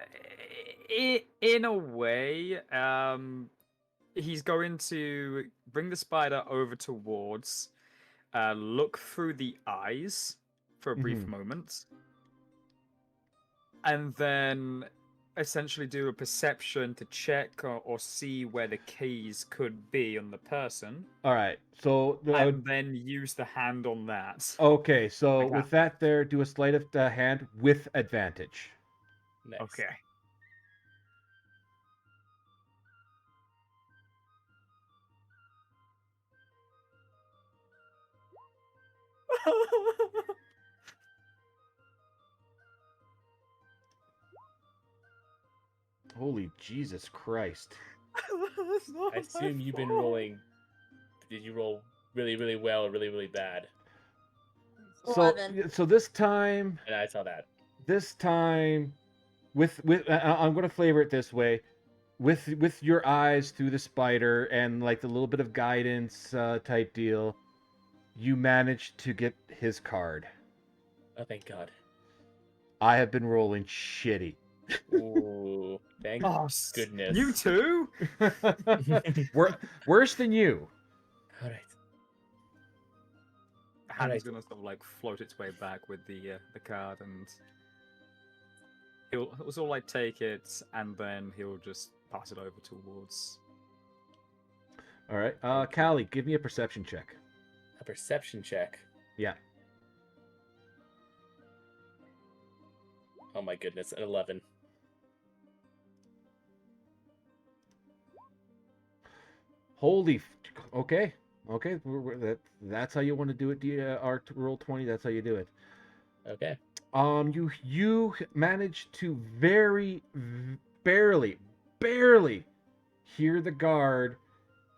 a way, he's going to bring the spider over towards, look through the eyes for a brief moment, and then essentially do a perception to check or see where the keys could be on the person. All right, so and then use the hand on that. Okay, so Like with that there, do a sleight of hand with advantage. Nice. Okay. Holy Jesus Christ. I assume you've been rolling. Did you roll really, really well or really, really bad? So this time, and I saw that. This time, with I'm gonna flavor it this way, with your eyes through the spider and like the little bit of guidance type deal, you managed to get his card. Oh, thank God. I have been rolling shitty. Ooh, thank goodness. You too? Worse than you. All right. Hannah's gonna sort of like float its way back with the card, and he'll sort of like take it, and then he'll just pass it over towards. All right, Callie, give me a perception check. A perception check. Yeah. Oh my goodness, an 11. Holy, okay. That's how you want to do it. Roll 20. That's how you do it. Okay. You managed to very barely hear the guard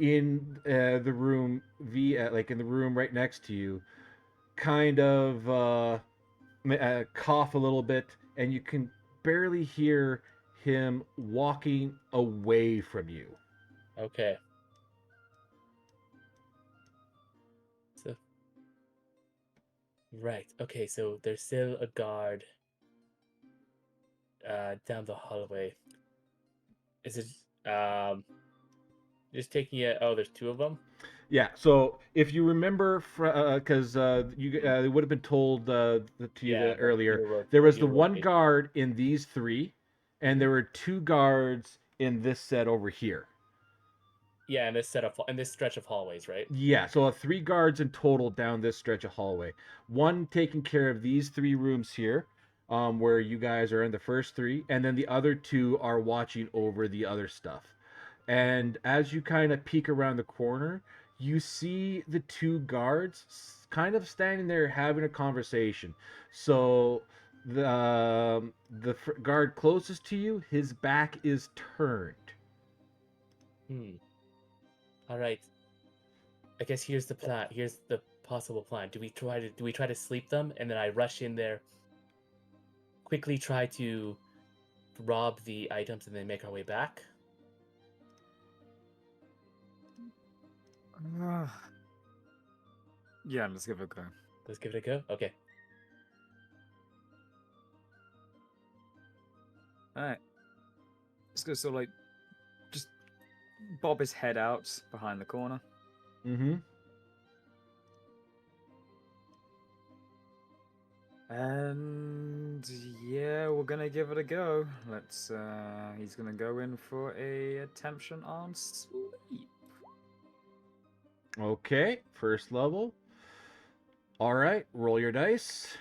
in the room like in the room right next to you, kind of cough a little bit, and you can barely hear him walking away from you. Okay. So, right. Okay, so there's still a guard down the hallway. Is it just taking it? Oh, there's two of them. Yeah. So if you remember, because it would have been told to you earlier, there was the one guard in these three, and there were two guards in this set over here. Yeah, in this stretch of hallways, right? Yeah, so 3 guards in total down this stretch of hallway. One taking care of these 3 rooms here, where you guys are in the first 3, and then the other 2 are watching over the other stuff. And as you kind of peek around the corner, you see the 2 guards kind of standing there having a conversation. So the guard closest to you, his back is turned. All right. I guess here's the plan. Here's the possible plan. Do we try to sleep them, and then I rush in there, quickly try to rob the items, and then make our way back? Yeah, let's give it a go. Let's give it a go. Okay. All right. Let's go. So like, just bob his head out behind the corner. Mm-hmm. And yeah, we're gonna give it a go. Let's. He's gonna go in for a attention on sleep. Okay, first level. All right, roll your dice.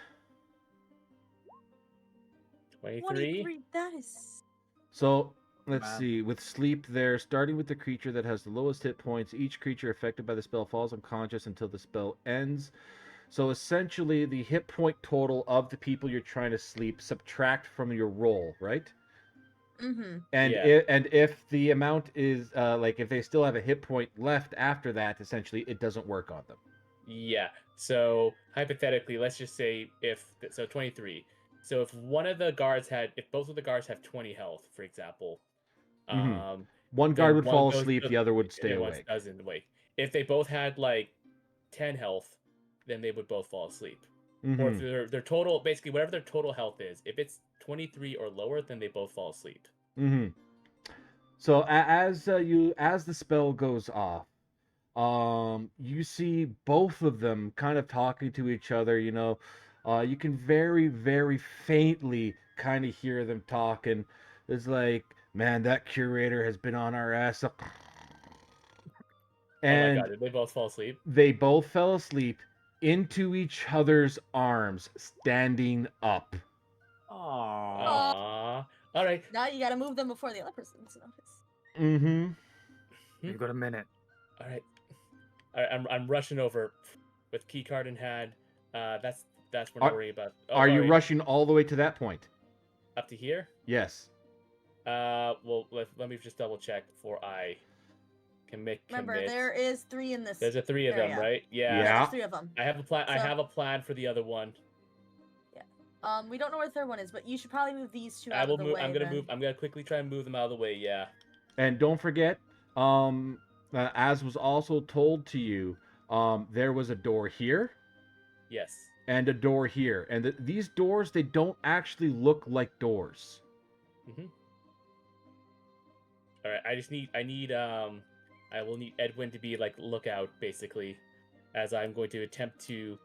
23. That is. So let's Man. see. With sleep, there, starting with the creature that has the lowest hit points, each creature affected by the spell falls unconscious until the spell ends. So essentially, the hit point total of the people you're trying to sleep subtract from your roll, right? Mm-hmm. And Yeah. if the amount is like if they still have a hit point left after that, essentially it doesn't work on them. Yeah. So hypothetically, let's just say so 23. So if if both of the guards have 20 health, for example, Mhm. One guard then would one fall goes asleep, to- the other would stay and one awake. doesn't wake. If they both had like 10 health, then they would both fall asleep. Or if Mhm. their total, basically whatever their total health is, if it's 23 or lower, then they both fall asleep. Mhm. So as the spell goes off, you see both of them kind of talking to each other. You can very, very faintly kind of hear them talking. It's like, man, that curator has been on our ass. Oh my And god, did they both fall asleep? they both fell asleep into each other's arms, standing up. Aww. Aww. All right. Now you gotta move them before the other person's notice. Mm-hmm. You've got a minute. All right. I'm rushing over with key card in hand. That's what I'm worried about. Oh, Are you wait, rushing all the way to that point? up to here? Yes. Well, let me just double check before I can make Remember, commit. there is 3 in this. There's a 3 of them, area. right? Yeah. Yeah. There's 3 of them. I have a plan. I So- have a plan for the other one. We don't know where the 3rd one is, but you should probably move these 2 I out will of the move. way. I'm gonna then. move. I'm gonna quickly try and move them out of the way. Yeah. And don't forget, as was also told to you, there was a door here Yes. and a door here, and these doors, they don't actually look like doors. All right. I will need Edwin to be like lookout, basically, as I'm going to attempt to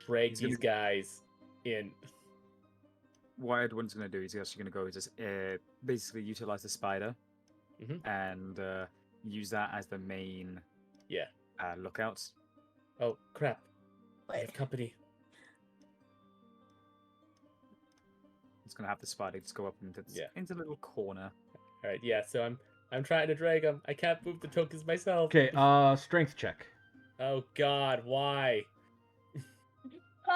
drag He's gonna- these guys in. What Edwin's gonna do is he's actually gonna go just basically utilize the spider Mhm. and use that as the main Yeah. lookouts. Oh crap! I Wait. have company. It's gonna have the spider just go up into into the little corner. All right. Yeah. So I'm trying to drag them. I can't move the tokens myself. Okay, strength check. Oh God! Why?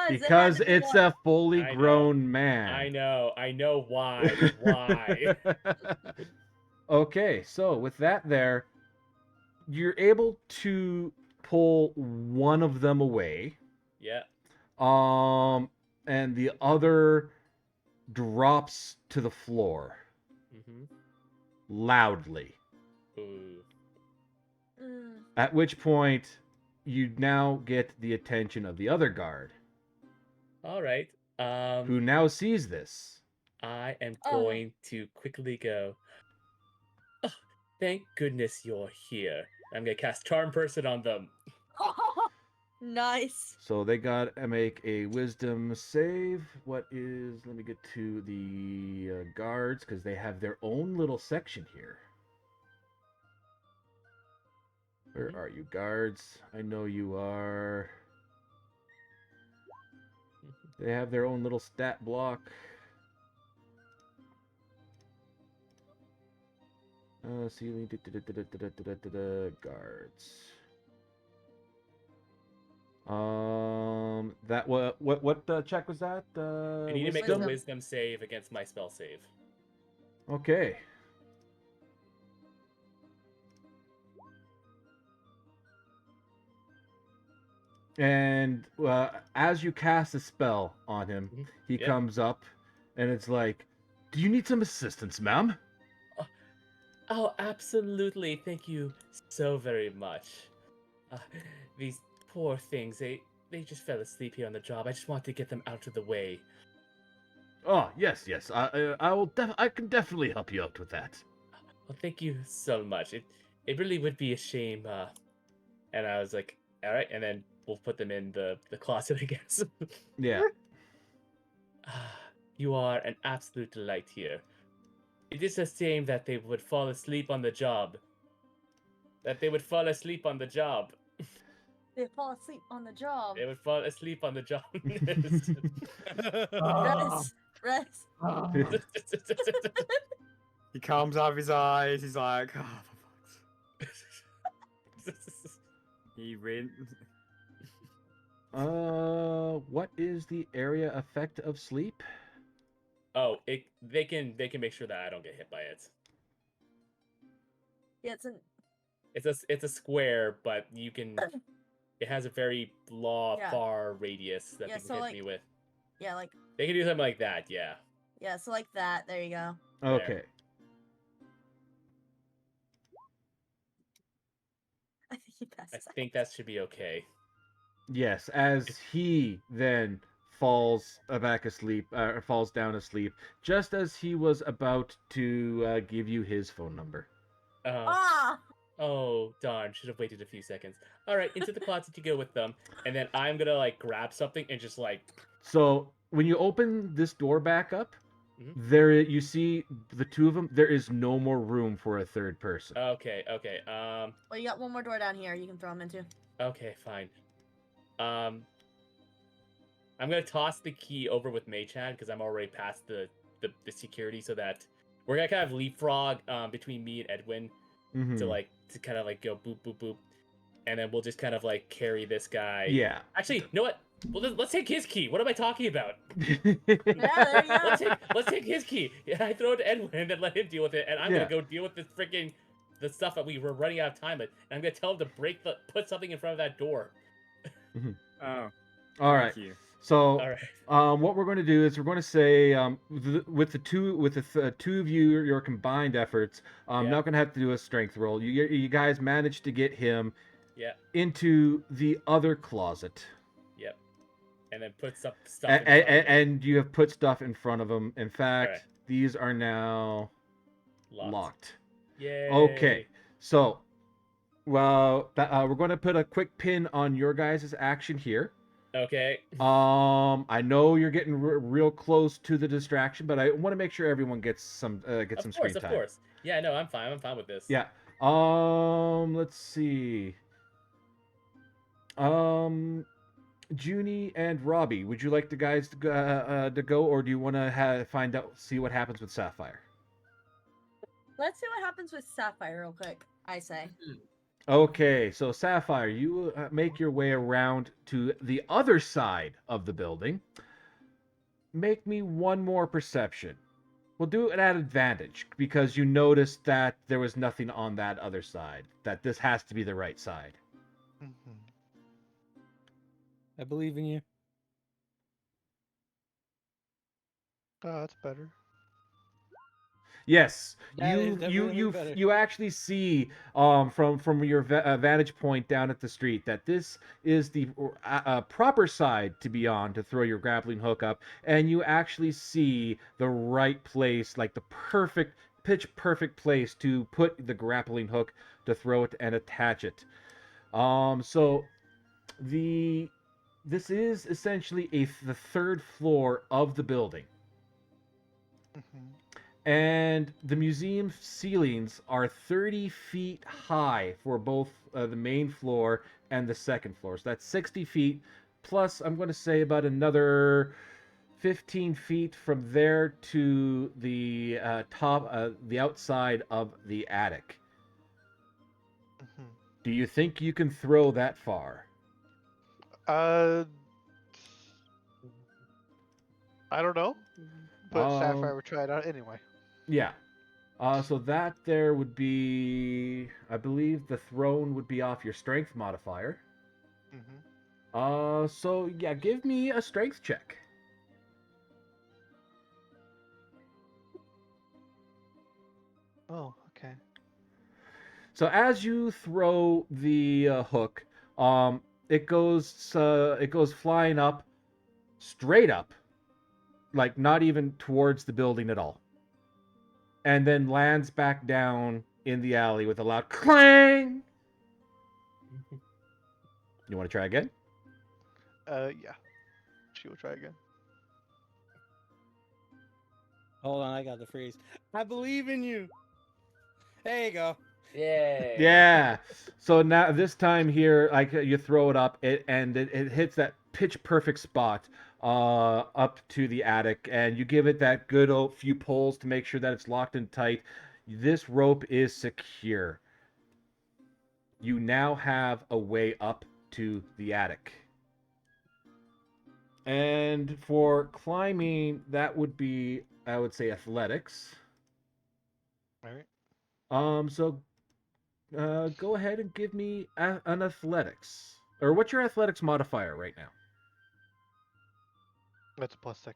Because it's a fully I know. grown man. I know why. Why? Okay, so with that there, you're able to pull one of them away. Yeah. And the other drops to the floor Mm-hmm. loudly. Ooh. At which point, you now get the attention of the other guard, All right. who now sees this. I am Oh. going to quickly go. "Oh, thank goodness you're here. I'm gonna cast Charm Person on them. Nice. So they got to make a wisdom save. Let me get to the guards, because they have their own little section here. Where are you, guards? I know you are. They have their own little stat block. Ceiling, guards. That what check was that? I need to make a wisdom save against my spell save. Okay. And as you cast a spell on him, he Yep. comes up, and it's like, "Do you need some assistance, ma'am?" Oh, absolutely. Thank you so very much. These poor things, they just fell asleep here on the job. I just want to get them out of the way. Oh, yes. I will. I can definitely help you out with that. Well, thank you so much. It really would be a shame. And I was like, all right, and then we'll put them in the closet, I guess. Yeah. You are an absolute delight here. It is a shame that they would fall asleep on the job. That they would fall asleep on the job. They fall asleep on the job. They would fall asleep on the job. Rest. He comes out of his eyes. He's like, oh, for fuck's sake." He rin. What is the area effect of sleep? Oh, they can make sure that I don't get hit by it. Yeah, it's an. It's a square, but you can. It has a very Yeah. far radius that Yeah, they can so, hit like- me with. Yeah, like They can do something like that, yeah. yeah, so like that. There you go. Okay. I think he I passes. think that should be okay. Yes, as he then falls back asleep, falls down asleep, just as he was about to give you his phone number. Ah! Oh, darn. Should have waited a few seconds. All right, into the closet you go with them. And then I'm going to, like, grab something and just, like... So when you open this door back up, Mhm. there you see the two of them. There is no more room for a third person. Okay. Well, you got one more door down here you can throw him into. Okay, fine. I'm going to toss the key over with Mei-chan because I'm already past the security so that we're going to kind of leapfrog between me and Edwin Mhm. to kind of, like, go boop, boop, boop. And then we'll just kind of, like, carry this guy. Yeah. Actually, you know what? Well, let's take his key. What am I talking about? Yeah, there you go. Let's take his key. Yeah, I throw it to Edwin and then let him deal with it. And I'm Yeah. gonna go deal with this the stuff that we were running out of time with. And I'm gonna tell him to put something in front of that door. Oh. All right. Thank you. So, All right. what we're going to do is we're going to say, with the two of you, your combined efforts, I'm Yeah. not going to have to do a strength roll. You guys managed to get him Yeah. into the other closet, Yep. And then put stuff. In front of him. and you have put stuff in front of him. In fact, Alright. these are now Locked. locked. Yay. Okay, so, well, we're going to put a quick pin on your guys' action here. Okay. I know you're getting real close to the distraction, but I want to make sure everyone gets some screen time. Of course. Yeah. No, I'm fine. I'm fine with this. Yeah. Let's see. Junie and Robbie, would you like the guys to go, or do you want to see what happens with Sapphire? Let's see what happens with Sapphire real quick. I say. Okay, so Sapphire, you make your way around to the other side of the building. Make me one more perception. We'll do it at advantage because you noticed that there was nothing on that other side. That this has to be the right side. Mhm. I believe in you. Oh, that's better. Yes, That is definitely better. you actually see from your vantage point down at the street that this is the proper side to be on to throw your grappling hook up, and you actually see the right place, like the pitch perfect place to put the grappling hook to throw it and attach it. So this is essentially the third floor of the building. Mhm. And the museum ceilings are 30 feet high for both the main floor and the second floor. So that's 60 feet, plus I'm going to say about another 15 feet from there to the the outside of the attic. Mhm. Do you think you can throw that far? I don't know, but Sapphire Um, would try it out anyway. Yeah. So that there would be, I believe the throne would be off your strength modifier. Mhm. So yeah, give me a strength check. Oh, okay. So as you throw the hook, it goes flying up, straight up, like not even towards the building at all, and then lands back down in the alley with a loud clang. You want to try again? Yeah. She will try again. Hold on, I got the phrase. I believe in you. There you go. Yay. Yeah. So now this time here, like you throw it up, and it hits that pitch perfect spot up to the attic, and you give it that good old few pulls to make sure that it's locked in tight. This rope is secure. You now have a way up to the attic. And for climbing, that would be, I would say, athletics. All right. So go ahead and give me an athletics. Or what's your athletics modifier right now? That's a +6.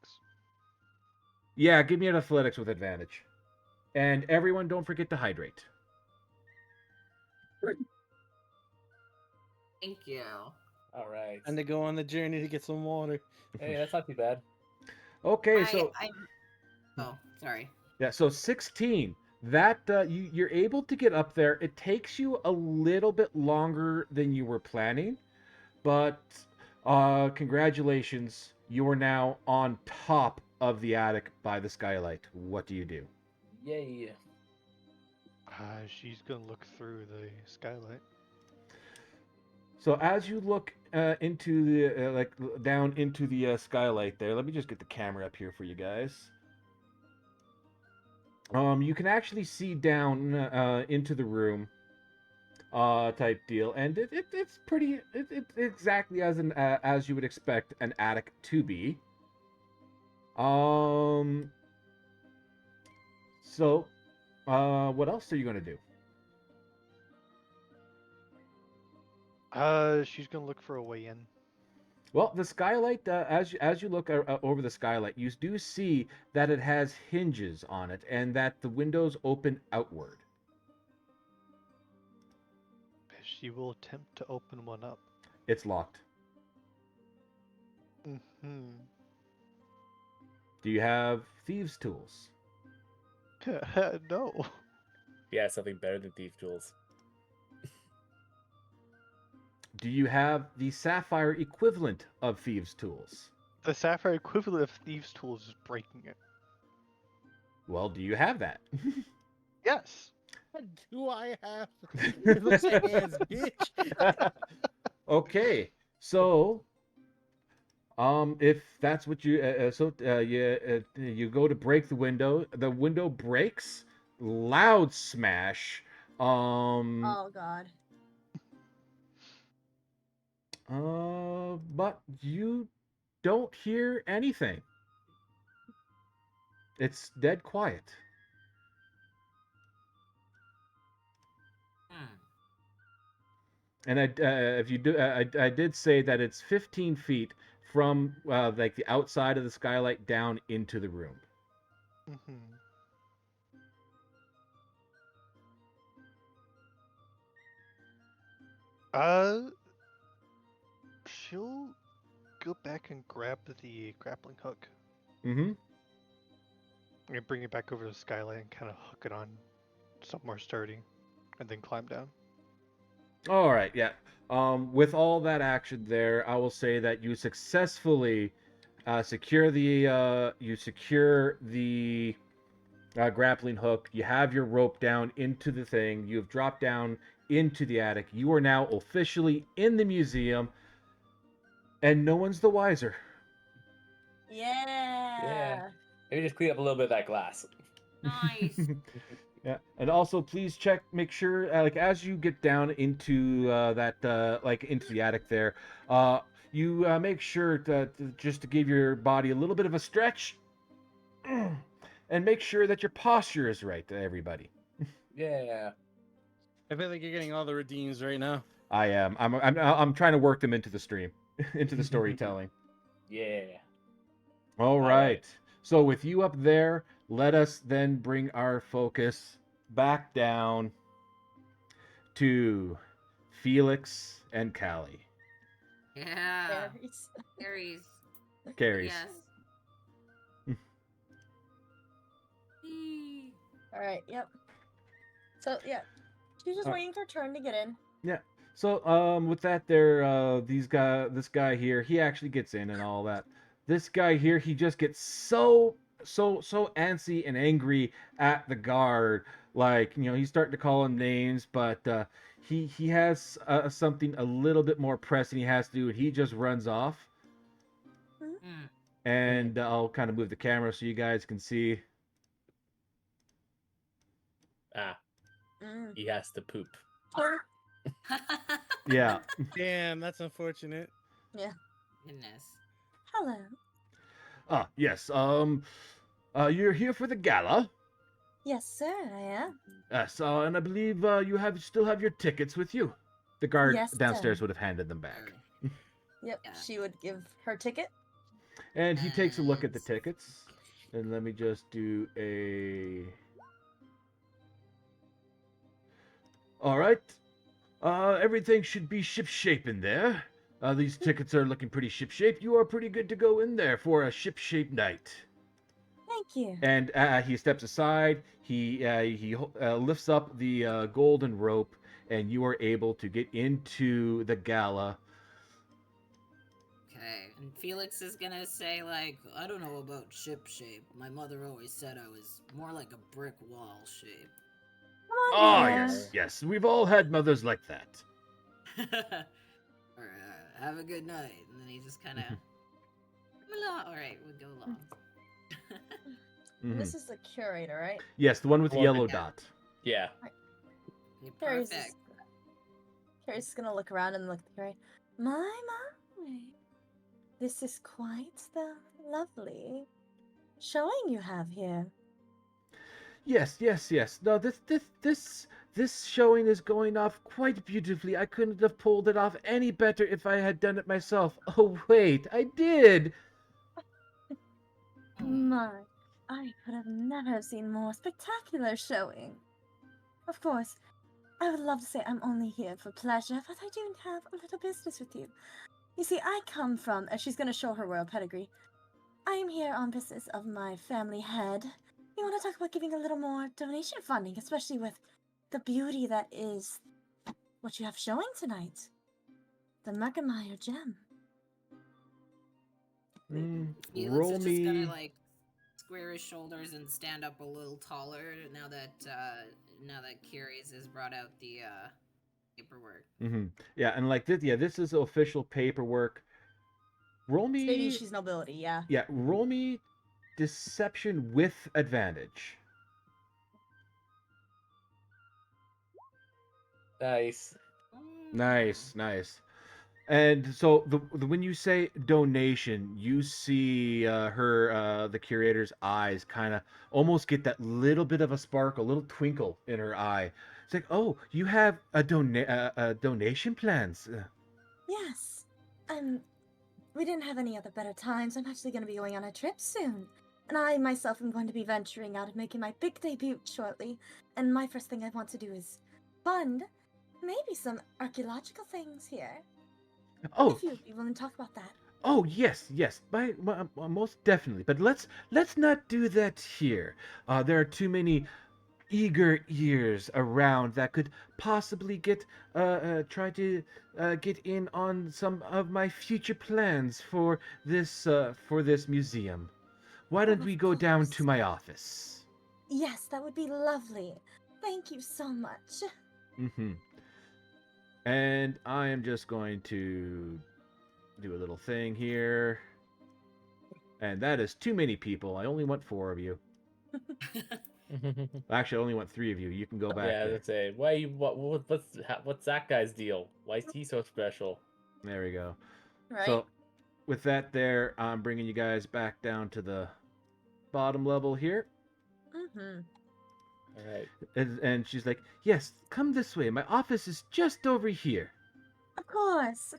Yeah, give me an athletics with advantage. And everyone, don't forget to hydrate. Thank you. All right. And to go on the journey to get some water. Hey, that's not too bad. Okay, so Oh, sorry. yeah, so 16. That you're able to get up there. It takes you a little bit longer than you were planning, but congratulations, you are now on top of the attic by the skylight. What do you do? Yay. She's gonna look through the skylight. So as you look into the down into the skylight there, let me just get the camera up here for you guys. You can actually see down into the room, type deal, and it's pretty. It's exactly as you would expect an attic to be. So, what else are you gonna do? She's gonna look for a way in. Well, the skylight, as you look over the skylight, you do see that it has hinges on it, and that the windows open outward. She will attempt to open one up. It's locked. Mm-hmm. Do you have thieves' tools? No. Yeah, something better than thief tools. Do you have the sapphire equivalent of thieves' tools? The sapphire equivalent of thieves' tools is breaking it. Well, do you have that? Yes. Do I have those hands, bitch? Okay, so if that's what you you go to break the window breaks, loud smash. Oh God. But you don't hear anything. It's dead quiet. And if you do, I did say that it's 15 feet from like the outside of the skylight down into the room. Mm-hmm. She'll go back and grab the grappling hook Mm-hmm. and bring it back over to the skylight and kind of hook it on somewhere sturdy, and then climb down. All right, yeah. With all that action there, I will say that you successfully secure the grappling hook. You have your rope down into the thing. You have dropped down into the attic. You are now officially in the museum, and no one's the wiser. Yeah. Maybe just clean up a little bit of that glass. Nice. Yeah, and also please make sure, like as you get down into into the attic there, you make sure just to give your body a little bit of a stretch, and make sure that your posture is right, everybody. Yeah. I feel like you're getting all the redeems right now. I am. I'm trying to work them into the stream, into the storytelling. Yeah. All right. So with you up there, let us then bring our focus back down to Felix and Callie. Yeah. Berries. Aries. Carries. Yes. All right. Yep. So yeah, she's just waiting for her turn to get in. Yeah. So with that there, this guy here, he actually gets in and all that. This guy here, he just gets so so antsy and angry at the guard. Like, he's starting to call him names, but he has something a little bit more pressing he has to do, and he just runs off. Mm. And I'll kind of move the camera so you guys can see. He has to poop. Yeah. Damn, that's unfortunate. Yeah. Goodness. Hello. Yes. You're here for the gala. Yes, sir, I am. Yes. And I believe you still have your tickets with you. The guard Yes, downstairs sir. would have handed them back. Yep, Yeah. she would give her ticket. And he takes a look at the And- tickets. And let me just do a. All right. Everything should be ship-shape in there. These tickets are looking pretty ship-shape. You are pretty good to go in there for a ship-shape night. Thank you. And he steps aside. He lifts up the golden rope, and you are able to get into the gala. Okay, and Felix is gonna say, like, I don't know about ship shape. My mother always said I was more like a brick wall shape. Come on, Oh, man. yes. We've all had mothers like that. Or, have a good night. And then he just kind of, alright, we'll go along. Mhm. This is the curator, right? Yes, the one with the Well, yellow yeah. dot. Yeah. Okay, Carrie's perfect. Carrie's gonna look around and look at Carrie. My. This is quite the lovely showing you have here. Yes. No, this showing is going off quite beautifully. I couldn't have pulled it off any better if I had done it myself. Oh, wait, I did. My, I could have never seen more spectacular showing. Of course, I would love to say I'm only here for pleasure, but I do have a little business with you. You see, I come from, she's going to show her royal pedigree. I am here on business of my family head. We want to talk about giving a little more donation funding, especially with the beauty that is what you have showing tonight. The Merkemeyer gem. Felix Roll is just gonna, me. like, square his shoulders and stand up a little taller now that Curious has brought out the paperwork. Yeah, and like this, this is official paperwork. Roll me. Stating she's nobility, yeah. Yeah, roll me deception with advantage. Nice. Nice. And so when you say donation, you see the curator's eyes kind of almost get that little bit of a sparkle, a little twinkle in her eye. It's like, oh, you have a donation plans. Yes. We didn't have any other better times. I'm actually going to be going on a trip soon. And I myself am going to be venturing out and making my big debut shortly. And my first thing I want to do is fund maybe some archaeological things here. Oh, If you'd be willing to talk about that. oh yes, most definitely. But let's not do that here. There are too many eager ears around that could possibly try to get in on some of my future plans for this museum. Why don't Of we go down course. to my office? Yes, that would be lovely. Thank you so much. And I am just going to do a little thing here. And that is too many people. I only want 4 of you. Actually, I only want 3 of you. You can go back. Yeah, there. let's say, what's that guy's deal? Why is he so special? There we go. Right? So, with that there, I'm bringing you guys back down to the bottom level here. Mm-hmm. All right. And she's like, yes, come this way. My office is just over here. Of course.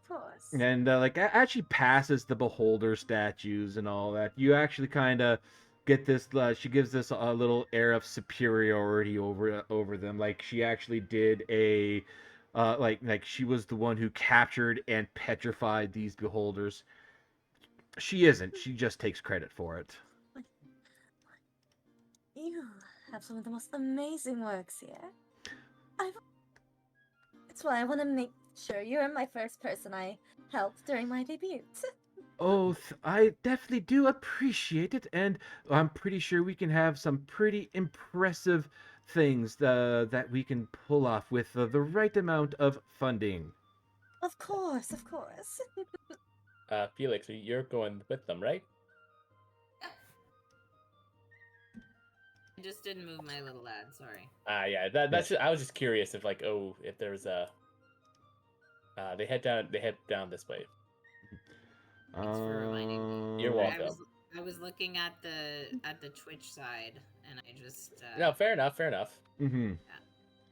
And, as she passes the beholder statues and all that, you actually kind of get this, she gives this a little air of superiority over them. Like, she actually did a, like she was the one who captured and petrified these beholders. She isn't. She just takes credit for it. You have some of the most amazing works here. That's why I want to make sure you're my first person I helped during my debut. Oh, I definitely do appreciate it, and I'm pretty sure we can have some pretty impressive things that we can pull off with the right amount of funding. Of course, of course. Felix, you're going with them, right? I just didn't move my little ad. Sorry. Yeah. That's. I was just curious if if there's a. They head down this way. Thanks for reminding me. You're welcome. I was looking at the Twitch side, and I just. No, fair enough. Mm-hmm. There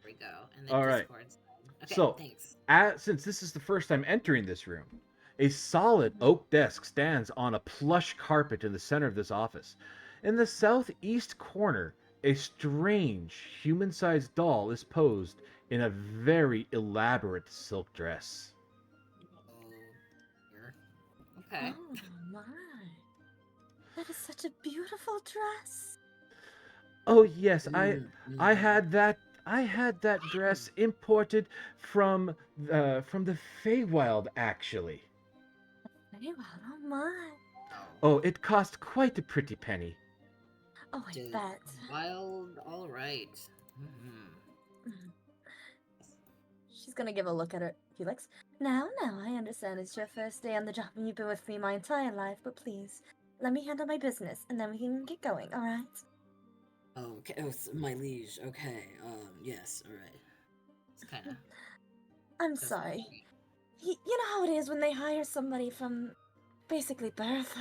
we go. And then All right. Discord side. Okay, So, thanks. since this is the first time entering this room, a solid oak desk stands on a plush carpet in the center of this office. In the southeast corner, a strange human-sized doll is posed in a very elaborate silk dress. Okay. Oh my. That is such a beautiful dress. Oh yes, I had that dress imported from the Feywild actually. Very well, oh my. Oh, it cost quite a pretty penny. Oh, I bet. Wild, all right. Mm-hmm. She's gonna give a look at her, Felix. Now, I understand it's your first day on the job and you've been with me my entire life, but please, let me handle my business and then we can get going, alright? Okay, my liege. Okay, yes, alright. It's kind of. I'm sorry. You know how it is when they hire somebody from basically birth?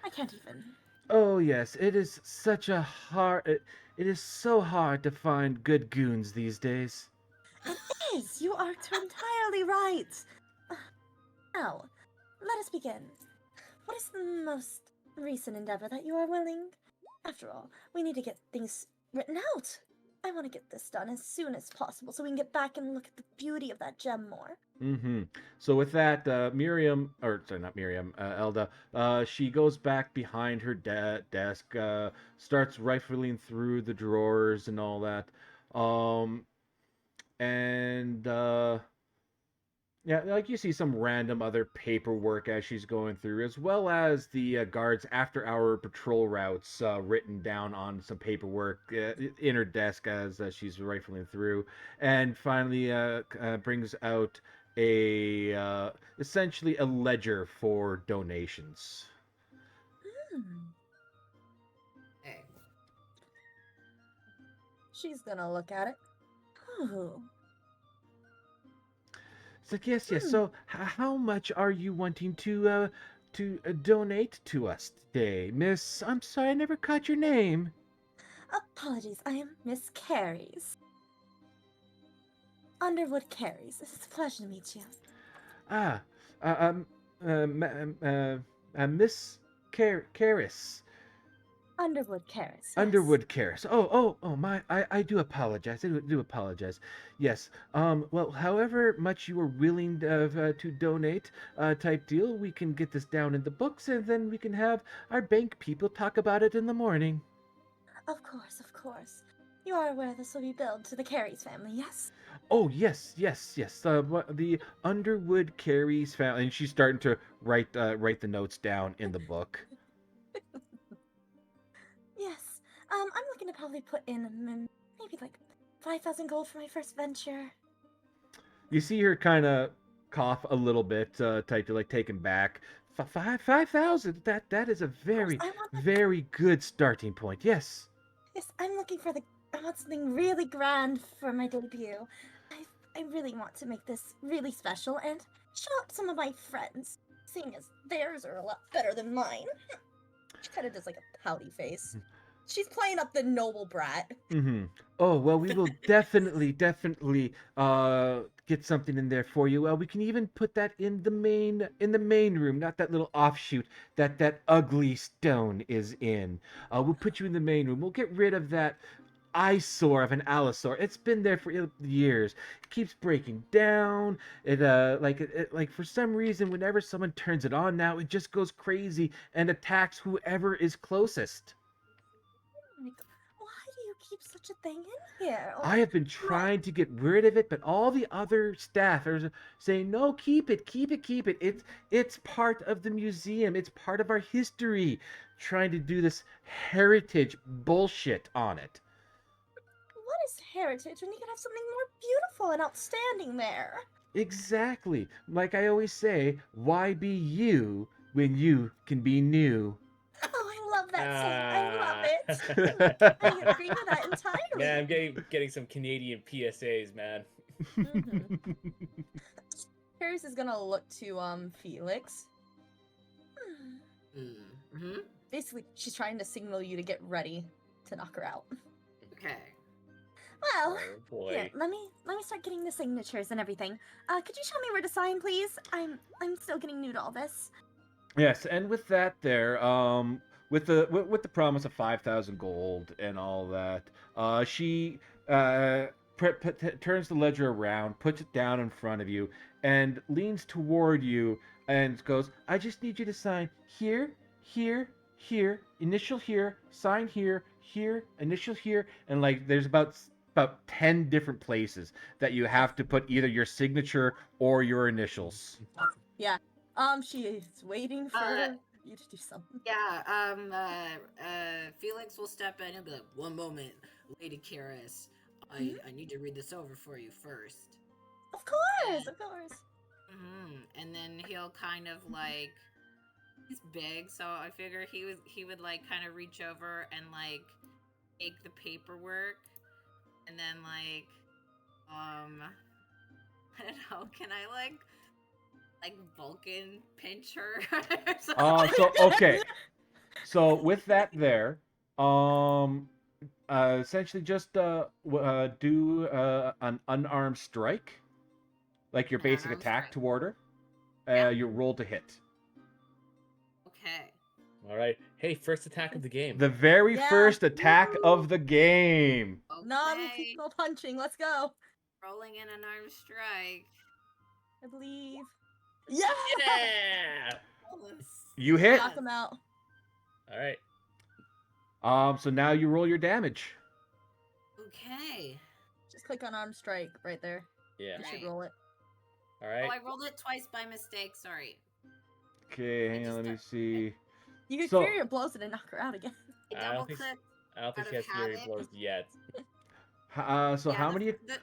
I can't even. Oh yes, it is such a hard. It is so hard to find good goons these days. It is. You are entirely right. Now, let us begin. What is the most recent endeavor that you are willing? After all, we need to get things written out. I want to get this done as soon as possible so we can get back and look at the beauty of that gem more. Mm-hmm. So with that, Miriam, or sorry, not Miriam, Elda, she goes back behind her desk, starts rifling through the drawers and all that, and yeah, like you see some random other paperwork as she's going through, as well as the guards' after-hour patrol routes written down on some paperwork in her desk as she's rifling through, and finally brings out essentially a ledger for donations. Hey. She's gonna look at it. Ooh. It's like, yes. So, how much are you wanting to donate to us today, Miss? I'm sorry, I never caught your name. Apologies, I am Miss Carries. Underwood Carries. It's a pleasure to meet you. Miss Caris. Underwood Carries. Yes. Underwood Caris. Oh, my, I do apologize. I do apologize. Yes. Well, however much you are willing to donate, type deal, we can get this down in the books, and then we can have our bank people talk about it in the morning. Of course, of course. You are aware this will be billed to the Carries family, yes? Oh, yes. The Underwood Caris family, and she's starting to write the notes down in the book. Yes. I'm looking to probably put in maybe like 5,000 gold for my first venture. You see her kind of cough a little bit, type to like taken back. 5,000. That is a very very good starting point. Yes. Yes, I'm looking for I want something really grand for my debut. I really want to make this really special and show up some of my friends, seeing as theirs are a lot better than mine. She kind of does like a pouty face. She's playing up the noble brat. Mm-hmm. Oh, well, we will definitely get something in there for you. We can even put that in the main room, not that little offshoot that ugly stone is in. We'll put you in the main room. We'll get rid of that eyesore of an allosaur. It's been there for years. It keeps breaking down. It like for some reason, whenever someone turns it on now, it just goes crazy and attacks whoever is closest. Why do you keep such a thing in here? I have been trying to get rid of it, but all the other staff are saying, "No, keep it, keep it, keep it. It's part of the museum. It's part of our history." Trying to do this heritage bullshit on it. What is heritage when you can have something more beautiful and outstanding there? Exactly. Like I always say, why be you when you can be new? Oh, I love that saying. I love it. Ah. I agree with that entirely. Man, I'm getting some Canadian PSAs, man. Paris is gonna look to Felix. Mm-hmm. Basically, she's trying to signal you to get ready to knock her out. Okay. Well, Oh boy. here, let me start getting the signatures and everything. Could you show me where to sign, please? I'm still getting new to all this. Yes, and with that there, with the promise of 5,000 gold and all that, she turns the ledger around, puts it down in front of you, and leans toward you and goes, "I just need you to sign here, here, here, initial here, sign here, here, initial here," and like there's about 10 different places that you have to put either your signature or your initials. Yeah. She is waiting for you to do something. Yeah, Felix will step in and be like, "One moment, Lady Karis. I need to read this over for you first." Of course, of course. And then he'll kind of like, he's big, so I figure he would like kind of reach over and like take the paperwork, and then like, I don't know, can I like Vulcan pinch her? So okay. So with that there, essentially just do an unarmed strike, like your basic Unarmed attack strike. toward her. You roll to hit. Okay. All right. Hey, first attack of the game. The very Yeah, first attack woo! of the game. Okay. No punching. Let's go. Rolling an unarmed strike. I believe. Yeah. Yeah. You hit. Knock him out. All right. So now you roll your damage. Okay. Just click on arm strike right there. Yeah. You should Right. roll it. All right. Oh, I rolled it twice by mistake. Sorry. Okay, hang on, let me see. You can So- clear your blows and then knock her out again. I I double don't think clicked. I don't think out she of has fury habit. blows yet. So Yeah, how the- many? the-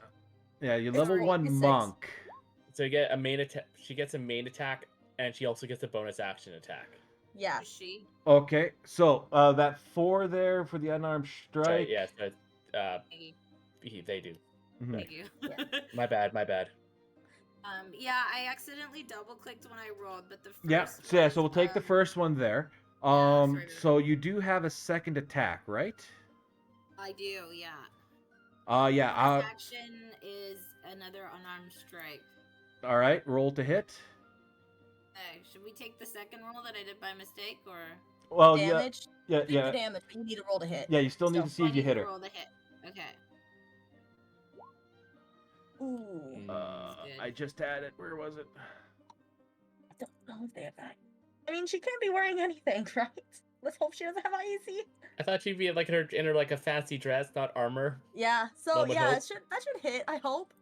Yeah, you It's level three, 1 it's six. monk. So you get a main attack. She gets a main attack, and she also gets a bonus action attack. Yeah. Is she? Okay, so that 4 there for the unarmed Right. strike. Yeah. So, Thank they do. Mhm. Thank you. My bad. My bad. Yeah, I accidentally double clicked when I rolled, but the first Yeah. So yeah, so we'll was, take the first one there. sorry. So you do have a second attack, right? I do, yeah. Yeah. Bonus action is another unarmed strike. All right. Roll to hit. Okay, should we take the second roll that I did by mistake, or? Well, Damage. yeah, Do the damage, but you need to roll to hit. yeah. You still need to see I if you need hit to her. roll the hit. Okay. Ooh. Good. I just had it. Where was it? I don't know if they have that. I mean, she can't be wearing anything, right? Let's hope she doesn't have IEC. I thought she'd be like in her like a fancy dress, not armor. Yeah. So Moment yeah, hope. that should hit. I hope.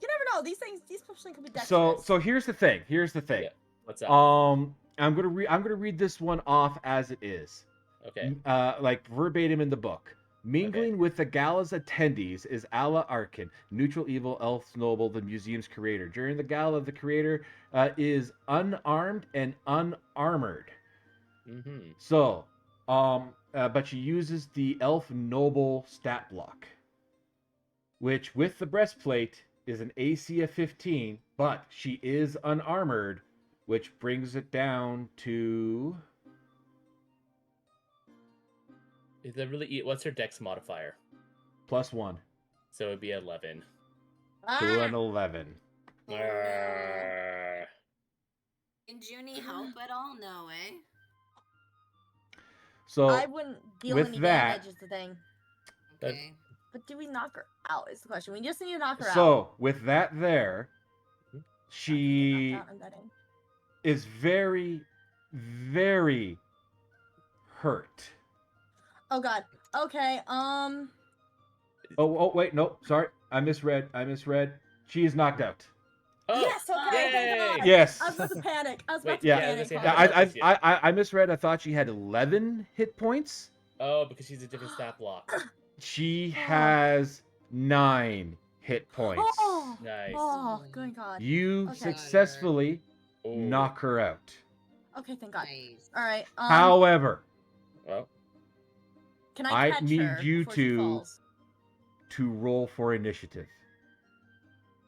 You never know. These potions can be dexterous. So here's the thing. Here's the thing. Yeah. What's up? I'm gonna read this one off as it is. Okay. Like verbatim in the book. Mingling with the gala's attendees is Ala Arkin, neutral evil elf noble, the museum's curator. During the gala, the curator is unarmed and unarmored. Mm-hmm. So, but she uses the elf noble stat block, which with the breastplate is an AC of 15, but she is unarmored, which brings it down to Is that really? What's her dex modifier? +1 So it'd be 11. to an 11. Oh, no. Arrgh. Can Junie help at all? No, eh? So I wouldn't deal with any that- damage is the thing. That- Okay. But do we knock her out is the question. We just need to knock her out. So with that there, she Knocked out, I'm betting. is very, very hurt. Oh god. Okay. Oh, wait, no, sorry. I misread. She is knocked out. Oh, Yes, okay, thank yay! God. Yes. I was about to panic. I was about Wait, to yeah, I was panic. gonna say, hard. how does that shit? I misread. I thought she had 11 hit points. Oh, because she's a different stat block. She has 9 hit points. Oh, Nice. oh, good God. You Okay. successfully Ooh. knock her out. Okay, thank God. Nice. All right. However, Well, Can I I catch need her you before she to- falls? to roll for initiative.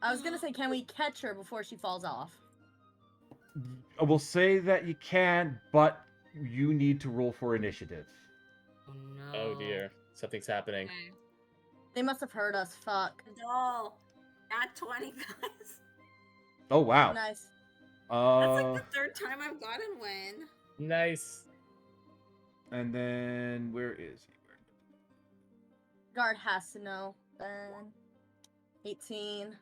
I was gonna say, can we catch her before she falls off? I will say that you can, but you need to roll for initiative. Oh no. oh dear, something's happening. Okay. They must have heard us. Fuck. Doll. Got 20 guys. Oh wow. Nice. That's like the third time I've gotten win. Nice. And then where is he? Guard has to know. Then 18.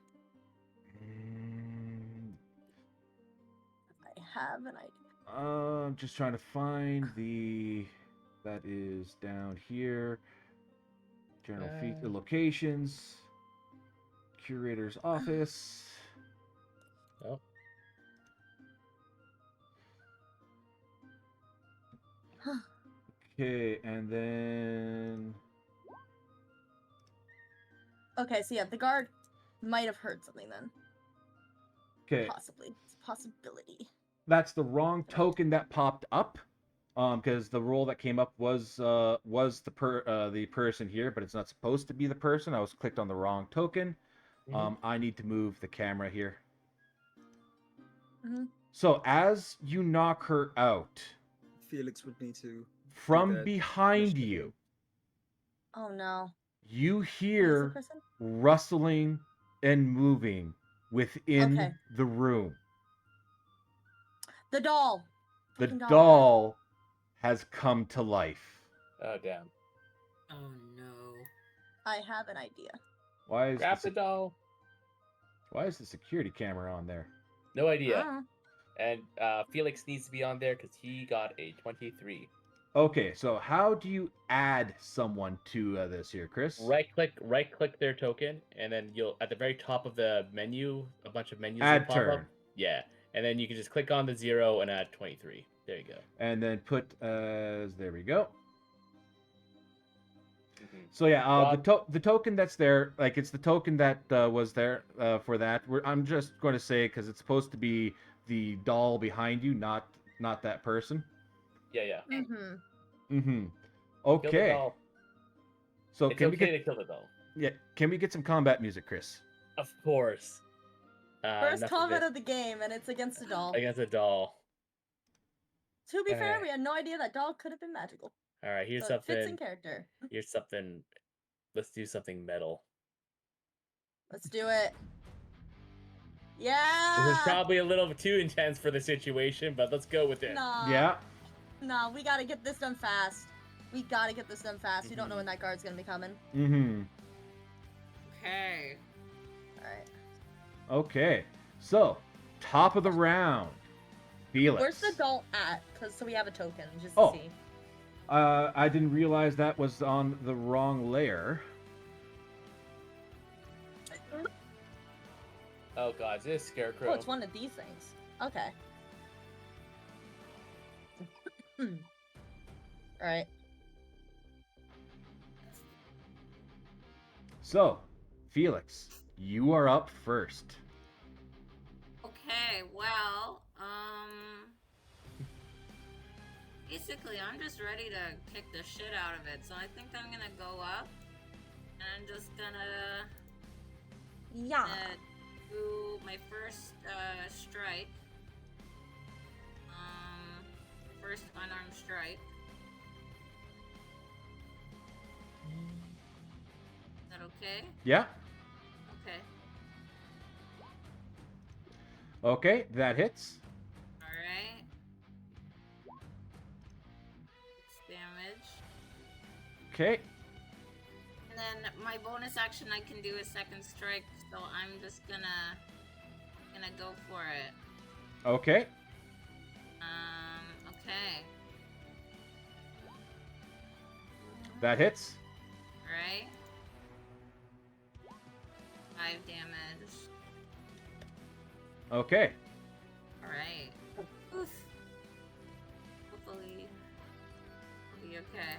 I have an idea. I'm just trying to find the. That is down here. General locations. Curator's office. Oh. Okay, and then. Okay, so yeah, the guard might have heard something then. Okay, Possibly. It's a possibility. that's the wrong token that popped up. Because the roll that came up was the person here, but it's not supposed to be the person. I was clicked on the wrong token. I need to move the camera here. Mhm. So as you knock her out, Felix would need to. from that behind initiative. you, Oh no. you Who's the hear person? rustling and moving within Okay. the room. The doll. The Fucking doll has come to life. Oh damn. Oh no. I have an idea. Why is Grab the, the doll. why is the security camera on there? No idea. Ah. And Felix needs to be on there because he got a 23. Okay, so how do you add someone to this here, Chris? Right click their token, and then you'll at the very top of the menu, a bunch of menus Add will pop up. turn. Yeah, and then you can just click on the 0 and add 23. There you go. And then put as there we go. Mhm. So yeah, Rob- the token that's there, like it's the token that was there for that. I'm just going to say because it's supposed to be the doll behind you, not that person. Yeah. Mm-hmm. Mm-hmm. Kill the Okay. doll. So It's can okay we get to kill the doll. can we get some combat music, Chris? Of course. First enough combat this. of the game, and it's against a doll. Against a doll. To be fair, Alright. we had no idea that doll could have been magical. All right, here's So it fits in something. character. Here's something. Let's do something metal. Let's do it. This Yeah. is probably a little too intense for the situation, but let's go with it. Nah. Yeah. Nah, we gotta get this done fast. We gotta get this done fast. You don't know when that guard's gonna be coming. Mm-hmm. Okay. Alright. Okay. So top of the round, Felix. Where's the doll at? So we have a token, just Oh. to see. I didn't realize that was on the wrong layer. Oh god, is this Scarecrow? Oh, it's one of these things. Okay. Alright. So, Felix, you are up first. Okay, well, basically, I'm just ready to kick the shit out of it. So I think I'm gonna go up, and I'm just gonna Yeah. do my first strike. First unarmed strike. Is that okay? Yeah? Okay. Okay, that hits. Alright. 6 damage. Okay. And then my bonus action, I can do a second strike, so I'm just gonna go for it. Okay. Okay. That hits. Right. damage. Okay. Alright. Oof. Hopefully. We'll be okay.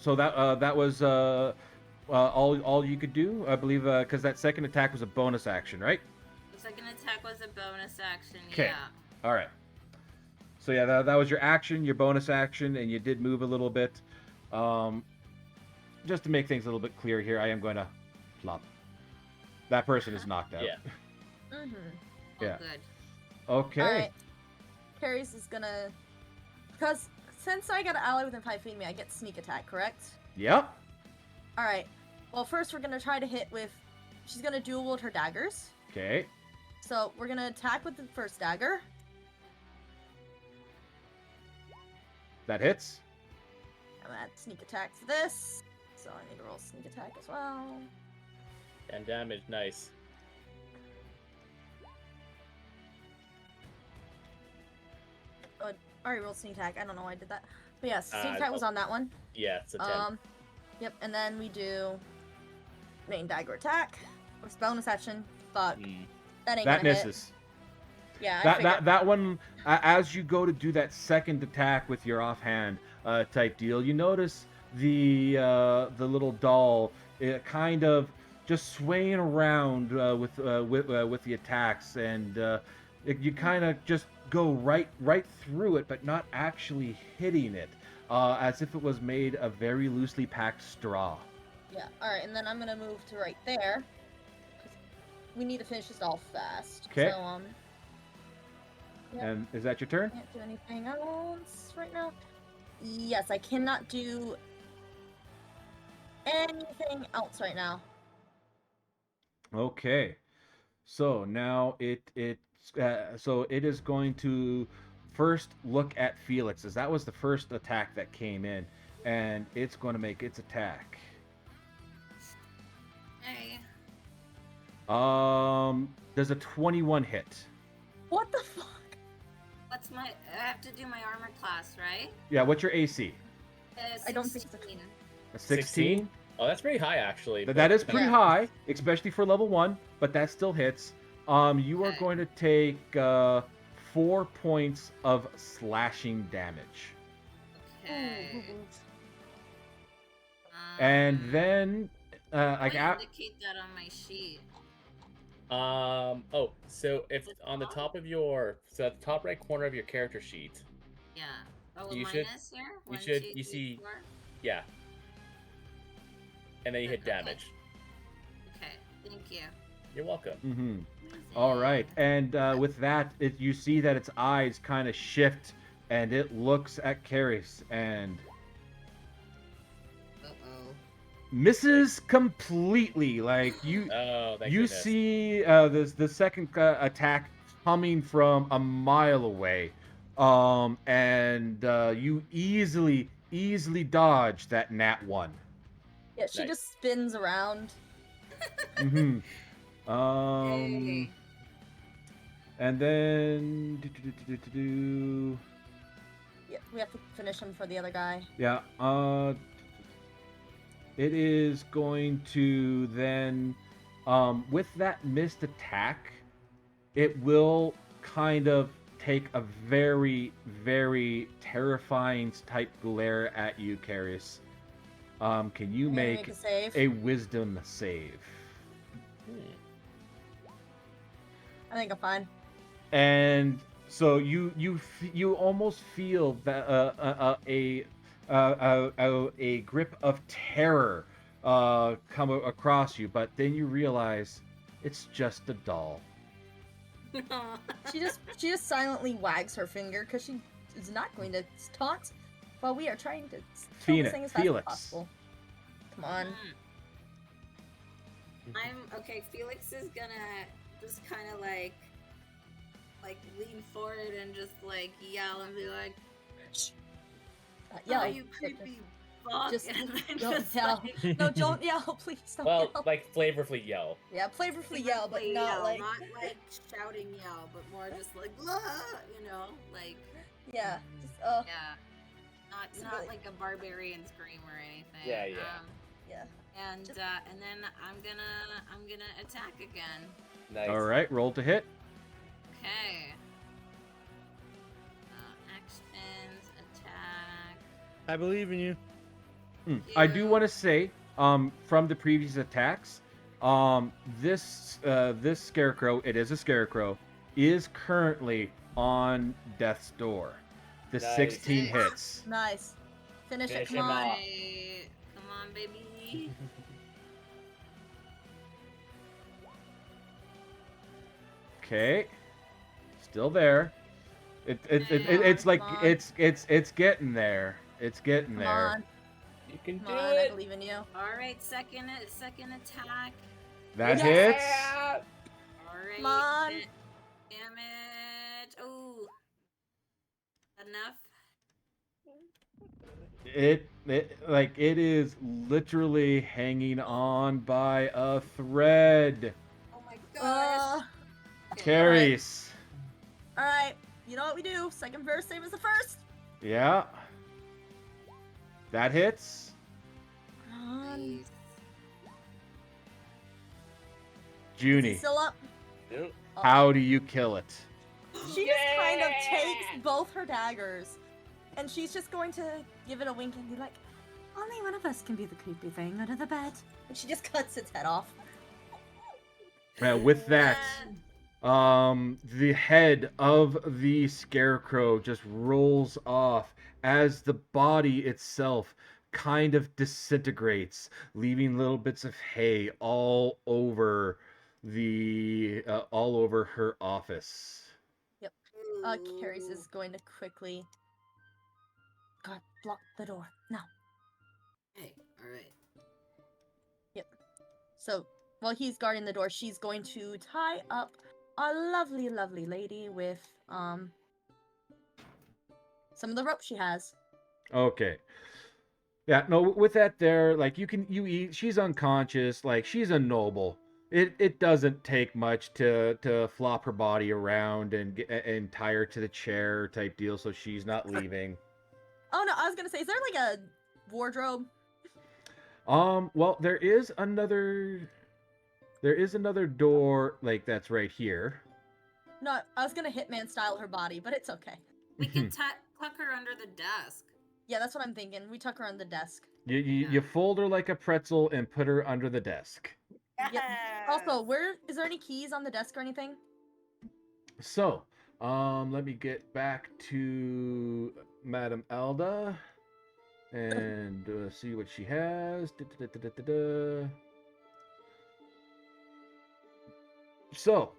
So that was all you could do, I believe, because that second attack was a bonus action, right? The second attack was a bonus action, 'Kay. yeah. All right. So yeah, that was your action, your bonus action, and you did move a little bit. Just to make things a little bit clear here, I am going to plop. That person is knocked out. Yeah. Mm-hmm. Oh, Yeah. good. Okay. Alright. Carries is gonna... Because since I got an ally within 5 feet of me, I get sneak attack, correct? Yep. Alright. Well, first we're gonna try to hit with... She's gonna dual wield her daggers. Okay. So we're gonna attack with the first dagger. That hits. I'm gonna add sneak attack to this. So I need to roll sneak attack as well. And damage, nice. I already rolled sneak attack. I don't know why I did that. But yes, sneak Uh, attack was on that one. Yeah, it's a 10. Yep, and then we do main dagger attack. With bonus action. Fuck. Mm. That ain't That gonna hit. misses. Yeah, I That figured. that one, as you go to do that second attack with your offhand type deal, you notice the little doll kind of just swaying around with the attacks, and you kind of just go right through it, but not actually hitting it, as if it was made of very loosely packed straw. Yeah, alright, and then I'm gonna move to right there. 'Cause we need to finish this all fast. 'Kay. So, Yep. And is that your turn? can't do anything else right now. Yes, I cannot do anything else right now. Okay, so now it is going to first look at Felix's. That was the first attack that came in, and it's going to make its attack. Hey. Does a 21 hit? What the fuck? What's my... I have to do my armor class, right? Yeah, what's your AC? I don't think so. 16. A 16? Oh, that's pretty high, actually. That is pretty Yeah. high, especially for level 1, but that still hits. You are Okay. going to take 4 points of slashing damage. Okay. And then, like, I indicate that on my sheet. Oh, so if on the top of your, so at the top right corner of your character sheet, Yeah. Oh, You should- minus here? you 1, should- 2, you 3, see- 4? yeah. And then you hit Okay. damage. Okay, thank you. You're welcome. Mm-hmm. All right, and with that, you see that its eyes kind of shift, and it looks at Karis and Uh-oh. misses completely. Like you Oh, thank you goodness. see the second attack coming from a mile away, and you easily dodge that nat 1. Yeah, she Nice. just spins around. Mm-hmm. Yay. And then Yeah, we have to finish him for the other guy. yeah, it is going to then, with that missed attack, it will kind of take a very, very terrifying type glare at you, Karis. Can you And make a save. a wisdom save? I think I'm fine. And so you almost feel that a grip of terror come across you, but then you realize it's just a doll. She just silently wags her finger because she is not going to taunt while we are trying to kill this thing as fast as Felix. possible. Come on. Okay, Felix is gonna just kind of like lean forward and just like yell and be like, Yell. "Oh, you creepy fuck!" Just and then don't just yell. like, No, don't yell, please don't Well, yell. like flavorfully yell. Yeah, flavorfully yell, but not like not like shouting yell, but more just like, "Ah," you know, like yeah. Just yeah, not It's not really- like a barbarian scream or anything. Yeah, yeah. yeah. and then I'm gonna attack again. Nice. All right, roll to hit. Okay. Actions, attack. I believe in you. I do want to say, from the previous attacks, this scarecrow, it is a scarecrow, is currently on death's door. The Nice. 16 hits. Nice. Finish it. Finish Come him on. off. Hey, come on, baby. Okay, still there. It's like Come on. it's getting there. It's getting Come there. on. You can Come do on. I it. believe in you. All right, second attack. That Yes! hits. All right. Come on. Damage. Oh. Enough. It is literally hanging on by a thread. Oh my gosh. Carries. All right. You know what we do? Second verse, same as the first. Yeah. That hits. Come on. Nice. Is he Junie, still up? Nope. Oh. how do you kill it? She just kind of takes both her daggers, and she's just going to give it a wink and be like, "Only one of us can be the creepy thing under the bed." And she just cuts its head off. With that, the head of the scarecrow just rolls off as the body itself kind of disintegrates, leaving little bits of hay all over her office. Yep. Carries is going to quickly. God, block the door. No. Hey, all right. Yep. So while he's guarding the door, she's going to tie up a lovely, lovely lady with some of the rope she has. Okay. Yeah, no, with that there, like she's unconscious, like she's a noble. It doesn't take much to flop her body around and tie her to the chair type deal so she's not leaving. Oh no, I was gonna say, is there like a wardrobe? Well, there is another door like that's right here. No, I was gonna Hitman style her body, but it's okay. We can tuck her under the desk. Yeah, that's what I'm thinking. We tuck her on the desk. You fold her like a pretzel and put her under the desk. Yep. Also, is there any keys on the desk or anything? So, let me get back to Madame Alda and see what she has. So,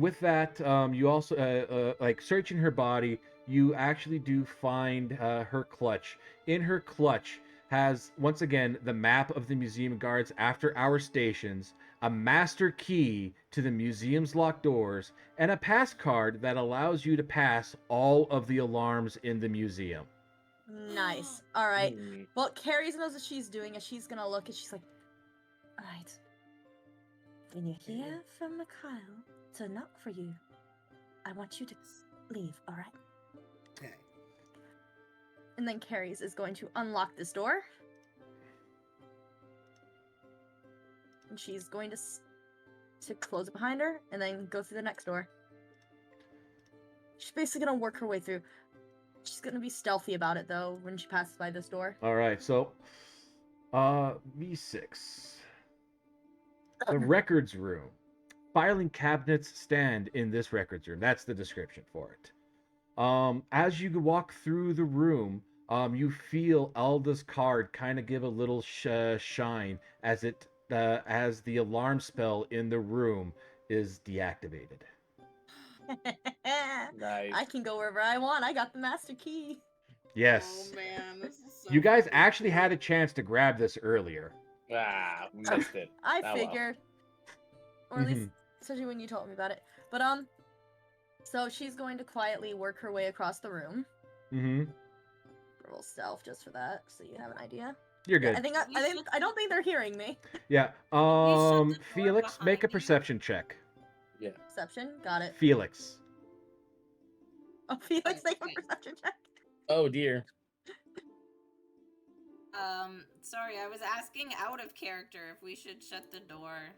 with that, you also like searching her body. You actually do find her clutch. In her clutch has once again the map of the museum guards after hour stations, a master key to the museum's locked doors, and a pass card that allows you to pass all of the alarms in the museum. Nice. All right. Well, Carrie knows what she's doing, and she's gonna look, and she's like, "All right. When you hear from Mikhail to knock for you, I want you to leave. All right." Okay. And then Carrie's is going to unlock this door. And she's going to close it behind her and then go through the next door. She's basically going to work her way through. She's going to be stealthy about it, though, when she passes by this door. All right, so V6. The records room. Filing cabinets stand in this records room. That's the description for it. As you walk through the room, you feel Alda's card kind of give a little shine as the alarm spell in the room is deactivated. Nice. I can go wherever I want. I got the master key. Yes. Oh man, this is so You guys fucking actually cool. had a chance to grab this earlier. Ah, missed it. I Oh, well. figured. Or at least, especially when you told me about it. But, so she's going to quietly work her way across the room. Mm-hmm. Roll stealth just for that, so you have an idea. You're Yeah, good. I don't think they're hearing me. Yeah. the door Felix, make a behind you? perception check. Yeah. Perception, got it. Felix. Oh, Felix, make a perception check. Oh dear. Sorry, I was asking out of character if we should shut the door.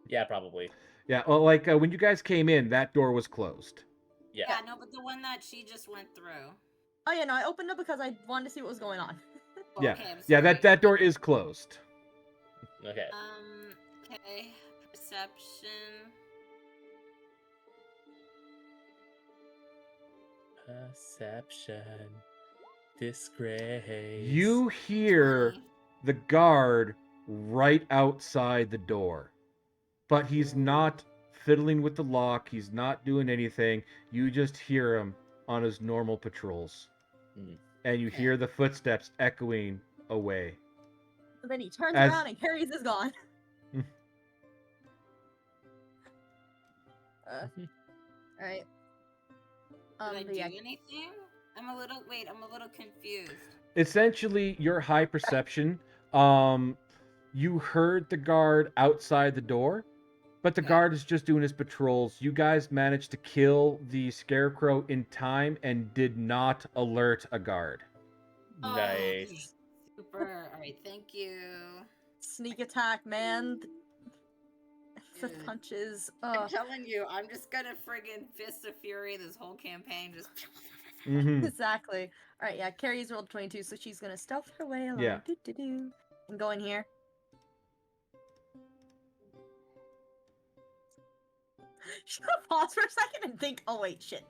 Yeah, probably. Yeah, well, like when you guys came in, that door was closed. Yeah. Yeah, no, but the one that she just went through. Oh yeah, no, I opened it because I wanted to see what was going on. Yeah, Okay, I'm yeah, sorry. that door is closed. Okay. Okay. Perception. Perception. Disgrace. You hear 20. the guard right outside the door, but he's not fiddling with the lock. He's not doing anything. You just hear him on his normal patrols, and you hear the footsteps echoing away. And then he turns As- around and Carrie's is gone. All right. Did I But do yeah, anything? I'm a little confused. Essentially, your high perception. You heard the guard outside the door, but the Okay. guard is just doing his patrols. You guys managed to kill the scarecrow in time and did not alert a guard. Oh, Nice. Super. All right, thank you. sneak attack, man. The Dude. punches. I'm telling you, I'm just gonna friggin' Fist of Fury this whole campaign. Just. Mm-hmm. Exactly. All right, yeah. Carrie's rolled 22, so she's gonna stealth her way along. Yeah. Doo-doo-doo, and go in here. She's gonna pause for a second and think. Oh wait, shit.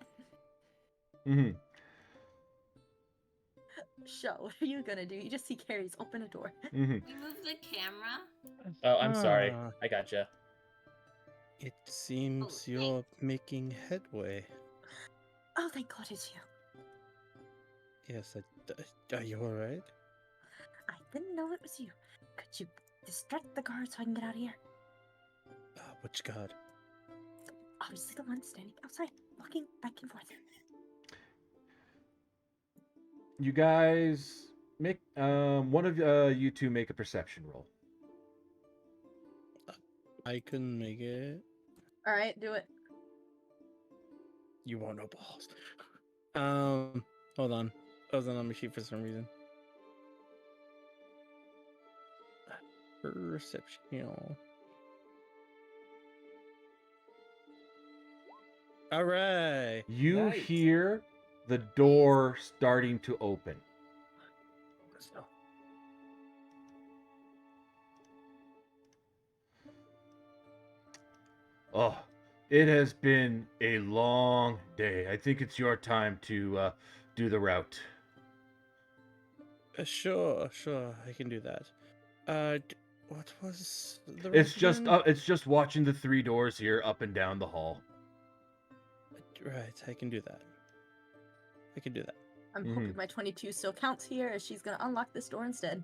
Mm-hmm. Show. What are you gonna do? You just see Carrie's open a door. Mm-hmm. We move the camera. Oh, I'm sorry. Ah. I gotcha. It seems thanks. you're making headway. Oh, thank God it's you. Yes, are you alright? I didn't know it was you. Could you distract the guard so I can get out of here? Which guard? Obviously, the one standing outside, walking back and forth. You guys make one of you two make a perception roll. I couldn't make it. All right, do it. You want no balls. Hold on. I wasn't on my sheet for some reason. Perception. All right. You Nice. hear the door starting to open. Let's go. Oh, it has been a long day. I think it's your time to do the route. Sure, I can do that. What was the It's route again? it's just watching the three doors here up and down the hall. Right, I can do that. I'm Mhm. hoping my 22 still counts here, as she's gonna unlock this door instead.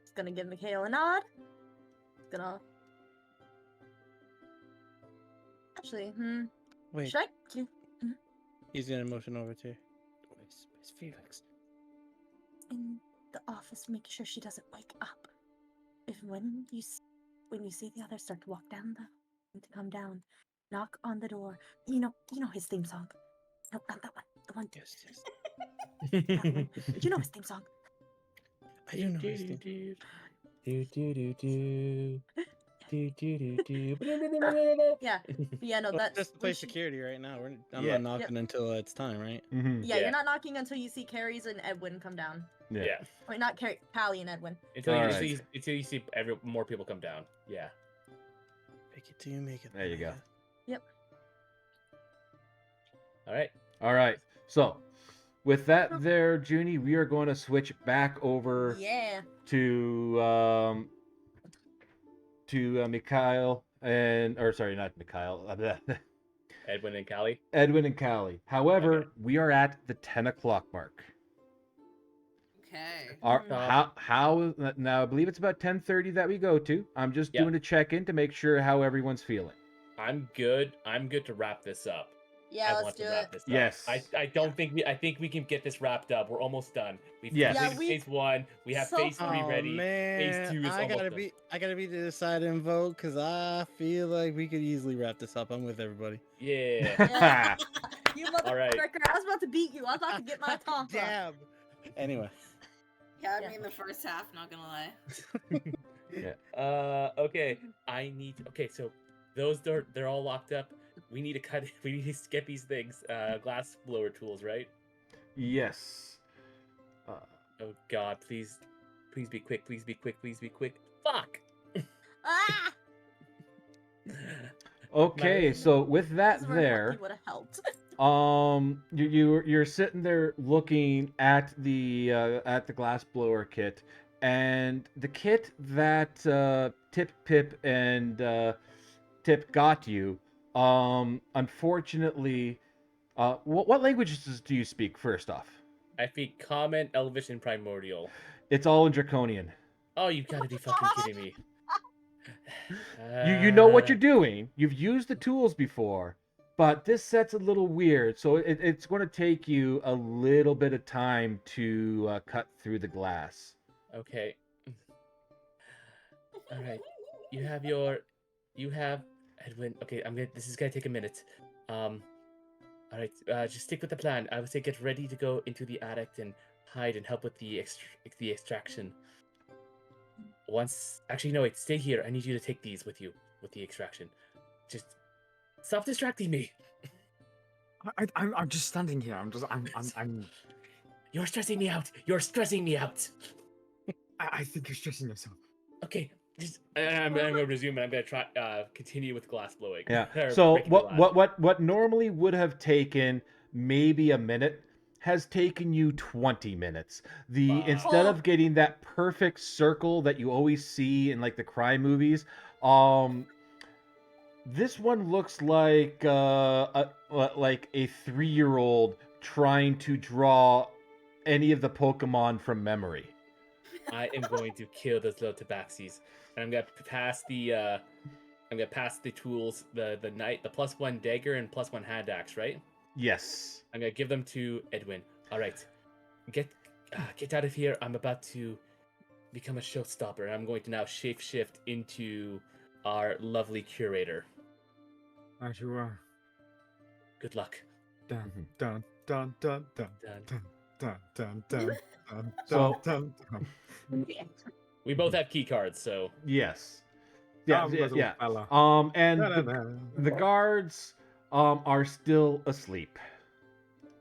It's gonna give Mikhail a nod. It's gonna. Actually, Wait, should I? he's gonna motion over to. Where's Felix? In the office, make sure she doesn't wake up. If when you see the others start to walk down to come down, knock on the door. You know his theme song. No, not that one. The one. Yes. That one. You know his theme song. I do know his name. Yeah, but yeah, no, Well, that's just to we play should- security right now. I'm Yeah. not knocking until it's time, right? Mm-hmm. Yeah, Yeah. you're not knocking until you see Carrie's and Edwin come down. Yeah. Yeah. Wait, not Carrie, Callie and Edwin. Until you, Alright. until you see more people come down. Yeah. Make it till you make it. There you go. All right. All right. So, with that there, Junie, we are going to switch back over Yeah. to Mikhail not Mikhail, Edwin and Callie. Edwin and Callie. However, Okay. we are at the 10 o'clock mark. Okay. How now? I believe it's about 10:30 that we go to. I'm just Yeah. doing a check-in to make sure how everyone's feeling. I'm good. I'm good to wrap this up. Yeah, I let's want do to it. wrap this up. Yes. I don't think I think we can get this wrapped up. We're almost done. We've Yes. Yeah, completed phase 1. We have so phase 3 Oh ready. man, Phase 2 is I almost gotta done. be the deciding vote because I feel like we could easily wrap this up. I'm with everybody. Yeah. Yeah. You All right. motherfucker, I was about to beat you. I was about to get my tongue. Damn. Anyway, Yeah, I Yeah. mean the first half, not gonna lie. Okay. Okay, so they're all locked up. We need to cut we need to get these things. Glass blower tools, right? Yes. Oh god, please be quick, please be quick, please be quick. Fuck! Ah! Okay, so with This that is where there, Lucky would have helped. you're sitting there looking at the glass blower kit, and the kit that Tip Pip and Tip got you. Unfortunately, what languages do you speak? First off, I speak Common, Elvish, and Primordial. it's all in Draconian. Oh, you gotta be fucking kidding me. You know what you're doing. You've used the tools before, but this set's a little weird, so it's going to take you a little bit of time to cut through the glass. Okay. All right. You have Edwin. Okay, this is gonna take a minute. All right. Just stick with the plan. I would say get ready to go into the attic and hide and help with the extraction. Actually, no, wait. Stay here. I need you to take these with you with the extraction. Just stop distracting me. I'm just standing here. I'm. You're stressing me out. You're stressing me out. I think you're stressing yourself. Okay. I'm gonna resume and I'm gonna try continue with glass blowing. Yeah. Or So breaking the glass. what normally would have taken maybe a minute has taken you 20 minutes. Instead of getting that perfect circle that you always see in like the crime movies, this one looks like a 3-year-old trying to draw any of the Pokemon from memory. I am going to kill those little tabaxis. And I'm gonna pass the tools, the +1 dagger and +1 hand axe, right? Yes. I'm gonna give them to Edwin. All right, get out of here. I'm about to become a showstopper, and I'm going to now shift into our lovely curator. As you are. Good luck. Dun dun dun dun dun dun dun dun dun dun So- dun dun. We both have key cards, so Yes. Yeah. Little Yeah. fella. And Dun, dun, the dun. guards are still asleep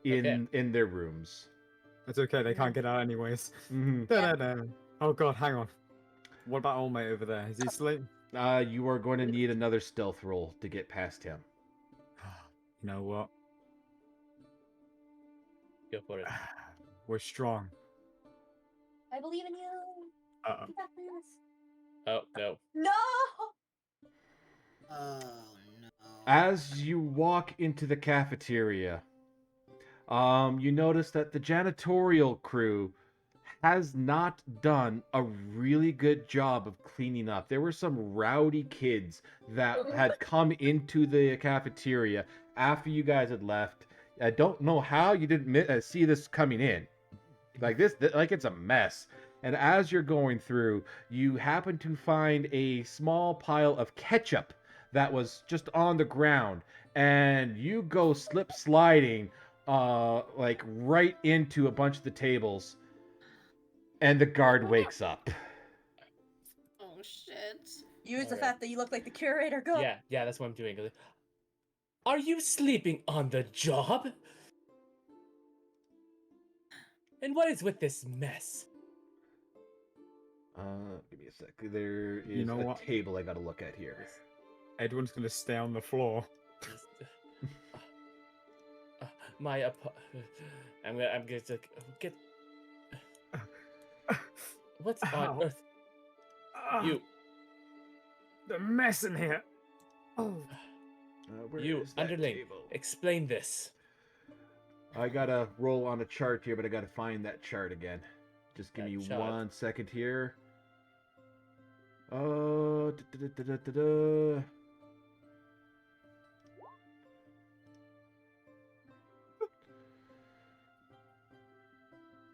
Okay. in their rooms. It's okay. They can't get out anyways. Mhm. Dun, dun, dun. Oh god, hang on. What about old mate over there? Is he asleep? You are going to need another stealth roll to get past him. You know what? go for it. We're strong. I believe in you. Uh-oh. You got this. Oh no. No. Oh no. As you walk into the cafeteria, you notice that the janitorial crew has not done a really good job of cleaning up. There were some rowdy kids that had come into the cafeteria after you guys had left. I don't know how you didn't see this coming in. Like it's a mess. And as you're going through, you happen to find a small pile of ketchup that was just on the ground, and you go slip sliding like right into a bunch of the tables, and the guard wakes up. Oh shit. Use the Alright. fact that you look like the curator. Go. Yeah, that's what I'm doing. Are you sleeping on the job? And what is with this mess? Give me a sec. There is You know a what? table I gotta look at here. Edwin's gonna stay on the floor. I'm gonna get. What's Ow. on earth? Ah, You, the mess in here. Oh. Where you is that underling, table? explain this. I gotta roll on a chart here, but I gotta find that chart again. Just give That me chart. 1 second here. Oh, da-da-da-da-da-da.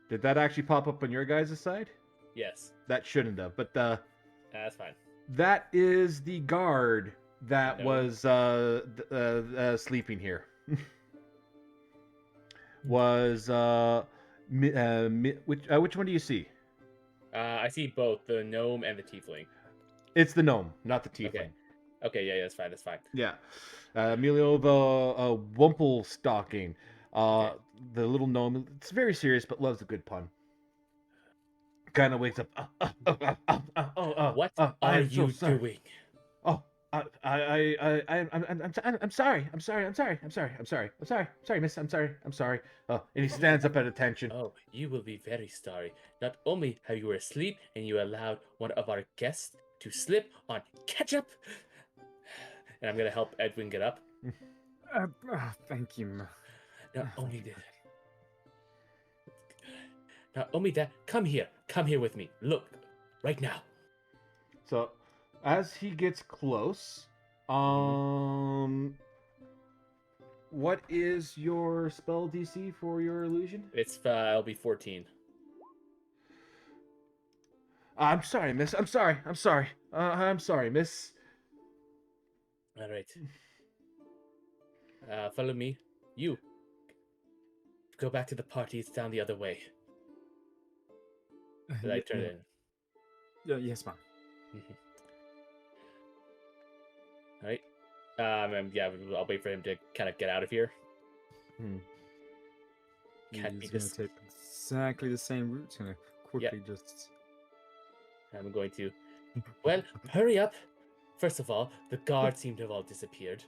Did that actually pop up on your guys' side? Yes, That shouldn't have, but that's fine. that is the guard that No. was sleeping here. Was which one do you see? I see both the gnome and the tiefling. It's the gnome, not the tiefling. Okay. Okay, yeah, that's fine. That's fine. Yeah, Emilio the Wumpelstocking, Okay. the little gnome. It's very serious, but loves a good pun. Kind of wakes up. What are I'm so you sorry. doing? Oh, I'm sorry. I'm sorry, miss. I'm sorry. Oh, and he stands up at attention. Oh, you will be very sorry. Not only have you were asleep and you allowed one of our guests to slip on ketchup, and I'm gonna help Edwin get up. Thank you. Not only that, come here with me. Look, right now. So, as he gets close, what is your spell DC for your illusion? It'll be 14. I'm sorry, miss. I'm sorry, miss. All right. Follow me. You. Go back to the party. It's down the other way. Did I turn it in? Yeah, yes, ma'am. All right. And yeah, I'll wait for him to kind of get out of here. Can't be He's gonna this. take exactly the same route. Gonna quickly just. I'm going to. Well, hurry up. First of all, the guards seem to have all disappeared.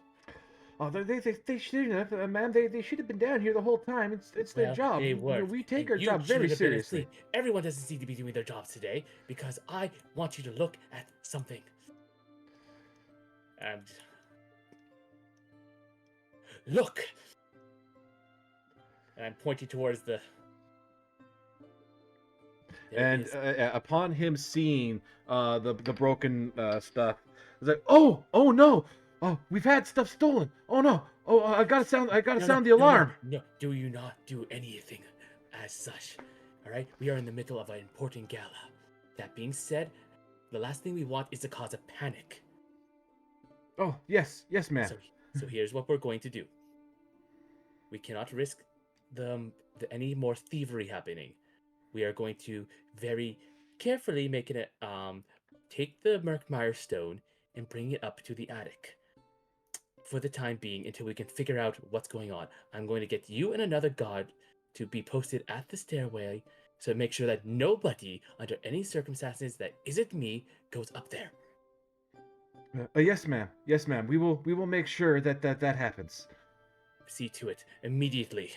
Oh, they shouldn't have, ma'am. They should have been down here the whole time. It's their Well, job. they You know, weren't, we take and our you job very shouldn't have been seriously. asleep. Everyone doesn't seem to be doing their jobs today because I want you to look at something. And look. And I'm pointing towards the. There And is- upon him seeing the broken stuff, he's like, oh no, oh, we've had stuff stolen. Oh no, oh I gotta sound the alarm. No, do you not do anything as such? All right, we are in the middle of an important gala. That being said, the last thing we want is to cause a panic. Oh yes, ma'am. So here's what we're going to do. We cannot risk any more thievery happening. We are going to very carefully make it take the Murkmire stone and bring it up to the attic for the time being until we can figure out what's going on. I'm going to get you and another guard to be posted at the stairway so make sure that nobody under any circumstances that isn't me goes up there. Yes, ma'am. We will make sure that happens. See to it immediately.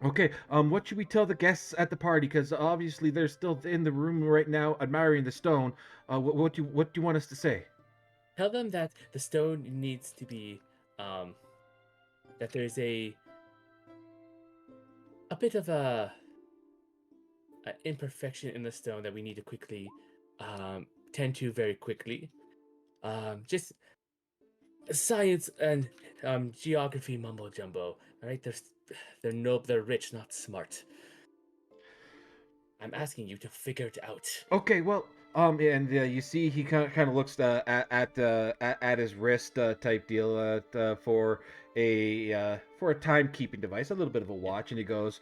Okay. What should we tell the guests at the party? Because obviously they're still in the room right now, admiring the stone. What do you want us to say? Tell them that the stone needs to be, that there's a bit of a imperfection in the stone that we need to quickly tend to very quickly. Just science and geography mumbo jumbo. All right, they're rich, not smart. I'm asking you to figure it out. Okay, well, and you see he kind of looks at his wrist type deal for a timekeeping device, a little bit of a watch, and he goes,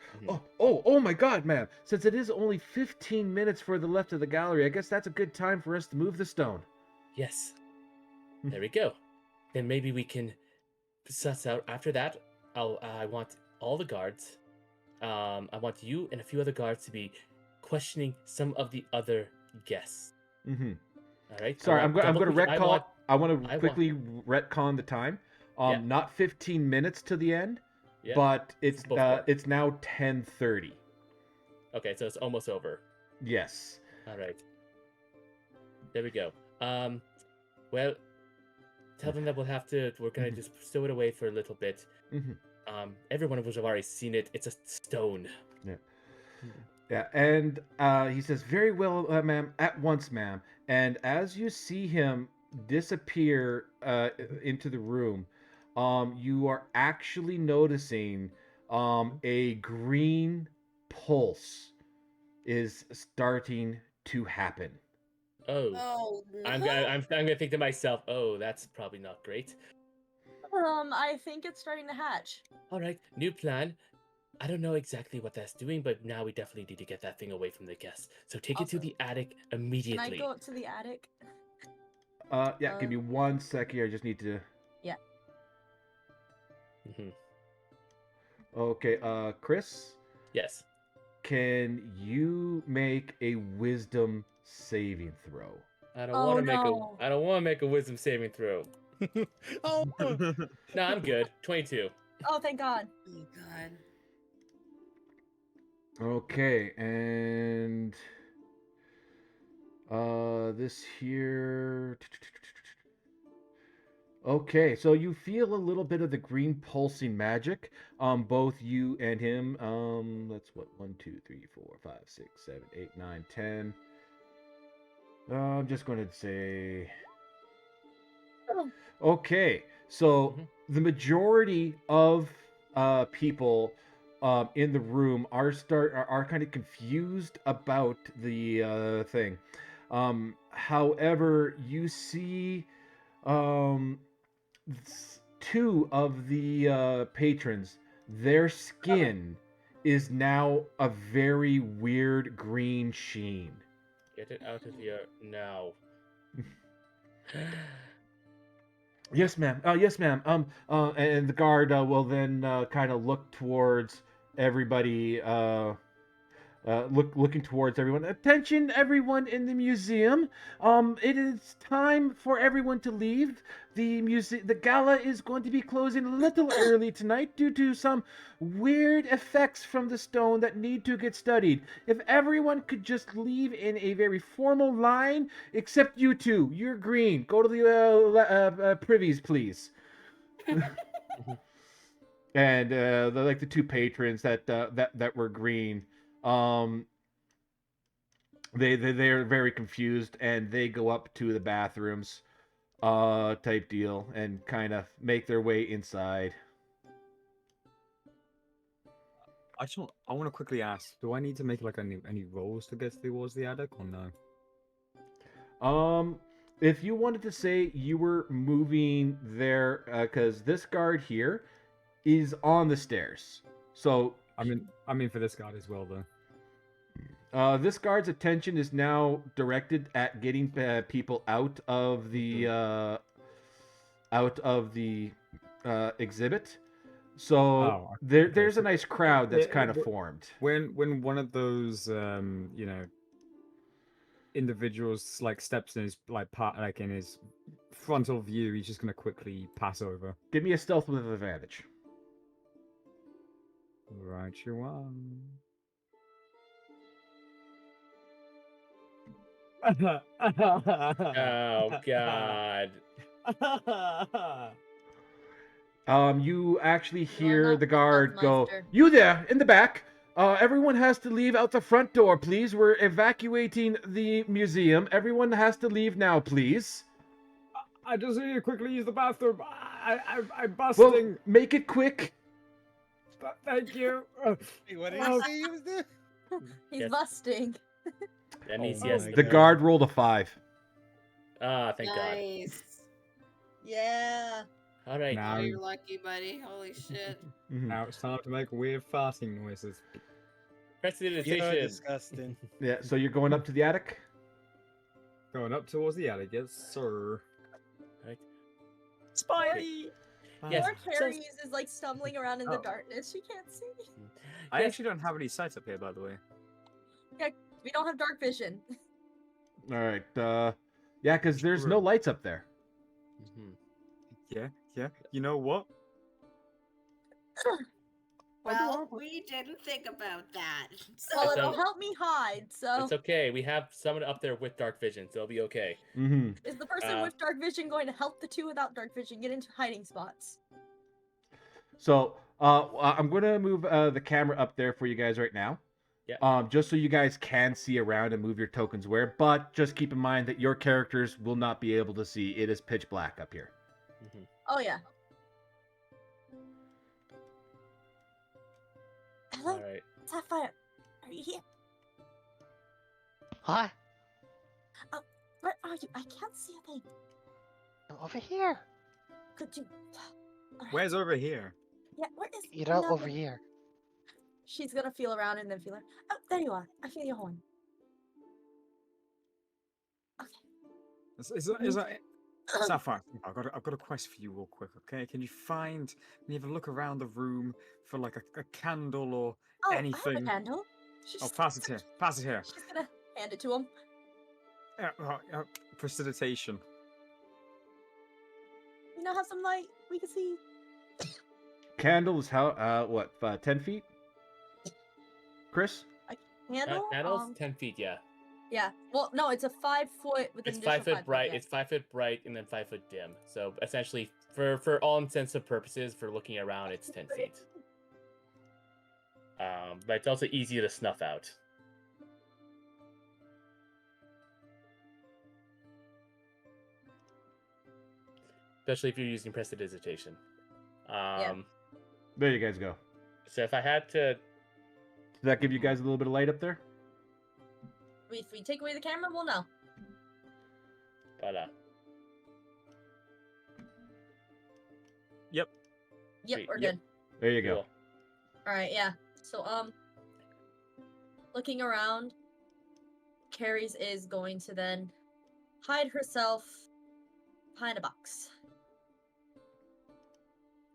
"Oh my God, ma'am! Since it is only 15 minutes for the left of the gallery, I guess that's a good time for us to move the stone." Yes. There we go. Then maybe we can suss out. After that, I want all the guards. I want you and a few other guards to be questioning some of the other guests. Mm-hmm. All right. Sorry, I'm going to retcon. I want to quickly retcon the time. Not 15 minutes to the end, but it's now 10:30. Okay, so it's almost over. Yes. All right. There we go. Well, tell them that we're gonna just stow it away for a little bit. Everyone of us have already seen it. It's a stone. Yeah, and he says, "Very well, ma'am. At once, ma'am." And as you see him disappear into the room, you are actually noticing a green pulse is starting to happen. Oh, Oh I'm no. gonna think to myself, oh, that's probably not great. I think it's starting to hatch. All right, new plan. I don't know exactly what that's doing, but now we definitely need to get that thing away from the guests. So take it to Also, the attic Can immediately. I go up to the attic? Yeah, give me 1 sec here. I just need to. Yeah. Hmm. Okay, Chris, Yes. can you make a wisdom saving throw? I don't Oh, want to make no. a. I don't want to make a wisdom saving throw. Oh, No, I'm good. 22. Oh, thank God. Oh god. Okay, and this here. Okay, so you feel a little bit of the green pulsing magic. Both you and him. That's what 1, 2, 3, 4, 5, 6, 7, 8, 9, 10. I'm just going to say. Okay, so the majority of people in the room are kind of confused about the thing. However, you see two of the patrons. Their skin is now a very weird green sheen. Get it out of here now. Yes, ma'am. Yes, ma'am. And the guard will then kind of look towards everybody. Looking towards everyone. Attention, everyone in the museum. It is time for everyone to leave. The gala is going to be closing a little early tonight due to some weird effects from the stone that need to get studied. If everyone could just leave in a very formal line, except you two. You're green. Go to the privies, please. And the two patrons that were green. They're very confused and they go up to the bathrooms type deal and kind of make their way inside. I want to quickly ask, do I need to make like any rolls to get towards the attic or no? If you wanted to say you were moving there, because this guard here is on the stairs, so I mean for this guard as well though. This guard's attention is now directed at getting people out of the exhibit. So there's a nice crowd that's kind of formed. When one of those individuals like steps in his in his frontal view, he's just gonna quickly pass over. Give me a stealth with advantage. Right, you are. Oh god. You actually hear the guard stealth go, meister. "You there in the back? Everyone has to leave out the front door, please. We're evacuating the museum. Everyone has to leave now, please." I just need to quickly use the bathroom. I'm busting. Well, make it quick. Thank you. Wait, what did you say he was doing? He's Yes. busting. That means Oh yes. my The guard rolled a 5. Ah, thank God. Nice. Yeah. All right. Now, Oh, you're lucky, buddy. Holy shit. now it's time to make weird farting noises. Press the You're invitation. disgusting. Yeah, so you're going up to the attic? Going up towards the attic, yes, sir. Right. Spidey! Yes. Poor so- Carrie is like stumbling around in the Oh. darkness. She can't see. I Yes. actually don't have any sights up here, by the way. We don't have dark vision. All right. Yeah, because there's no True. lights up there. Mhm. Yeah. You know what? Well, we didn't think about that. Well, It's it'll o- help me hide. So, It's okay. We have someone up there with dark vision, so it'll be okay. Mm-hmm. is the person with dark vision going to help the two without dark vision get into hiding spots? So I'm going to move the camera up there for you guys right now. Yeah. Just so you guys can see around and move your tokens where, but just keep in mind that your characters will not be able to see. It is pitch black up here. Mhm. Oh yeah. Hello, All right. Sapphire. Are you here? Huh? Where are you? I can't see a thing. I'm over here. Could you? Alright. Where's over here? Yeah, where is? You know, No. over here. She's gonna feel around and then feel her. Oh, there you are. I feel your horn. Is that Sapphire? I've got a quest for you, real quick. Okay, can you have a look around the room for like a candle or Oh, I anything? have a candle. She's, Oh, pass it here. Pass it here. she's gonna hand it to him. Prestidigitation. You know, have some light. We can see. Candle is how, what, 10 feet? Chris? Handle. Panels 10 feet, yeah. Yeah. Well, no, it's a 5 foot with an It's additional 5 foot 5 bright. yeah. It's 5 foot bright and then 5 foot dim. So essentially, for all intents and purposes, for looking around, it's 10 feet. But it's also easy to snuff out. Especially if you're using prestidigitation. There you guys go. So if I had to, Does that give you guys a little bit of light up there? If we take away the camera, we'll know. voila. Yep. Yep, Sweet. we're Yep. good. There you go. Cool. All right, yeah. So, looking around, Carries is going to then hide herself behind a box.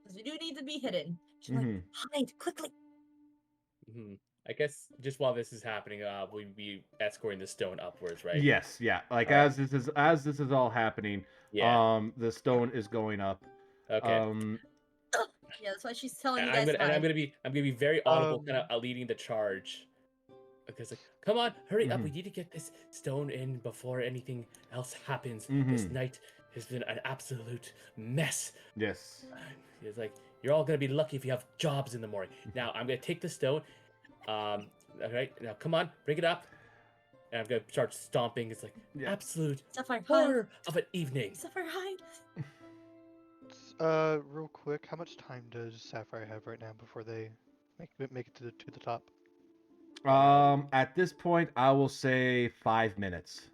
Because we do need to be hidden. She's like, hide quickly. I guess just while this is happening, we'll be escorting the stone upwards, right? Yes, yeah. Like All right. as this is all happening, Yeah. the stone is going up. Okay. Yeah, that's why she's telling you And guys. I'm gonna be very audible, kind Um, of leading the charge. Because like, come on, hurry up! Mhm. We need to get this stone in before anything else happens. This Mhm. night has been an absolute mess. Yes. It's like you're all gonna be lucky if you have jobs in the morning. Now I'm gonna take the stone. All right, now come on, bring it up. And I'm gonna start stomping. It's like Yeah. absolute Sapphire, hide. horror of an evening. Sapphire, hide. real quick, how much time does Sapphire have right now before they make it to the top? At this point, I will say 5 minutes.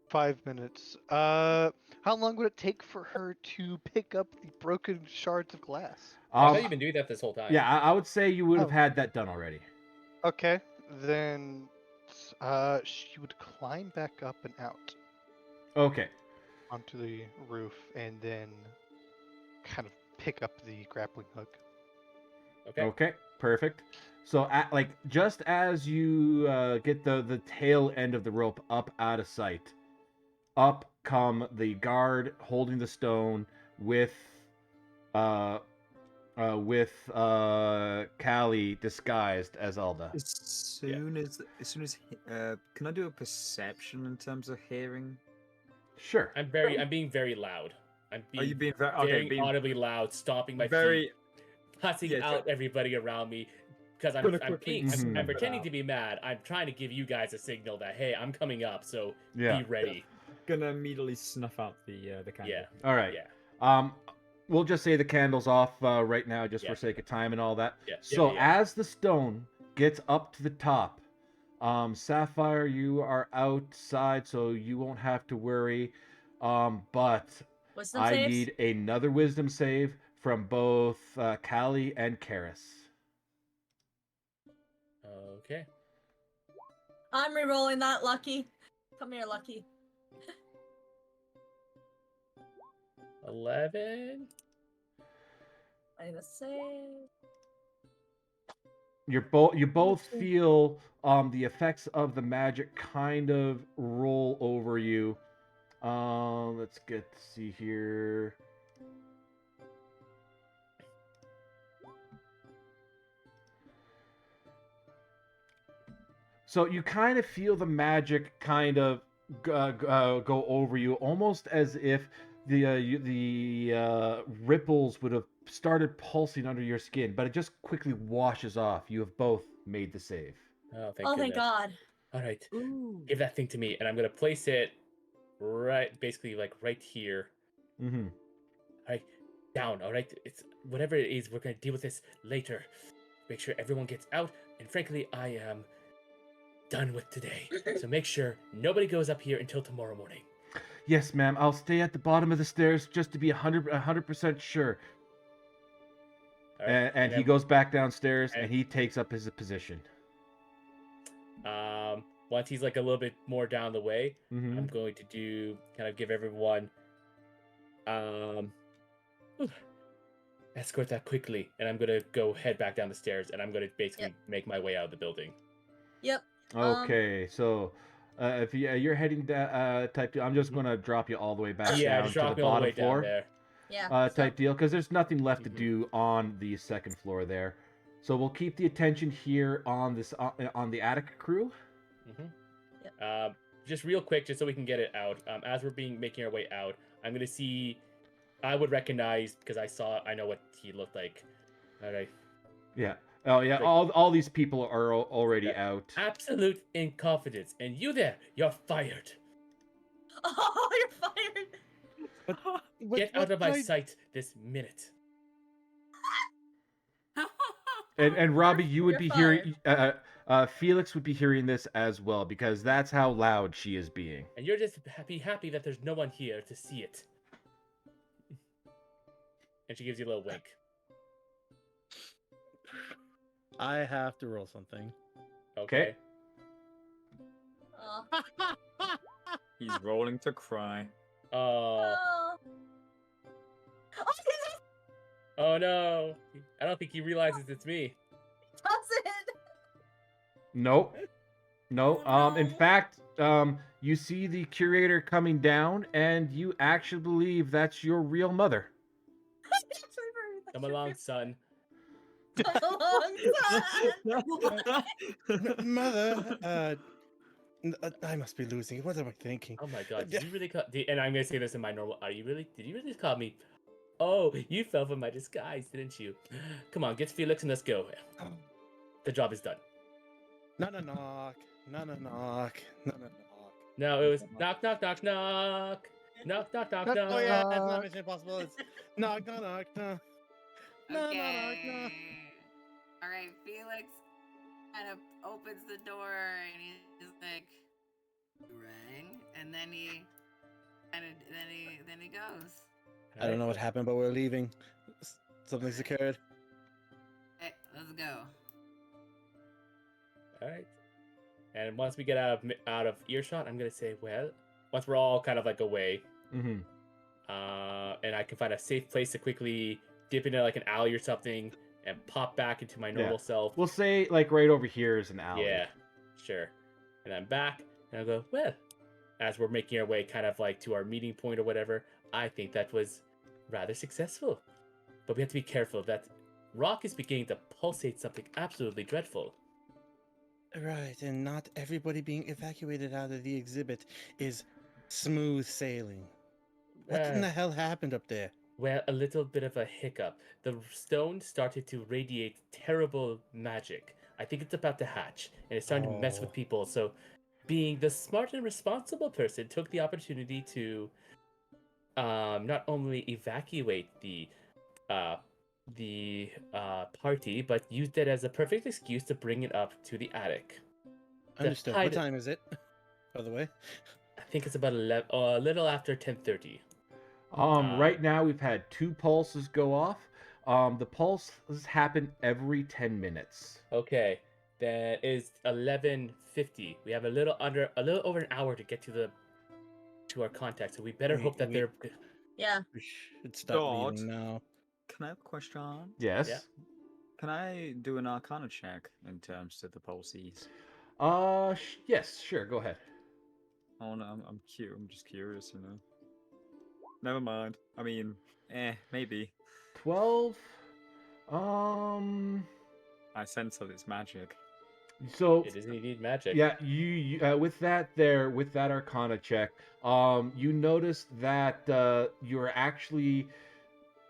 5 minutes. How long would it take for her to pick up the broken shards of glass? I thought you've been doing that this whole time. Yeah, I would say you would have Oh. had that done already. Okay, then she would climb back up and out Okay. onto the roof and then kind of pick up the grappling hook. Okay. Okay, perfect. So, just as you get the tail end of the rope up out of sight, up come the guard holding the stone with Callie disguised as Alda. As soon as can I do a perception in terms of hearing? Sure. I'm being very loud. I'm being, Are you being very audibly loud, stomping my very feet, cussing Yeah, out everybody around me, because I'm Gonna quickly I'm sniff it pretending out. to be mad. I'm trying to give you guys a signal that hey, I'm coming up, so Yeah. be ready. gonna immediately snuff out the candle? Yeah. All right. Yeah. We'll just say the candle's off right now, just Yeah. for sake of time and all that. Yeah. So yeah. as the stone gets up to the top, Sapphire, you are outside, so you won't have to worry. But Wisdom I saves? need another wisdom save from both Callie and Karis. Okay. I'm re-rolling that, Lucky. Come here, Lucky. 11. I need a save. You both feel the effects of the magic kind of roll over you. Let's get to see here. So you kind of feel the magic kind of go over you, almost as if the ripples would have started pulsing under your skin, but it just quickly washes off. You have both made the save. Oh, thank Oh, goodness. thank God. All right. Ooh. Give that thing to me, and I'm gonna place it basically like right here. Mm-hmm. All right, down. All right, it's whatever it is. We're gonna deal with this later. Make sure everyone gets out. And frankly, I am done with today. So make sure nobody goes up here until tomorrow morning. Yes, ma'am. I'll stay at the bottom of the stairs just to be 100% sure. All right, And he then, goes back downstairs and- and he takes up his position. Once he's like a little bit more down the way, Mhm. I'm going to kind of give everyone escort that quickly, and I'm gonna go head back down the stairs, and I'm gonna basically make my way out of the building. Yep. Okay, so if you're heading down, type 2, I'm just Mhm. gonna drop you all the way back Yeah, down just to drop the me all the bottom way floor. down there. Yeah. Type deal, because there's nothing left to Mhm. do on the second floor there. So we'll keep the attention here on this on the attic crew. Just real quick, just so we can get it out. As we're making our way out, I'm gonna see. I would recognize because I know what he looked like. All right. Yeah. Oh yeah. Great. All these people are already Yeah. out. Absolute incompetence, and you there, you're fired. Oh, you're fired. Get out of my sight this minute. And Robbie, you would You're be hearing. Felix would be hearing this as well because that's how loud she is being. And you're just happy that there's no one here to see it. And she gives you a little wink. I have to roll something. Okay. Oh. He's rolling to cry. Oh. Oh. Oh, he's Oh no. I don't think he realizes it's me. doesn't. Nope. No. Oh, In no. fact, you see the curator coming down, and you actually believe that's your real mother. Come along, son. Come along, son. Mother, I must be losing it. What am I thinking? Oh my god, did you really call... And I'm gonna say this in my normal... Did you really call me... Oh, you fell for my disguise, didn't you? Come on, get Felix and let's go. The job is done. No, no, knock. No, no, knock. No, no, knock. No, it was knock, knock, knock, knock. Knock, knock, knock, knock. Oh yeah, that's not Mission Impossible. It's knock, knock, knock, knock. No, no, knock, Okay. knock. All right, Felix kind of opens the door and he's like, "You rang," and then he goes. I don't know what happened, but we're leaving. Something's occurred. Hey, let's go. All right. And once we get out of earshot, I'm gonna say, well, once we're all kind of like away, Mm-hmm. and I can find a safe place to quickly dip into like an alley or something and pop back into my normal self. We'll say like right over here is an alley. Yeah, sure. And I'm back, and I'll go, well, as we're making our way kind of like to our meeting point or whatever, I think that was rather successful. But we have to be careful that Rock is beginning to pulsate something absolutely dreadful. Right, and not everybody being evacuated out of the exhibit is smooth sailing. What in the hell happened up there? Well, a little bit of a hiccup. The stone started to radiate terrible magic. I think it's about to hatch, and it's starting to mess with people. So, being the smart and responsible person, took the opportunity to not only evacuate the party, but used it as a perfect excuse to bring it up to the attic. Understood. hide What it. time is it? By the way. I think it's about a little after 10:30. Right now we've had 2 pulses go off. The pulses happen every 10 minutes. Okay, then it's 11:50. We have a little over an hour to get to our contact, so we better hope that they're. Yeah. We should start God. leaving now. Can I have a question? Yes. Yeah. Can I do an Arcana check in terms of the pulses? Yes, sure, go ahead. Oh no, I'm cute. I'm just curious, you know. Never mind. I mean, maybe. 12. I sense that it's magic. So It is indeed magic. yeah, you with that Arcana check, you notice that you're actually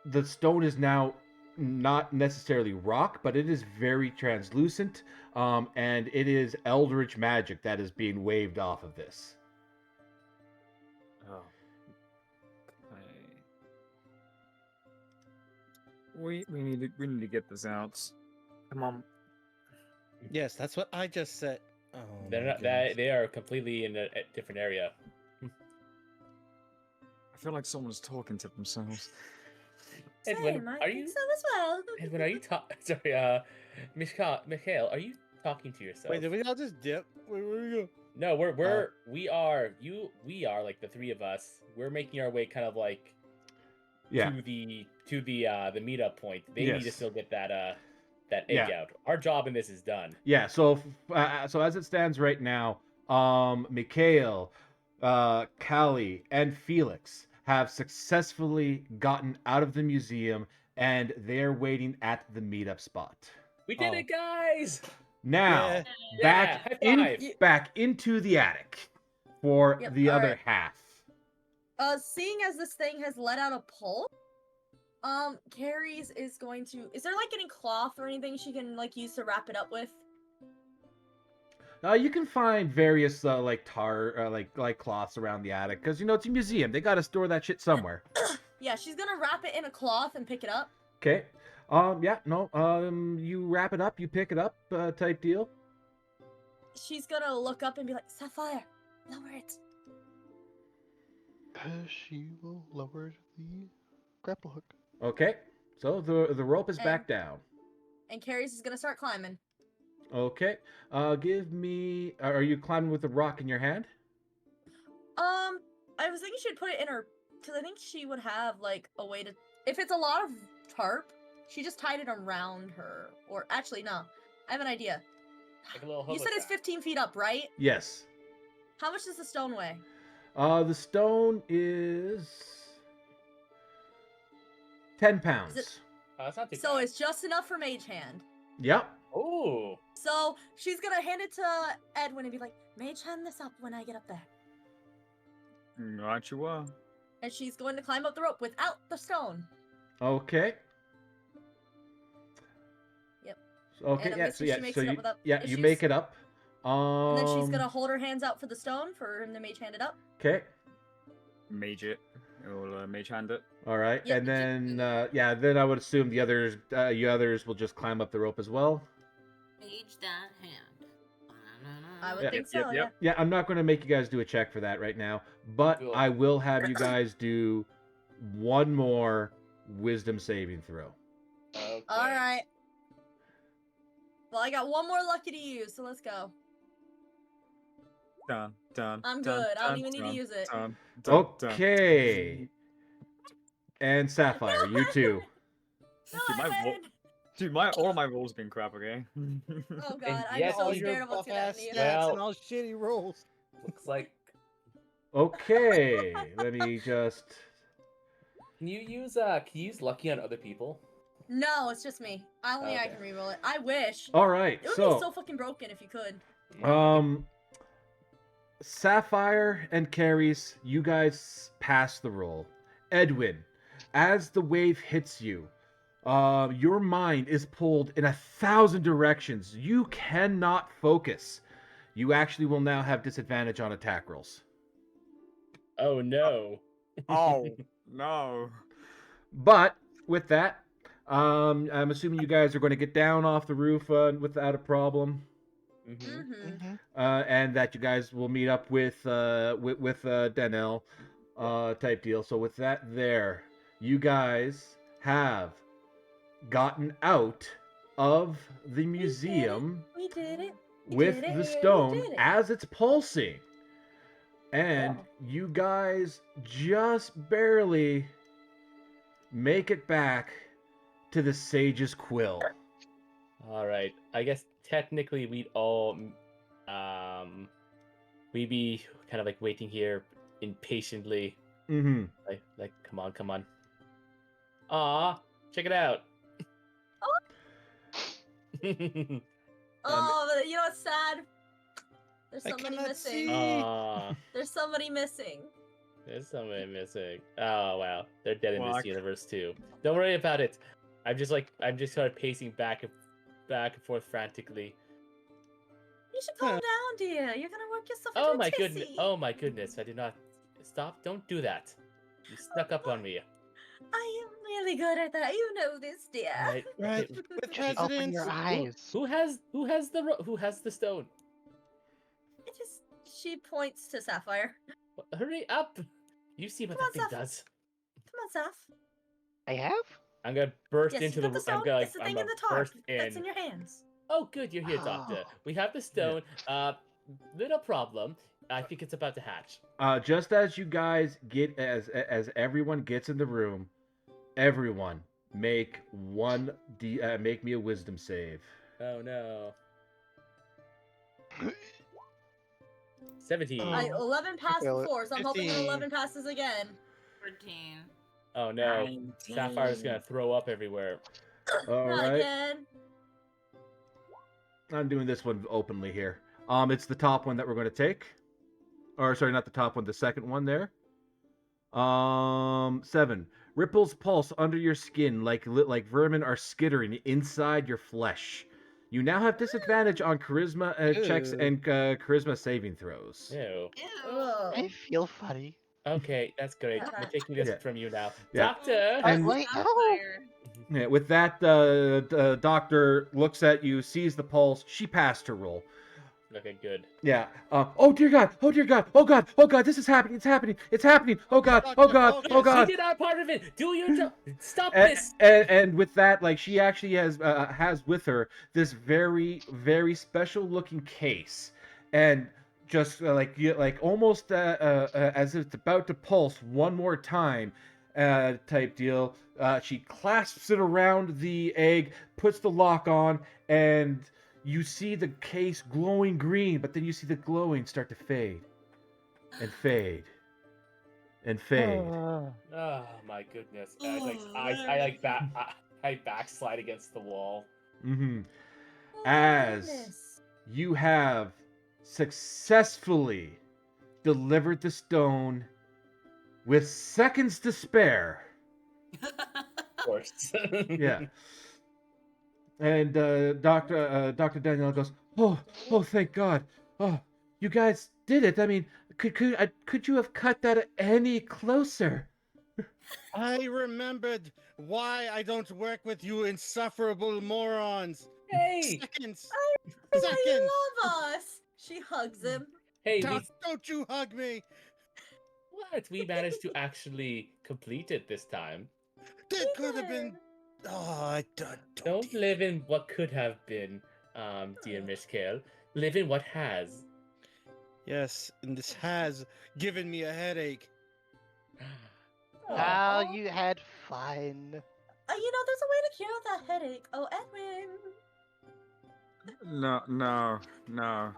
the stone is now not necessarily rock, but it is very translucent, and it is eldritch magic that is being waved off of this. Oh. Okay. We need to get this out. Come on. Yes, that's what I just said. Oh, They're my not. goodness. They are completely in a different area. I feel like someone's talking to themselves. Edwin, Same, I are think you? so as well. Edwin, are you Sorry, Mikhail, are you talking to yourself? Wait, did we all just dip? Where we go? No, we are like the three of us. We're making our way kind of like Yeah. to the meetup point. They need to Yes. still get that egg Yeah. out. Our job in this is done. Yeah. So so as it stands right now, Mikhail, Callie, and Felix have successfully gotten out of the museum, and they're waiting at the meetup spot. We did it, guys! Now, Yeah. back Yeah, high five. back into the attic for Yep, the other alright. half. Seeing as this thing has let out a pulse, Carrie's is going to. Is there like any cloth or anything she can like use to wrap it up with? You can find various like like cloths around the attic because it's a museum. They got to store that shit somewhere. Yeah, she's gonna wrap it in a cloth and pick it up. Okay. Yeah. No. You wrap it up. You pick it up. Type deal. She's gonna look up and be like, Sapphire, lower it. As she will lower the grapple hook. Okay. So the rope is back And- down. And Carrie's is gonna start climbing. Okay. Give me. Are you climbing with the rock in your hand? I was thinking she'd put it in her, because I think she would have like a way to. If it's a lot of tarp, she just tied it around her. Or actually, no, I have an idea. Like a little You said it's hovercraft. 15 feet up, right? Yes. How much does the stone weigh? The stone is 10 pounds. That's not too So bad. it's just enough for Mage Hand. Yep. Oh. So she's gonna hand it to Edwin and be like, Mage Hand this up when I get up there. Right you are. And she's going to climb up the rope without the stone. Okay. Yep. Okay. And I'm Yeah. guessing So she makes so it up you without you issues? make it up. And then she's gonna hold her hands out for the stone for him to Mage Hand it up. Okay. Mage it. Or mage hand it. All right. Yep, And then yeah, then I would assume the others you others will just climb up the rope as well. Mage that hand. I would Yeah. think Yep, so, yep. Yeah, I'm not going to make you guys do a check for that right now, but Cool. I will have you guys do one more wisdom saving throw. Okay. yeah. Alright. Well, I got one more lucky to use, so let's go. Done. I'm good. I don't even need to use it. Done. Okay. And Sapphire, you too. No, Dude, I my vo- win! Dude, all my rolls been crap, okay? Oh god, And I'm yet so all your scared of what's gonna buff-ass happen to you. stats Well- and all shitty rolls. Looks like. Okay, let me just. Can you use lucky on other people? No, it's just me. Only I Okay. can reroll it. I wish. All right, It would be so fucking broken if you could. Sapphire and Carries, you guys pass the roll. Edwin, as the wave hits you, your mind is pulled in 1,000 directions. You cannot focus. You actually will now have disadvantage on attack rolls. Oh no. Oh, no. But with that, I'm assuming you guys are going to get down off the roof without a problem. Mm-hmm. And that you guys will meet up with Danelle type deal. So with that there, you guys have gotten out of the museum We did it. with did it. the We stone did it. as it's pulsing. And you guys just barely make it back to the Sage's Quill. All right. I guess technically we'd all we'd be kind of like waiting here impatiently. Mm-hmm. Like come on. Aw, check it out. Oh, but you know what's sad? There's I somebody cannot missing. see. Aw, There's somebody missing. there's somebody missing. Oh wow, they're dead in Well, this universe too. Don't worry about it. I'm just sort of pacing back and forth frantically. You should calm down, dear. You're gonna work yourself into Oh a my tizzy. goodness! Oh my goodness! I did not stop. Don't do that. You snuck up on me. I am really good at that. You know this, dear. Right. Right. With Open presidents. your eyes. Who has the stone? She points to Sapphire. Hurry up! You see what Come that on, thing Saph. does. Come on, Saph. I have? I'm gonna burst Yes, into you got the I'm stone. gonna It's the I'm thing gonna in the tarp burst that's in. in your hands. Oh, good, you're here, Doctor. Oh. We have the stone. Little problem. I think it's about to hatch. Just as you guys get as everyone gets in the room, everyone make make me a wisdom save. Oh no. 17. I 11 passed fail it. before, so I'm hoping an 15. 11 passes again. 14. Oh no. 19. Sapphire's gonna throw up everywhere. All Not right. again. I'm doing this one openly here. It's the top one that we're going to take. Or sorry, not the top one, the second one there. 7. Ripples pulse under your skin like vermin are skittering inside your flesh. You now have disadvantage on charisma checks Ew. and charisma saving throws. Ew. Ew. Ugh. I feel funny. Okay, that's great. We're taking this Yeah. from you now. Yeah. Doctor! And- Wait, no. Sapphire. Yeah, with that, the doctor looks at you, sees the pulse. She passed her roll. Okay, good. Yeah. Oh dear God! Oh dear God! Oh God! Oh God! This is happening! It's happening! It's happening! Oh God! Oh God! Oh God! We did our part of it! Do your job! Stop And, this! and with that, like she actually has with her this very special looking case, and just like almost as if it's about to pulse one more time, type deal. She clasps it around the egg, puts the lock on, and you see the case glowing green, but then you see the glowing start to fade, and fade, and fade. Oh my goodness. I backslide against the wall. Mm-hmm. Oh, As goodness. you have successfully delivered the stone with seconds to spare. Of course. Yeah. And Dr. Daniel goes, oh, thank God. Oh, you guys did it. I mean, could you have cut that any closer? I remembered why I don't work with you insufferable morons. Hey! Seconds. I Seconds. love us. She hugs him. Hey, Don't you hug me. what? We managed to actually complete it this time. That could have been. Oh, I Don't live in what could have been, dear Miss Kale. Live in what has. Yes, and this has given me a headache. Now you had fun. You know, there's a way to cure that headache. Oh, Edwin. No.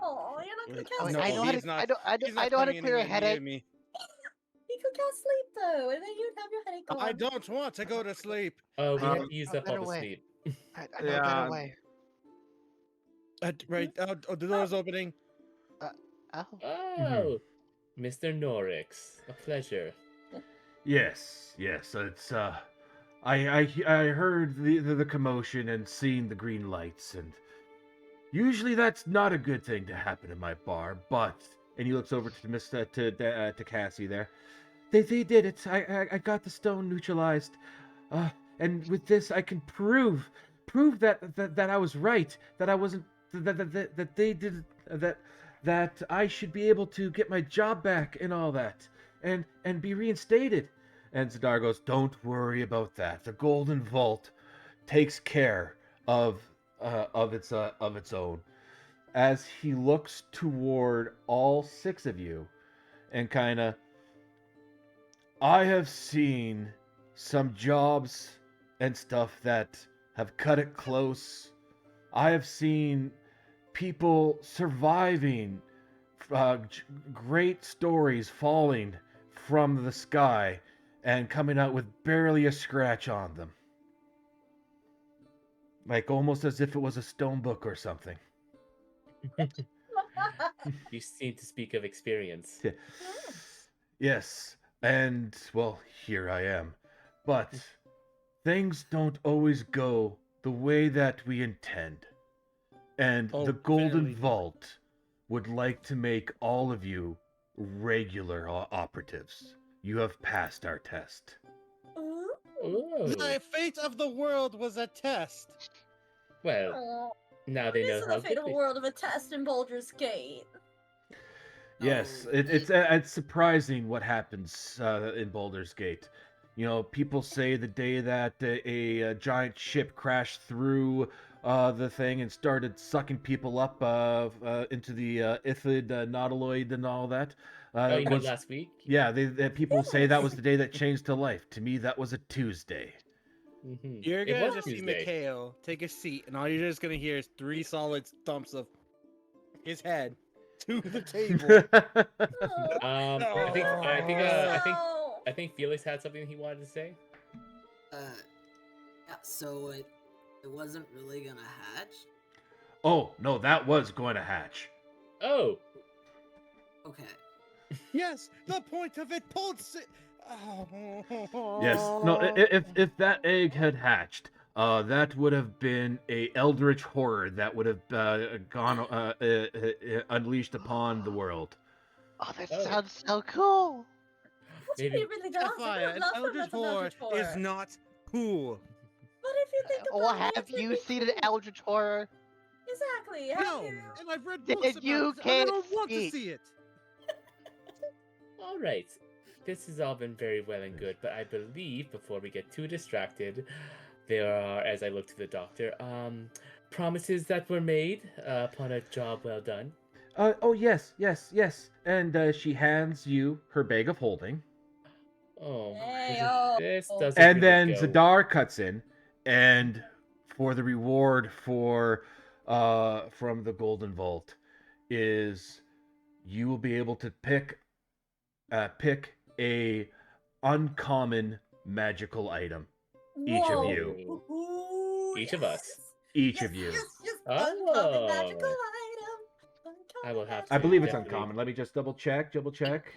Oh, you're not gonna Wait, cast no, I know how he's to. not- I know. I He's know, I not know how to coming clear a anywhere near headache. me. You could cast sleep though, and then you'd have your headache gone. I don't want to go to sleep. Oh, we have Um, to use a up all better the way. sleep. I know a Yeah. better way. Right. Oh, the door's opening. Oh. Oh, Mr. Norix, a pleasure. Yes. It's I heard the commotion and seen the green lights, and usually that's not a good thing to happen in my bar. But and he looks over to Cassie there. They did it. I got the stone neutralized, and with this I can prove that I was right. That I wasn't. That they did that I should be able to get my job back and all that, and be reinstated. And Zadar goes, "Don't worry about that. The Golden Vault takes care of its own." As he looks toward all 6 of you, and kind of, I have seen some jobs and stuff that have cut it close. I have seen people surviving, great stories falling from the sky and coming out with barely a scratch on them. Like almost as if it was a stone book or something. You seem to speak of experience. Yes, and well, here I am. But things don't always go the way that we intend. And Oh, the Golden very. Vault would like to make all of you regular operatives. You have passed our test. Ooh. Ooh. The fate of the world was a test. Well, Oh, now they know this is how the fate good of a we... world of a test in Baldur's Gate. Yes, Oh, it's surprising what happens in Baldur's Gate. You know, people say the day that a giant ship crashed through the thing and started sucking people up into the Ithid Nautiloid and all that. Oh, you mean was last week? yeah, people say that was Yes. the day that changed to life. To me, that was a Tuesday. Mm-hmm. You're It gonna was just see Tuesday. Mikhail take a seat, and all you're just gonna hear is 3 solid thumps of his head to the table. I think Felix had something he wanted to say. Yeah, so it wasn't really gonna hatch. Oh no, that was going to hatch. Oh, Okay. Yes, the point of it pulled. Yes. No. If that egg had hatched, that would have been a eldritch horror that would have gone unleashed upon the world. Oh, that Oh. sounds so cool. maybe. It really does. I would Sapphire, an love for eldritch another horror Eldritch horror. is not cool. But if you think Well, about it, have it's you really seen an cool. Eldritch horror? Exactly. Have No, you? and I've read Then books about you it. I can't don't want to speak. see it. All right. This has all been very well and good, but I believe before we get too distracted, there are, as I look to the doctor, promises that were made upon a job well done. Oh yes. And she hands you her bag of holding, Oh, Hey, this oh. doesn't and really then go. Zadar cuts in, and for the reward for from the Golden Vault is you will be able to pick a uncommon magical item. Each of Whoa. you. Ooh, Each of us. Each Yes, of you. yes. Oh. Uncommon magical item. I will have I to believe it's definitely- uncommon. Let me just double check.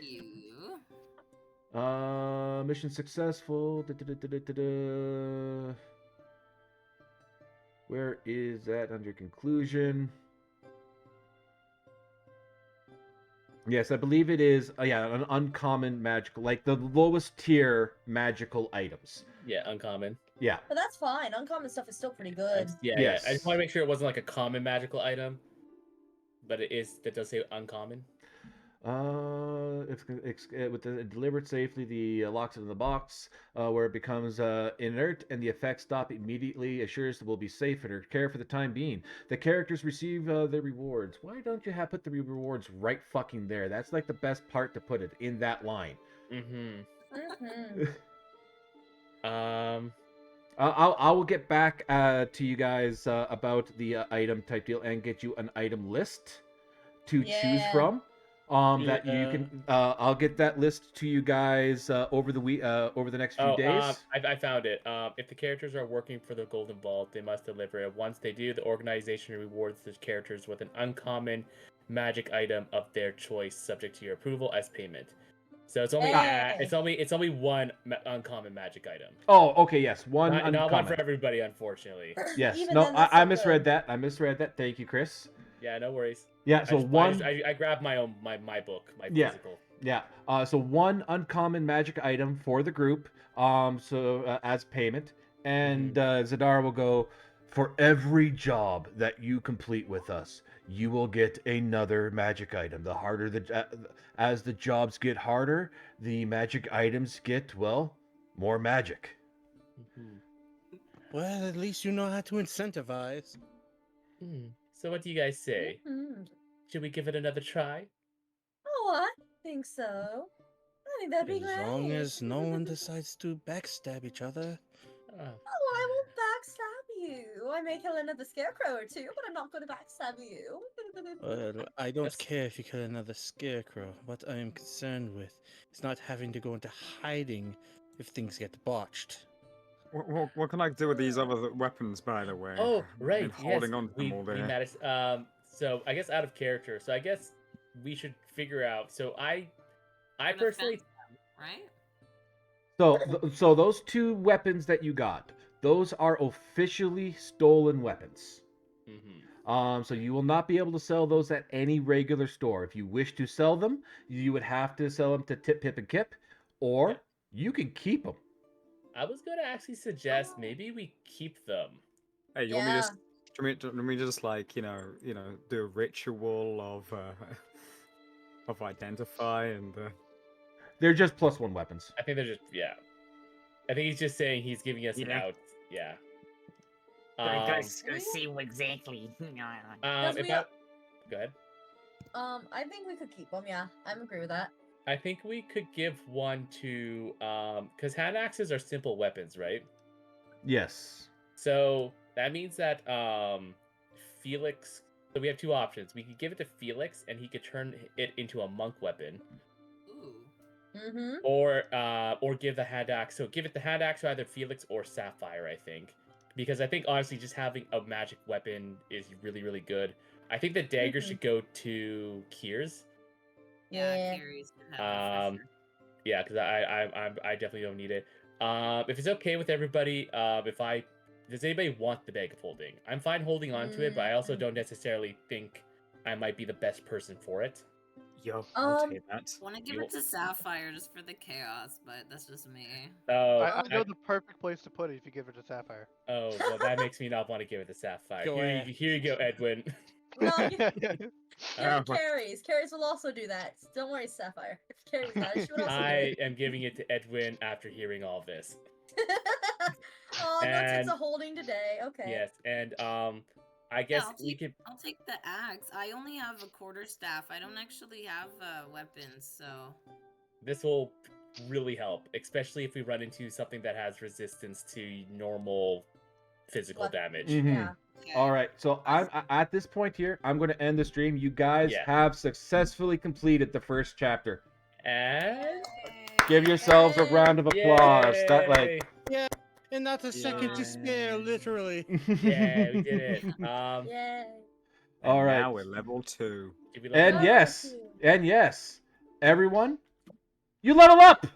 You. Mission successful. Da-da-da-da-da-da. Where is that under conclusion? Yes, I believe it is. An uncommon magical, like the lowest tier magical items. Yeah, uncommon. Yeah. But that's fine. Uncommon stuff is still pretty good. Yeah, Yes. yeah. I just want to make sure it wasn't like a common magical item, but it is. That does say uncommon. With the delivered safely, the locks it in the box, where it becomes inert, and the effects stop immediately. Assures it will be safe in her care for the time being. The characters receive their rewards. Why don't you put the rewards right fucking there? That's like the best part to put it in that line. Mm-hmm. I will get back to you guys about the item type deal and get you an item list to choose from. That you can. I'll get that list to you guys over the next few days. I found it. If the characters are working for the Golden Vault, they must deliver it. Once they do, the organization rewards the characters with an uncommon magic item of their choice, subject to your approval as payment. So it's only it's only one uncommon magic item. Oh, okay, yes, one uncommon. Not one for everybody, unfortunately. Yes, Even no, then, that's I so misread good. that. I misread that. Thank you, Chris. Yeah, no worries. Yeah, so I grabbed my own my book, my physical. Yeah. So one uncommon magic item for the group. As payment, and Zadar will go for every job that you complete with us. You will get another magic item. The harder as the jobs get harder, the magic items get more magic. Well, at least you know how to incentivize. So what do you guys say? Mhm. Should we give it another try? Oh, I think so. I think that'd be great. As long as no one decides to backstab each other. Oh, I won't backstab you. I may kill another scarecrow or two, but I'm not going to backstab you. Well, I don't care if you kill another scarecrow. What I am concerned with is not having to go into hiding if things get botched. What can I do with these other weapons, by the way? Oh, I've been right. holding on to them all we day. managed. So I guess out of character. So I guess we should figure out. So I personally, Right? So those two weapons that you got, those are officially stolen weapons. So you will not be able to sell those at any regular store. If you wish to sell them, you would have to sell them to Tip, Pip, and Kip, or you can keep them. I was gonna actually suggest maybe we keep them. Hey, you want me to just like do a ritual of of identify and. They're just +1 weapons. I think they're just I think he's just saying he's giving us an Yeah. out. Yeah. I gotta see what exactly. Does if we- I... Go ahead. I think we could keep them. Yeah, I agree with that. I think we could give one to because hand axes are simple weapons, right? Yes. So that means that Felix. So we have two options. We could give it to Felix, and he could turn it into a monk weapon, Mm-hmm. or give the hand axe. So give it the hand axe to either Felix or Sapphire, I think, because I think honestly, just having a magic weapon is really, really good. I think the dagger should go to Kiers. Yeah. Carries can have it for sure. Yeah, because I definitely don't need it. If it's okay with everybody, does anybody want the bag of holding? I'm fine holding on to it, but I also don't necessarily think I might be the best person for it. Yo, I'll take that. Want to give it to Sapphire just for the chaos, but that's just me. Oh, I know the perfect place to put it if you give it to Sapphire. Oh, well, that makes me not want to give it to Sapphire. Go Here ahead. you go, Edwin. No, give Oh, it Carries. Carries will also do that. Don't worry, Sapphire. If Carries got it, she would also do I it. am giving it to Edwin after hearing all this. Oh, that's And- a holding today. Okay. Yes, and I guess we could. I'll take the axe. I only have a quarterstaff. I don't actually have weapons, so. This will really help, especially if we run into something that has resistance to normal physical damage. Mhm. All right, so at this point here, I'm going to end the stream. You guys Yeah. have successfully completed the first chapter. And Give yourselves a round of applause. That like, Yeah, and not a second to spare, literally. yeah, we did it. Yay. all right. Now we're level 2. Did we And level up? yes, everyone, you level up.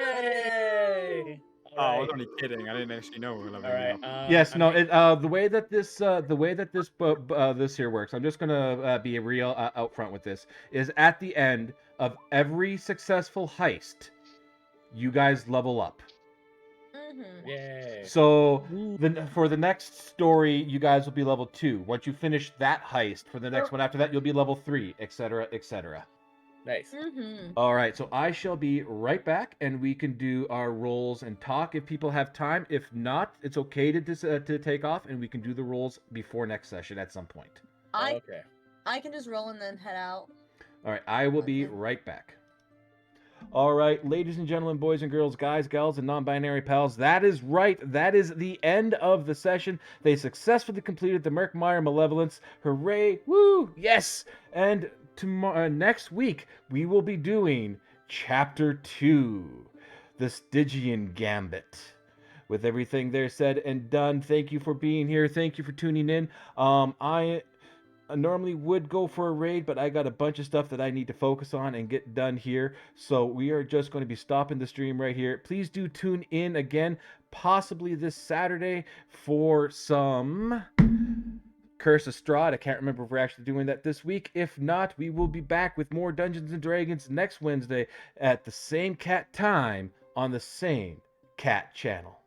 Hooray! Oh, I was only kidding. I didn't actually know we were leveling All right. up. Yes, no. The way that this this here works, I'm just gonna be real upfront with this. Is at the end of every successful heist, you guys level up. Mm-hmm. Yay. So for the next story, you guys will be level 2. Once you finish that heist, for the next one after that, you'll be level 3, etc., etc. Nice. Mm-hmm. All right, so I shall be right back, and we can do our rolls and talk if people have time. If not, it's okay to take off, and we can do the rolls before next session at some point. Okay. I can just roll and then head out. All right, I will be right back. All right, ladies and gentlemen, boys and girls, guys, gals, and non-binary pals, that is right. That is the end of the session. They successfully completed the Murkmire Malevolence. Hooray! Woo! Yes! And tomorrow, next week, we will be doing Chapter 2, the Stygian Gambit. With everything there said and done, thank you for being here. Thank you for tuning in. I normally would go for a raid, but I got a bunch of stuff that I need to focus on and get done here. So we are just going to be stopping the stream right here. Please do tune in again, possibly this Saturday, for some Curse of Strahd. I can't remember if we're actually doing that this week. If not, we will be back with more Dungeons & Dragons next Wednesday at the same cat time on the same cat channel.